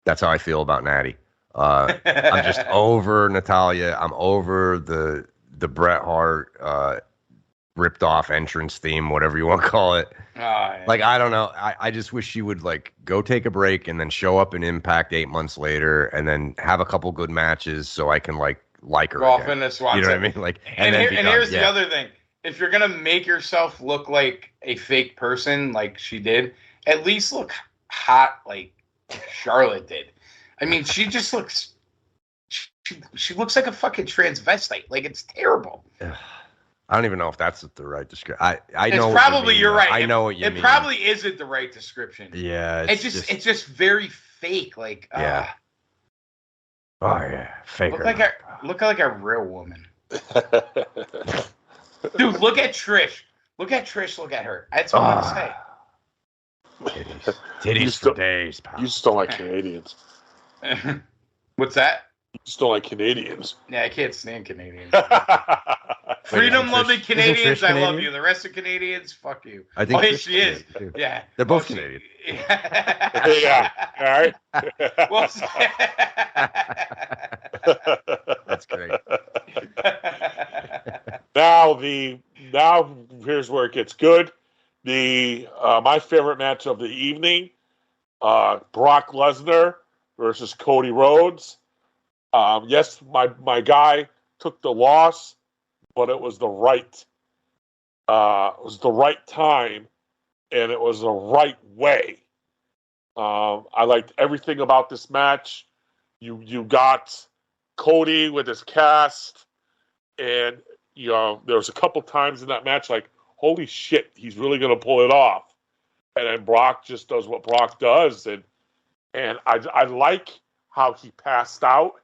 That's how I feel about Natty. I'm just over Natalya. I'm over the Bret Hart ripped off entrance theme, whatever you want to call it. Yeah. Like, I don't know. I just wish she would like go take a break and then show up in Impact 8 months later and then have a couple good matches so I can like her. Go off in this one. You know what I mean? Like, and here's the other thing. If you're gonna make yourself look like a fake person, like she did, at least look hot like Charlotte did. I mean, she just looks. She looks like a fucking transvestite. Like, it's terrible. I don't even know if that's the right description. I know. It's probably you're right. I know what you mean. It probably isn't the right description. Yeah. It's just very fake. Like, yeah. Oh yeah, fake. Look like a real woman. Dude, look at Trish. Look at Trish. Look at her. That's all I'm gonna say. Titties for days, pal. You just don't like Canadians. What's that? You just don't like Canadians. Yeah, I can't stand Canadians. Freedom-loving Canadians, I love you. The rest of Canadians, fuck you. I think yes, she is. Yeah. They're both Canadian. Yeah. All right. Well, that's great. Now here's where it gets good. My favorite match of the evening, Brock Lesnar versus Cody Rhodes. Yes, my guy took the loss, but it was the right time, and it was the right way. I liked everything about this match. You got Cody with his cast, and there was a couple times in that match like, holy shit, he's really gonna pull it off. And then Brock just does what Brock does, and I like how he passed out.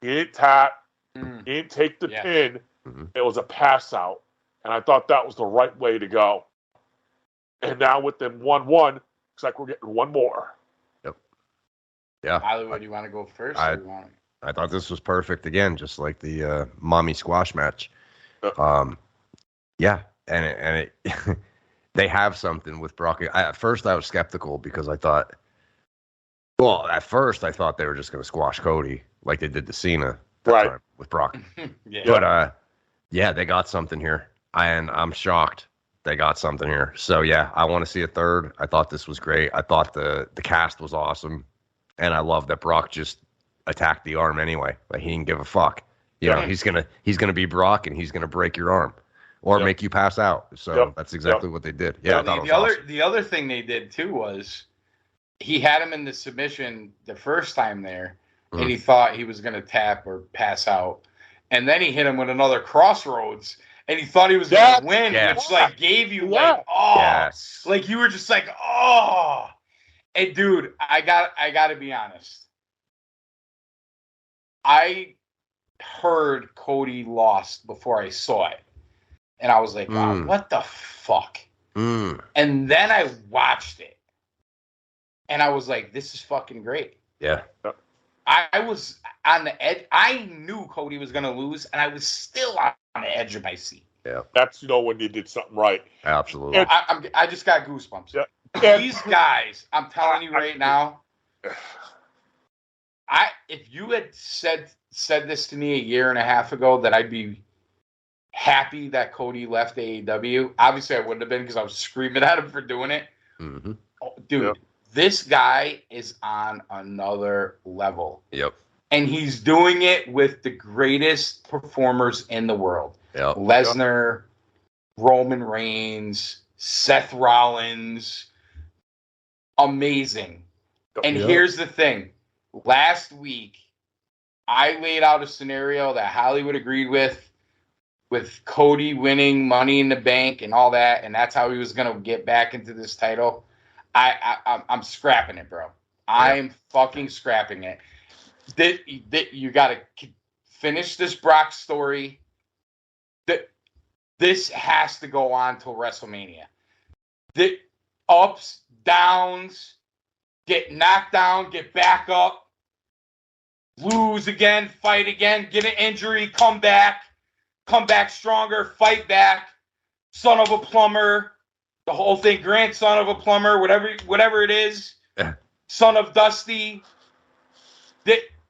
He didn't tap. He didn't take the pin. Mm-hmm. It was a pass out, and I thought that was the right way to go. And now with them 1-1, looks like we're getting one more. Yep. Yeah. Hollywood, you want to go first? I thought this was perfect again, just like the mommy squash match. Yeah, and it they have something with Brock. At first, I was skeptical because I thought, at first I thought they were just going to squash Cody like they did to Cena, right, time with Brock. Yeah. But they got something here, and I'm shocked they got something here. So yeah, I want to see a third. I thought this was great. I thought the cast was awesome, and I love that Brock just attacked the arm anyway. Like, he didn't give a fuck. You know, he's gonna be Brock, and he's gonna break your arm or make you pass out. So that's exactly what they did. Yeah, the other thing they did too was he had him in the submission the first time there, and he thought he was gonna tap or pass out, and then he hit him with another crossroads, and he thought he was gonna win, which like gave you like like you were just like And dude, I gotta be honest. I heard Cody lost before I saw it. And I was like, wow, what the fuck? And then I watched it. And I was like, this is fucking great. Yeah. I was on the edge. I knew Cody was going to lose, and I was still on the edge of my seat. Yeah. That's, when they did something right. Absolutely. I just got goosebumps. Yeah. These guys, I'm telling you right now, if you had said this to me a year and a half ago, that I'd be happy that Cody left AEW. Obviously, I wouldn't have been, because I was screaming at him for doing it. Mm-hmm. Dude, this guy is on another level. Yep. And he's doing it with the greatest performers in the world. Yep. Lesnar, Roman Reigns, Seth Rollins. Amazing. And here's the thing. Last week, I laid out a scenario that Hollywood agreed with Cody winning Money in the Bank and all that, and that's how he was going to get back into this title. I'm scrapping it, bro. I'm fucking scrapping it. You got to finish this Brock story. This has to go on till WrestleMania. The ups, downs, get knocked down, get back up, lose again, fight again, get an injury, come back stronger, fight back. Son of a plumber, the whole thing. Grandson of a plumber, whatever it is. Son of Dusty.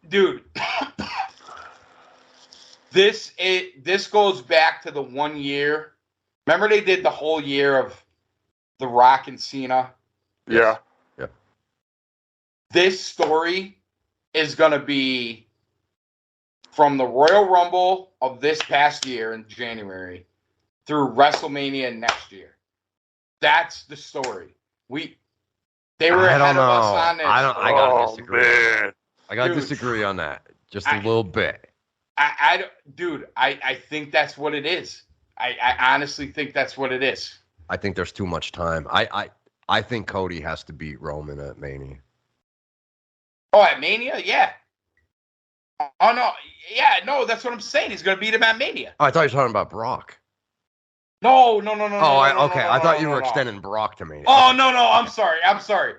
Dude, this goes back to the 1 year. Remember they did the whole year of The Rock and Cena? Yeah. Yeah. This story is going to be from the Royal Rumble of this past year in January through WrestleMania next year. That's the story. They were ahead of us on this. I gotta disagree. Man. I gotta disagree on that just a little bit. I think that's what it is. I honestly think that's what it is. I think there's too much time. I think Cody has to beat Roman at Mania. Oh, at Mania? Yeah. Oh, no. Yeah, no, that's what I'm saying. He's going to beat him at Mania. Oh, I thought you were talking about Brock. No. Okay. I thought you were extending Brock to Mania. Oh, no. I'm sorry.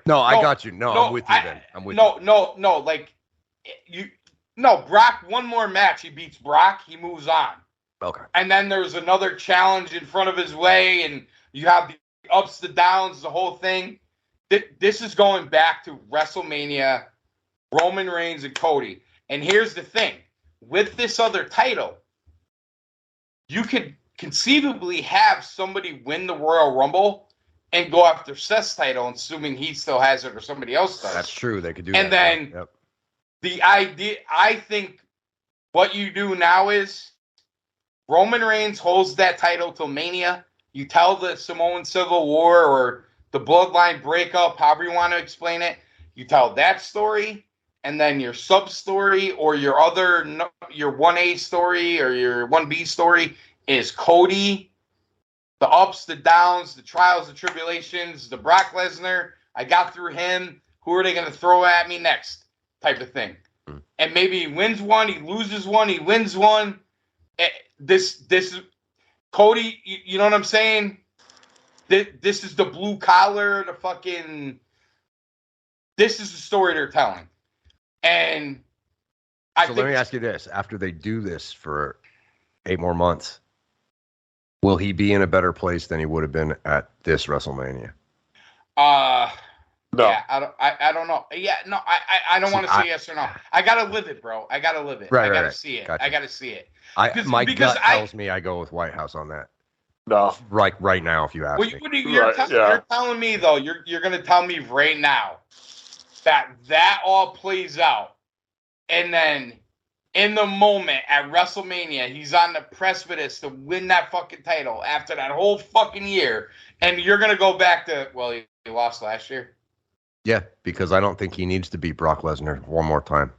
No, I got you. No, I'm with you then. I'm with you. No. Like, Brock, one more match. He beats Brock. He moves on. Okay. And then there's another challenge in front of his way, and you have the ups, the downs, the whole thing. This is going back to WrestleMania, Roman Reigns and Cody. And here's the thing. With this other title, you could conceivably have somebody win the Royal Rumble and go after Seth's title, assuming he still has it or somebody else does. That's true. They could do and that. And then the idea, I think what you do now is Roman Reigns holds that title till Mania. You tell the Samoan Civil War or the Bloodline breakup, however you want to explain it. You tell that story. And then your sub story or your 1A story or your 1B story is Cody, the ups, the downs, the trials, the tribulations, the Brock Lesnar. I got through him. Who are they going to throw at me next? Type of thing. And maybe he wins one, he loses one, he wins one. This is Cody. You know what I'm saying? This is the blue collar, the fucking. This is the story they're telling. And let me ask you this. After they do this for 8 more months, will he be in a better place than he would have been at this WrestleMania? No. Yeah, I don't know. Yeah, no, I don't want to say yes or no. I gotta live it, bro. I gotta live it. Right, I gotta see it. Gotcha. I gotta see it. My gut tells me I go with Whitehouse on that. No. Right now, if you ask me. You're telling me though. You're gonna tell me right now that all plays out, and then in the moment at WrestleMania, he's on the precipice to win that fucking title after that whole fucking year, and you're gonna go back to he lost last year. Yeah, because I don't think he needs to beat Brock Lesnar one more time.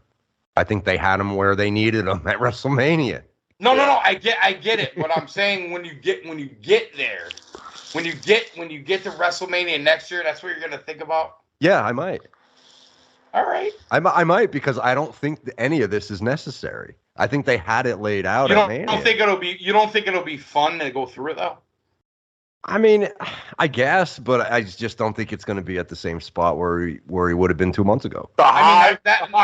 I think they had him where they needed him at WrestleMania. No. I get it. But I'm saying when you get there, when you get to WrestleMania next year, that's what you're gonna think about. Yeah, I might. All right. I might because I don't think any of this is necessary. I think they had it laid out. You don't think it'll be fun to go through it though? I mean, I guess, but I just don't think it's going to be at the same spot where he would have been 2 months ago. The high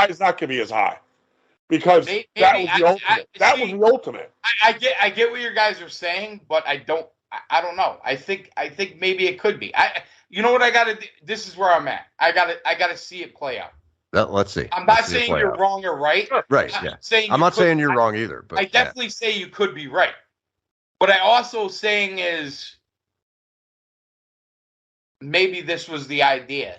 is not going to be as high because that was the ultimate. That was the ultimate. I get what you guys are saying, but I don't know. I think maybe it could be. You know what I got to do? This is where I'm at. I got to see it play out. Let's see. I'm not saying you're wrong or right. Right. I'm not saying you're wrong either. But I definitely say you could be right. What I also saying is maybe this was the idea.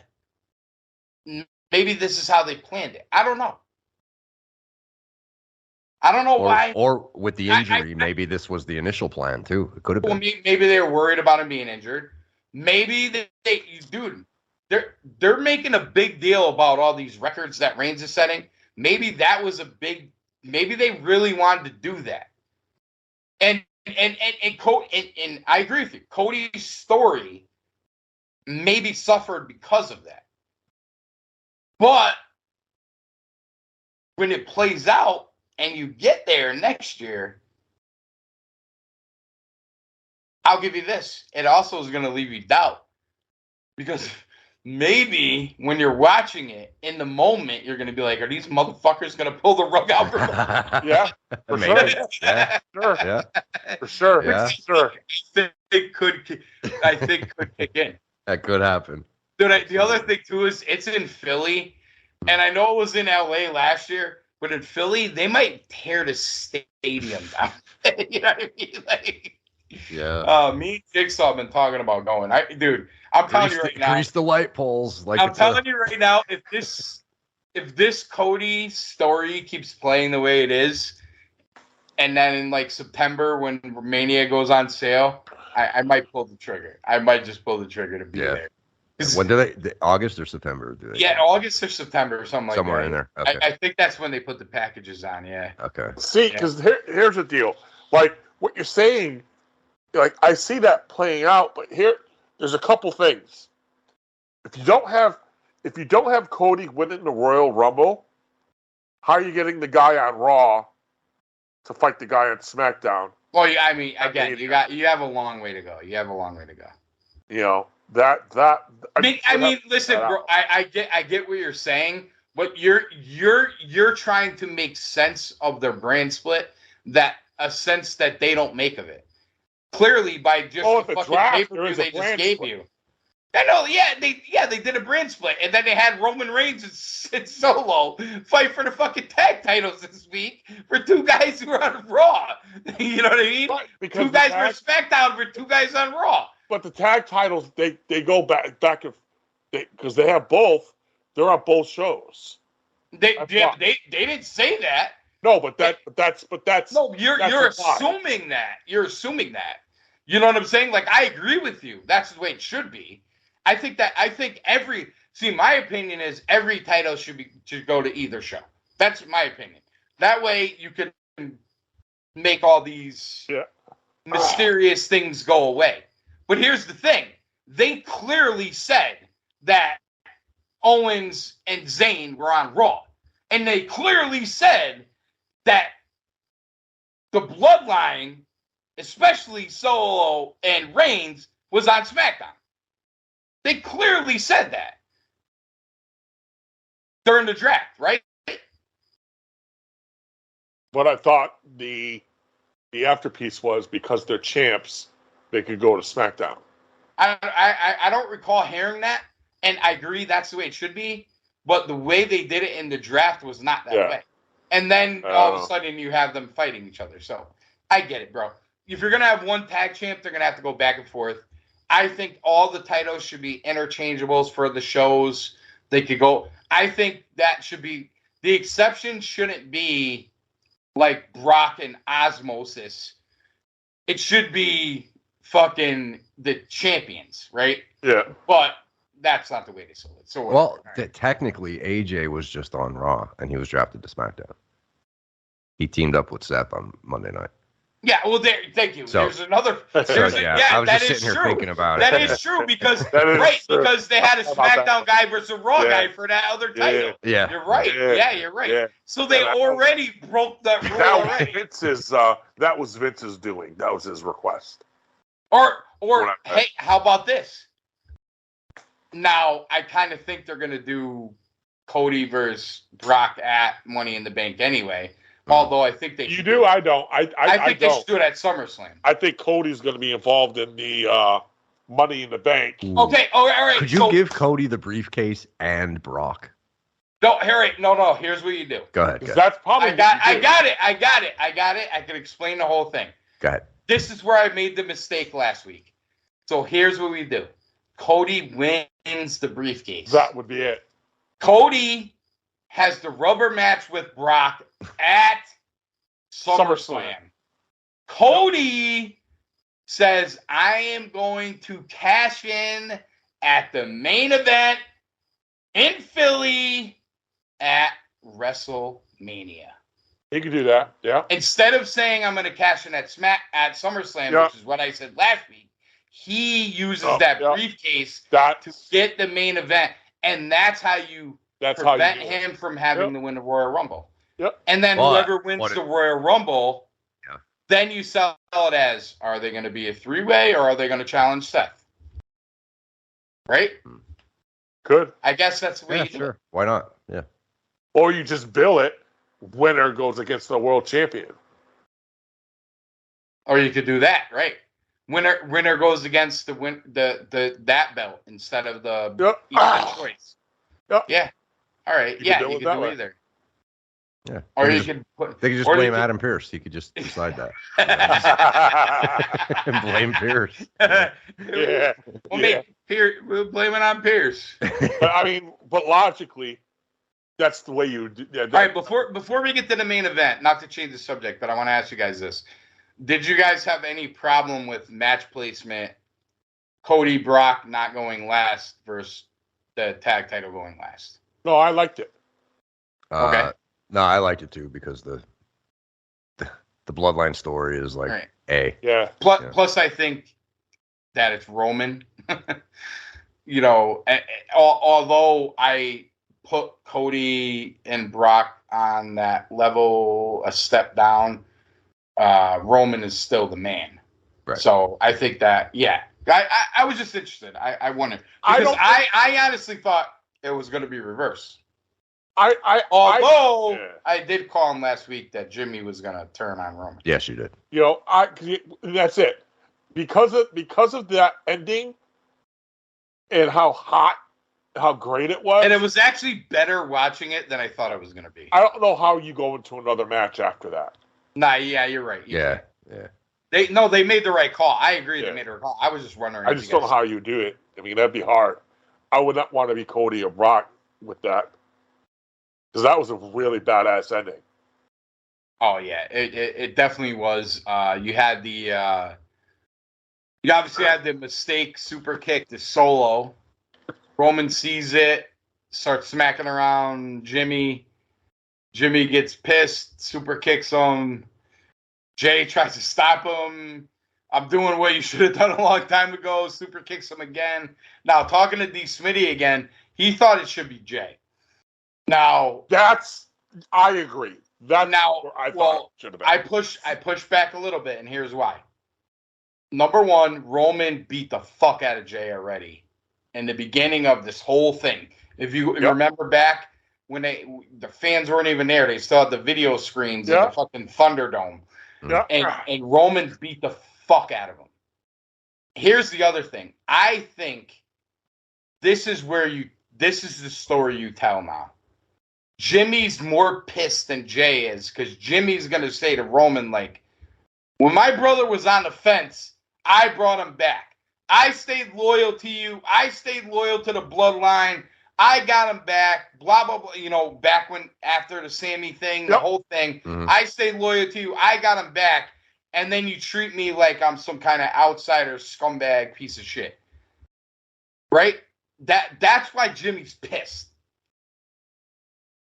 Maybe this is how they planned it. I don't know. I don't know why. Or with the injury, maybe this was the initial plan too. It could have been. Maybe they were worried about him being injured. Maybe they're making a big deal about all these records that Reigns is setting. Maybe that was maybe they really wanted to do that. And I agree with you. Cody's story maybe suffered because of that. But when it plays out and you get there next year, I'll give you this. It also is going to leave you doubt. Because maybe when you're watching it, in the moment, you're going to be like, are these motherfuckers going to pull the rug out? Yeah, for sure. Yeah. Sure. Yeah. For sure. Yeah. Sure. I think could kick in. That could happen. Dude, the other thing, too, is it's in Philly. And I know it was in L.A. last year. But in Philly, they might tear the stadium down. You know what I mean? Like, Yeah. me and Jigsaw have been talking about going. Dude, I'm telling you right now. Grease the light poles. Like I'm telling you right now, if this Cody story keeps playing the way it is, and then in like September when Mania goes on sale, I might pull the trigger. I might just pull the trigger to be there. When do they? August or September? August or September or something like that. Somewhere in there. Okay. I think that's when they put the packages on. Yeah. Okay. See, because here's the deal. Like what you're saying, like I see that playing out, but there's a couple things. If you don't have Cody winning the Royal Rumble, how are you getting the guy on Raw to fight the guy on SmackDown? Well, I mean, again, you have a long way to go. You have a long way to go. You know listen, bro. I get what you're saying, but you're trying to make sense of their brand split, a sense that they don't make of it. Clearly, by just the fucking pay-per-view they just gave you. I know, they did a brand split, and then they had Roman Reigns and Solo fight for the fucking tag titles this week for two guys who are on Raw. You know what I mean? Right, two guys were SmackDown for two guys on Raw. But the tag titles, they go back because they have both. They're on both shows. They didn't say that. No, but that's no. You're assuming that. You're assuming that. You know what I'm saying? Like, I agree with you. That's the way it should be. I think my opinion is every title should go to either show. That's my opinion. That way you can make all these mysterious things go away. But here's the thing. They clearly said that Owens and Zayn were on Raw. And they clearly said that the Bloodline, especially Solo and Reigns, was on SmackDown. They clearly said that during the draft, right? But I thought the afterpiece was because they're champs, they could go to SmackDown. I don't recall hearing that, and I agree that's the way it should be. But the way they did it in the draft was not that way. And then all of a sudden you have them fighting each other. So I get it, bro. If you're gonna have one tag champ, they're gonna have to go back and forth. I think all the titles should be interchangeables for the shows. They could go. I think that should be the exception. Shouldn't be like Brock and Osmosis. It should be fucking the champions, right? Yeah. But that's not the way they sold it. So technically, AJ was just on Raw, and he was drafted to SmackDown. He teamed up with Seth on Monday night. Yeah, well, thank you. So, there's another. I was just sitting here thinking about it. That is true because because they had a SmackDown guy versus a Raw guy for that other title. Yeah. You're right. Yeah, you're right. Yeah. So they already broke that rule. That was Vince's doing. That was his request. Or hey, how about this? Now I kind of think they're gonna do Cody versus Brock at Money in the Bank anyway. Although I think they should. I don't. I think they should do it at SummerSlam. I think Cody's going to be involved in the Money in the Bank. Okay. All right. Could you give Cody the briefcase and Brock? No, Harry. No. Here's what you do. Go ahead. That's probably. I got it. I can explain the whole thing. Go ahead. This is where I made the mistake last week. So here's what we do. Cody wins the briefcase. That would be it. Cody has the rubber match with Brock at SummerSlam. Cody says, I am going to cash in at the main event in Philly at WrestleMania. He could do that, yeah. Instead of saying I'm going to cash in at SummerSlam, which is what I said last week, he uses that briefcase to get the main event. And that's how you That's how prevent you do it. him from having to win the Royal Rumble. Yep. And then But whoever wins the Royal Rumble, Yeah. then you sell it as, are they going to be a three-way or are they going to challenge Seth? Right? Good. I guess that's the way you do sure. it. Why not? Yeah. Or you just bill it, winner goes against the world champion. Or you could do that, right? Winner goes against that belt instead of the choice. Yep. Yeah. All right. You yeah, could do you it could that do way. either. Yeah. Or They you could could put. They could just or blame you could- Adam Pearce. He could just decide that. yeah. And blame Pearce. We'll blame it on Pierce. But logically, that's the way you do. Yeah, All right, before we get to the main event, not to change the subject, but I want to ask you guys this. Did you guys have any problem with match placement, Cody Brock not going last versus the tag title going last? No, I liked it. Okay. No, I liked it too because the bloodline story is like Right. A. Yeah. Plus, I think that it's Roman. You know, although I put Cody and Brock on that level, a step down, Roman is still the man. Right. So I think that, I was just interested. I wondered. Because I honestly thought it was going to be reversed. Although I did call him last week that Jimmy was going to turn on Roman. Yes, you did. You know, that's it. Because of that ending and how great it was. And it was actually better watching it than I thought it was going to be. I don't know how you go into another match after that. Nah, yeah, you're right. Yeah. They made the right call. I agree they made the right call. I was just wondering. I just don't know how you do it. I mean, that'd be hard. I would not want to be Cody or Brock with that. Because that was a really badass ending. Oh, yeah. It definitely was. You had the... you obviously had the mistake super kick to Solo. Roman sees it, starts smacking around Jimmy. Jimmy gets pissed, super kicks him. Jay tries to stop him. I'm doing what you should have done a long time ago. Super kicks him again. Now, talking to D. Smitty again, he thought it should be Jay. Now, I agree. That's now, where I thought it should have been. I push back a little bit, and here's why. Number one, Roman beat the fuck out of Jay already in the beginning of this whole thing. If you remember back when the fans weren't even there, they still had the video screens in the fucking Thunderdome. Yeah. And Roman beat the fuck out of him. Here's the other thing. I think this is the story you tell now. Jimmy's more pissed than Jay is because Jimmy's going to say to Roman, like, when my brother was on the fence, I brought him back. I stayed loyal to you. I stayed loyal to the bloodline. I got him back, blah, blah, blah. Back after the Sammy thing, the whole thing, I stayed loyal to you. I got him back. And then you treat me like I'm some kind of outsider, scumbag piece of shit. Right? That's why Jimmy's pissed.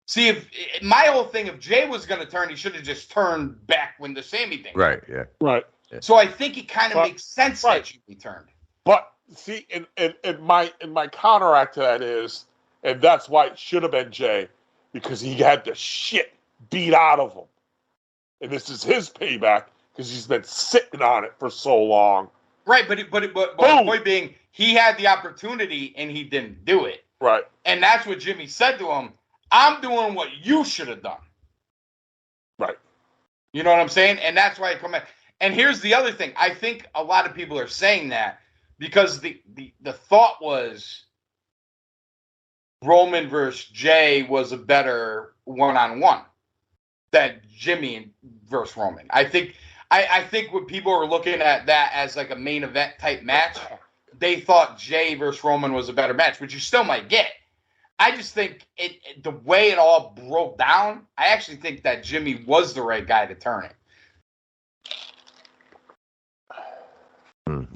See, if my whole thing, if Jay was going to turn, he should have just turned back when the Sammy thing. Right, yeah. Right. So I think it kind of makes sense that Jimmy turned. But see, and my counteract to that is, and that's why it should have been Jay, because he had the shit beat out of him. And this is his payback because he's been sitting on it for so long. Right, but the point being, he had the opportunity and he didn't do it. Right. And that's what Jimmy said to him. I'm doing what you should have done. Right. You know what I'm saying? And that's why I come back. And here's the other thing. I think a lot of people are saying that because the thought was Roman versus Jay was a better one-on-one than Jimmy versus Roman. I think when people are looking at that as like a main event type match, they thought Jay versus Roman was a better match, which you still might get. I just think the way it all broke down, I actually think that Jimmy was the right guy to turn it.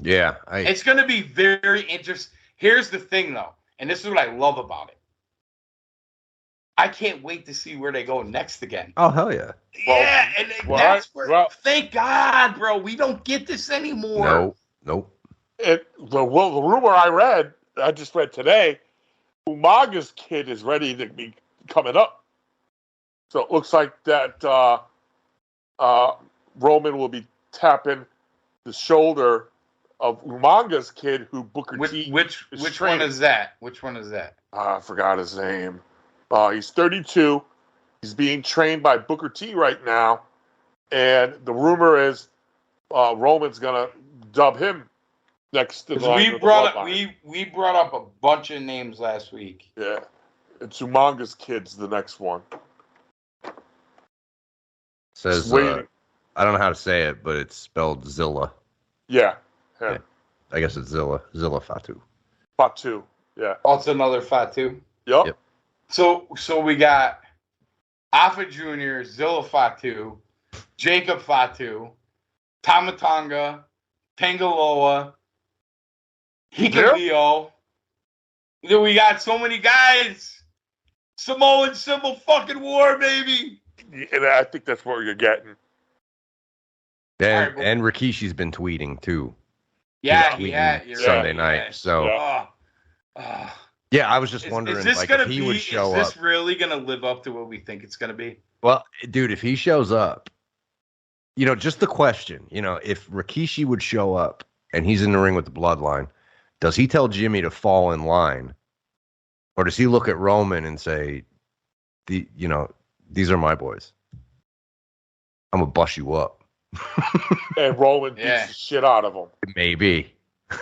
Yeah. It's going to be very interesting. Here's the thing, though, and this is what I love about it. I can't wait to see where they go next again. Oh, hell yeah. That's where, thank God, bro. We don't get this anymore. Nope. The rumor I just read today, Umaga's kid is ready to be coming up. So it looks like that Roman will be tapping the shoulder of Umaga's kid, who Booker T. Which one is that? Which one is that? I forgot his name. He's 32. He's being trained by Booker T right now, and the rumor is Roman's gonna dub him next to the we brought up a bunch of names last week. Yeah, it's Umaga's kid's the next one. Says I don't know how to say it, but it's spelled Zilla. Yeah. I guess it's Zilla Fatu. Fatu. Yeah. Oh, it's another Fatu. Yep. So we got Alpha Jr., Zilla Fatu, Jacob Fatu, Tamatanga, Tangaloa, Hikaleo. We got so many guys. Samoan Symbol fucking war, baby. And I think that's what you're getting. And Rikishi's been tweeting too. Yeah, you're Sunday night. Yeah. So yeah, I was just wondering if he would show up. Is this really gonna live up to what we think it's gonna be? Well, dude, if he shows up, just the question, if Rikishi would show up and he's in the ring with the Bloodline, does he tell Jimmy to fall in line, or does he look at Roman and say, these are my boys. I'm gonna bust you up. And Roman beats the shit out of him. Maybe.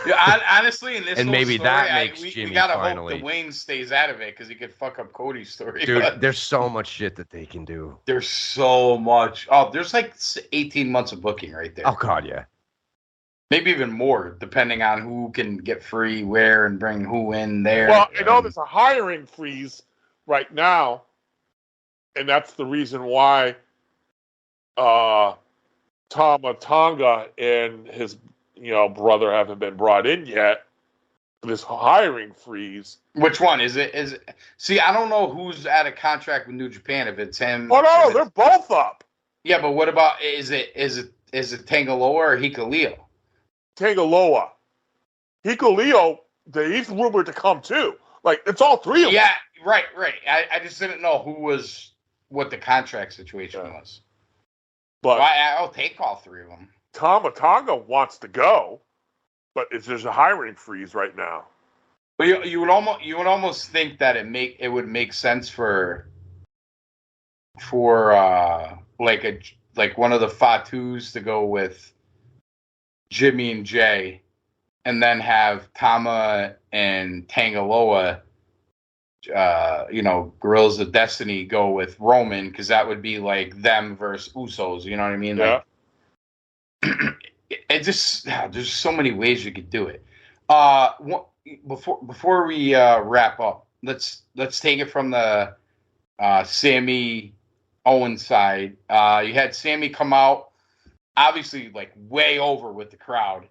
Yeah, honestly, in this and maybe story, that makes Jimmy we gotta finally. hope Dwayne stays out of it because he could fuck up Cody's story. Dude, there's so much shit that they can do. There's so much. Oh, there's like 18 months of booking right there. Oh God, yeah. Maybe even more, depending on who can get free where and bring who in there. Well, I know there's a hiring freeze right now, and that's the reason why Tama Tonga and his brother haven't been brought in yet. This hiring freeze. Which one is it? See, I don't know who's out of contract with New Japan. If it's him. Oh no, they're both up. Yeah, but what about is it Tangaloa or Hikaleo? Tangaloa. Hikaleo, he's rumored to come too. Like, it's all three of them. Yeah, right. I just didn't know what the contract situation was. But I'll take all three of them. Tama Tonga wants to go, but there's a hiring freeze right now. But you would almost think that it would make sense for like one of the Fatus to go with Jimmy and Jay, and then have Tama and Tangaloa, Guerrillas of Destiny go with Roman, because that would be like them versus Usos. You know what I mean? Yeah. It just there's so many ways you could do it. Before we wrap up, let's take it from the Sammy Owens side. You had Sammy come out, obviously like way over with the crowd.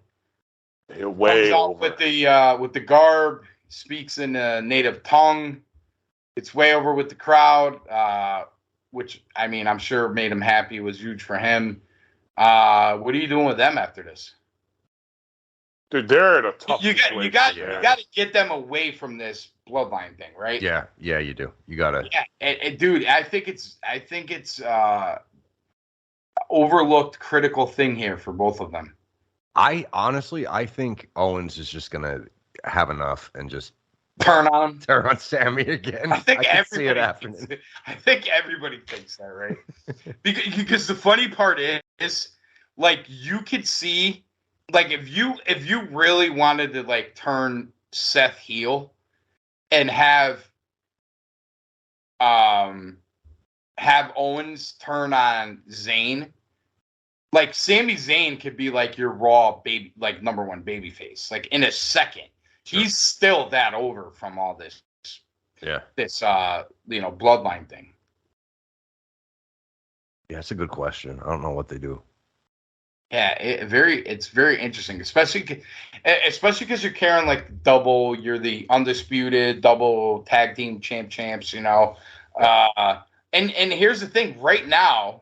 Yeah, way over with the garb, speaks in a native tongue. It's way over with the crowd, which I mean I'm sure made him happy. It was huge for him. What are you doing with them after this? Dude, they're in a tough situation. You got to get them away from this bloodline thing, right? Yeah, you do. You gotta. Yeah, and dude, I think it's overlooked critical thing here for both of them. I think Owens is just gonna have enough and just turn on Sammy again. I think I see it happening. I think everybody thinks that, right? because the funny part is, like, you could see, like, if you really wanted to like turn Seth heel and have Owens turn on Zayn, like Sami Zayn could be like your Raw baby, like number one baby face, like in a second. Sure. He's still that over from all this. Yeah. This bloodline thing. Yeah, it's a good question. I don't know what they do. Yeah, it's very interesting, especially because you're carrying like double. You're the undisputed double tag team champs. And here's the thing. Right now,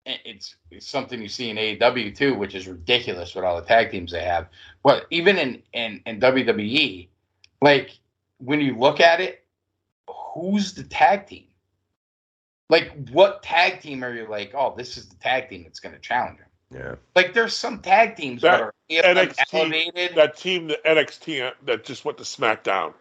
it's something you see in AEW too, which is ridiculous with all the tag teams they have. But even in WWE, like when you look at it, who's the tag team? Like, what tag team are you like, oh, this is the tag team that's going to challenge him? Yeah. Like, there's some tag teams that are elevated. That team, the NXT that just went to SmackDown.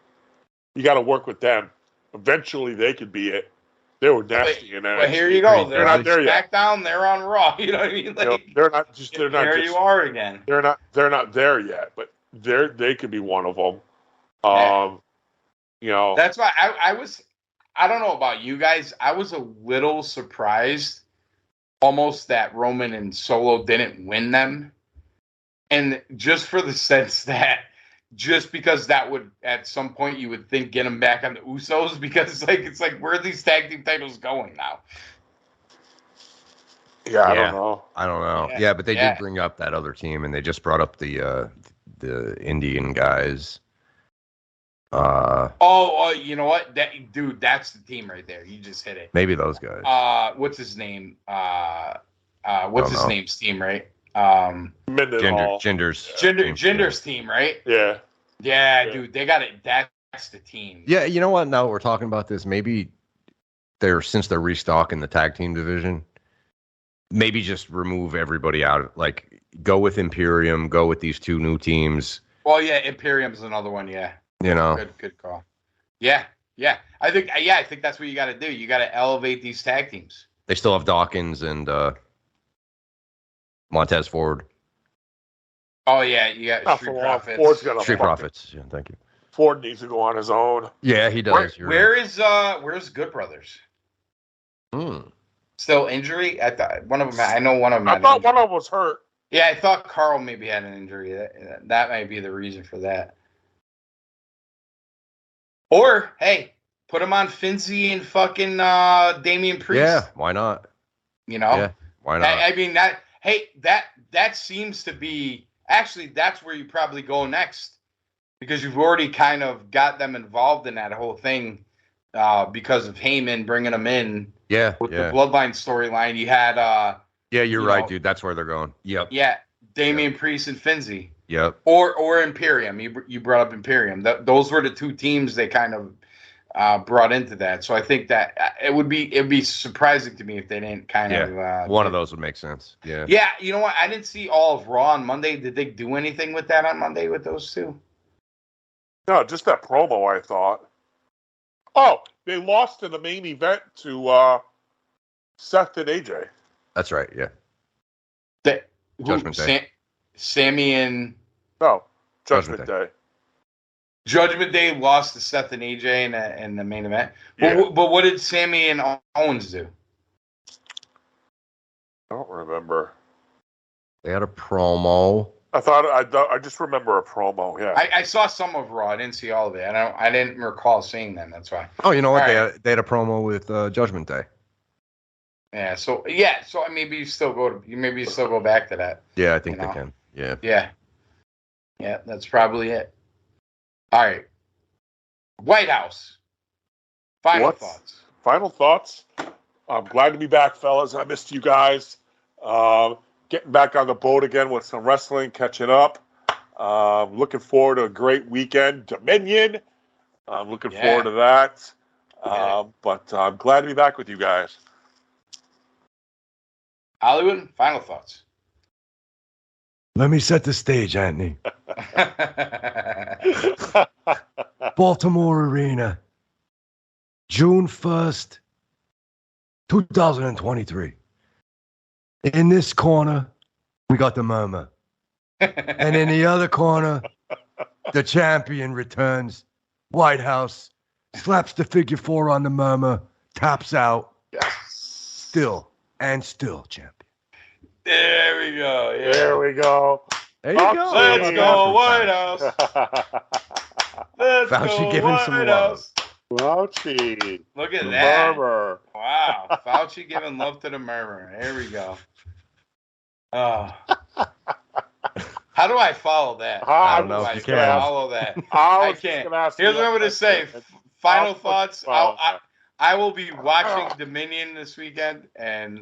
You got to work with them. Eventually, they could be it. They were nasty in NXT. But here you go. They're not there yet. SmackDown, they're on Raw. You know what I mean? Like, they're not just. They're not. There you are again. They're not there yet, but they could be one of them. That's why I was. I don't know about you guys. I was a little surprised, almost, that Roman and Solo didn't win them, and just for the sense that, just because that would at some point you would think get them back on the Usos, because it's like where are these tag team titles going now? Yeah, I don't know. Yeah, but they did bring up that other team, and they just brought up the Indian guys. You know what? That's the team right there. You just hit it. Maybe those guys. What's his name? What's his name's team, right? Ginder's team, right? Yeah. Yeah, dude, they got it. That's the team. Yeah, you know what? Now we're talking about this. Maybe since they're restocking the tag team division, maybe just remove everybody out. Like, go with Imperium, go with these two new teams. Well, yeah, Imperium's another one. Yeah. Good call. Yeah. I think that's what you got to do. You got to elevate these tag teams. They still have Dawkins and Montez Ford. Oh yeah, you got Street Profits. Street Profits. Yeah, thank you. Ford needs to go on his own. Yeah, he does. Where's Good Brothers? Still injury? I thought one of them. I know one of them. I thought one of them was hurt. Yeah, I thought Carl maybe had an injury. That might be the reason for that. Or, hey, put him on Finzi and fucking Damian Priest. Yeah, why not? Yeah, why not? I mean, that seems to be, actually, that's where you probably go next, because you've already kind of got them involved in that whole thing because of Heyman bringing them in. Yeah, with the Bloodline storyline. You had... you're right, dude. That's where they're going. Yep. Yeah, Damian Priest and Finzi. Yep. Or Imperium. You brought up Imperium. Those were the two teams they kind of brought into that. So I think that it'd be surprising to me if they didn't kind of. One of those would make sense. Yeah. Yeah. You know what? I didn't see all of Raw on Monday. Did they do anything with that on Monday with those two? No, just that promo, I thought. Oh, they lost in the main event to Seth and AJ. That's right. Yeah. Judgment Day. Sammy and... No, Judgment Day. Judgment Day lost to Seth and AJ in the main event. Yeah. But what did Sammy and Owens do? I don't remember. They had a promo. I just remember a promo. Yeah. I saw some of Raw. I didn't see all of it. I didn't recall seeing them. That's why. Oh, you know what? They had a promo with Judgment Day. Yeah. So maybe you still go back to that. Yeah, I think they can. Yeah. Yeah, that's probably it. All right. White House. Final thoughts? I'm glad to be back, fellas. I missed you guys. Getting back on the boat again with some wrestling, catching up. Looking forward to a great weekend. Dominion. I'm looking forward to that. But I'm glad to be back with you guys. Hollywood, final thoughts. Let me set the stage, Anthony. Baltimore Arena, June 1st, 2023. In this corner, we got the Murmur. And in the other corner, the champion returns. White House slaps the figure 4 on the Murmur, taps out. Yes. Still champion. There we go. Yeah. There we go. There you go. Let's go, White House. Let's Fauci go, giving White some House. Fauci. Look at that. Murmur. Wow. Fauci giving love to the Murmur. There we go. Oh. How do I follow that? I don't know if you can. Follow that. I can't. Here's what I'm going to say. Final thoughts. I will be watching Dominion this weekend, and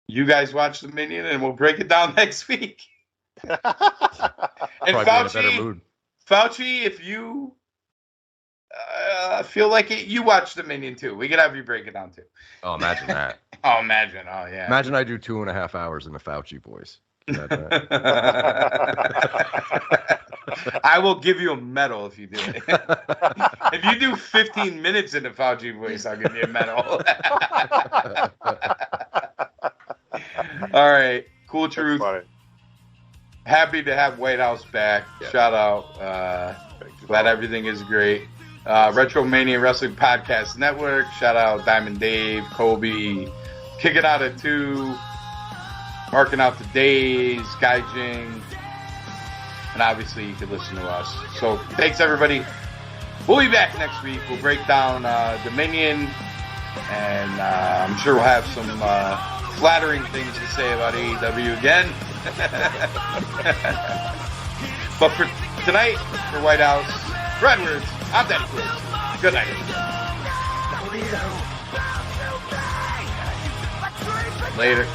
you guys watch Dominion, and we'll break it down next week. And Fauci, if you feel like it, you watch Dominion too. We could have you break it down too. Oh, imagine that. Oh, imagine. Oh, yeah. Imagine I do 2.5 hours in the Fauci voice. I will give you a medal if you do it. If you do 15 minutes in the Fauci voice, I'll give you a medal. All right. Cool Truth. Happy to have White House back. Yeah. Shout out. Glad everything is great. Retro Mania Wrestling Podcast Network. Shout out Diamond Dave, Kobe, Kicking Out at 2, Marking Out the Days, Gaijing, and obviously you can listen to us. So thanks everybody. We'll be back next week. We'll break down Dominion, and I'm sure we'll have some flattering things to say about AEW again. But for tonight, for White House, for Edwards, I'm Daddy Quiz. Good night. Later.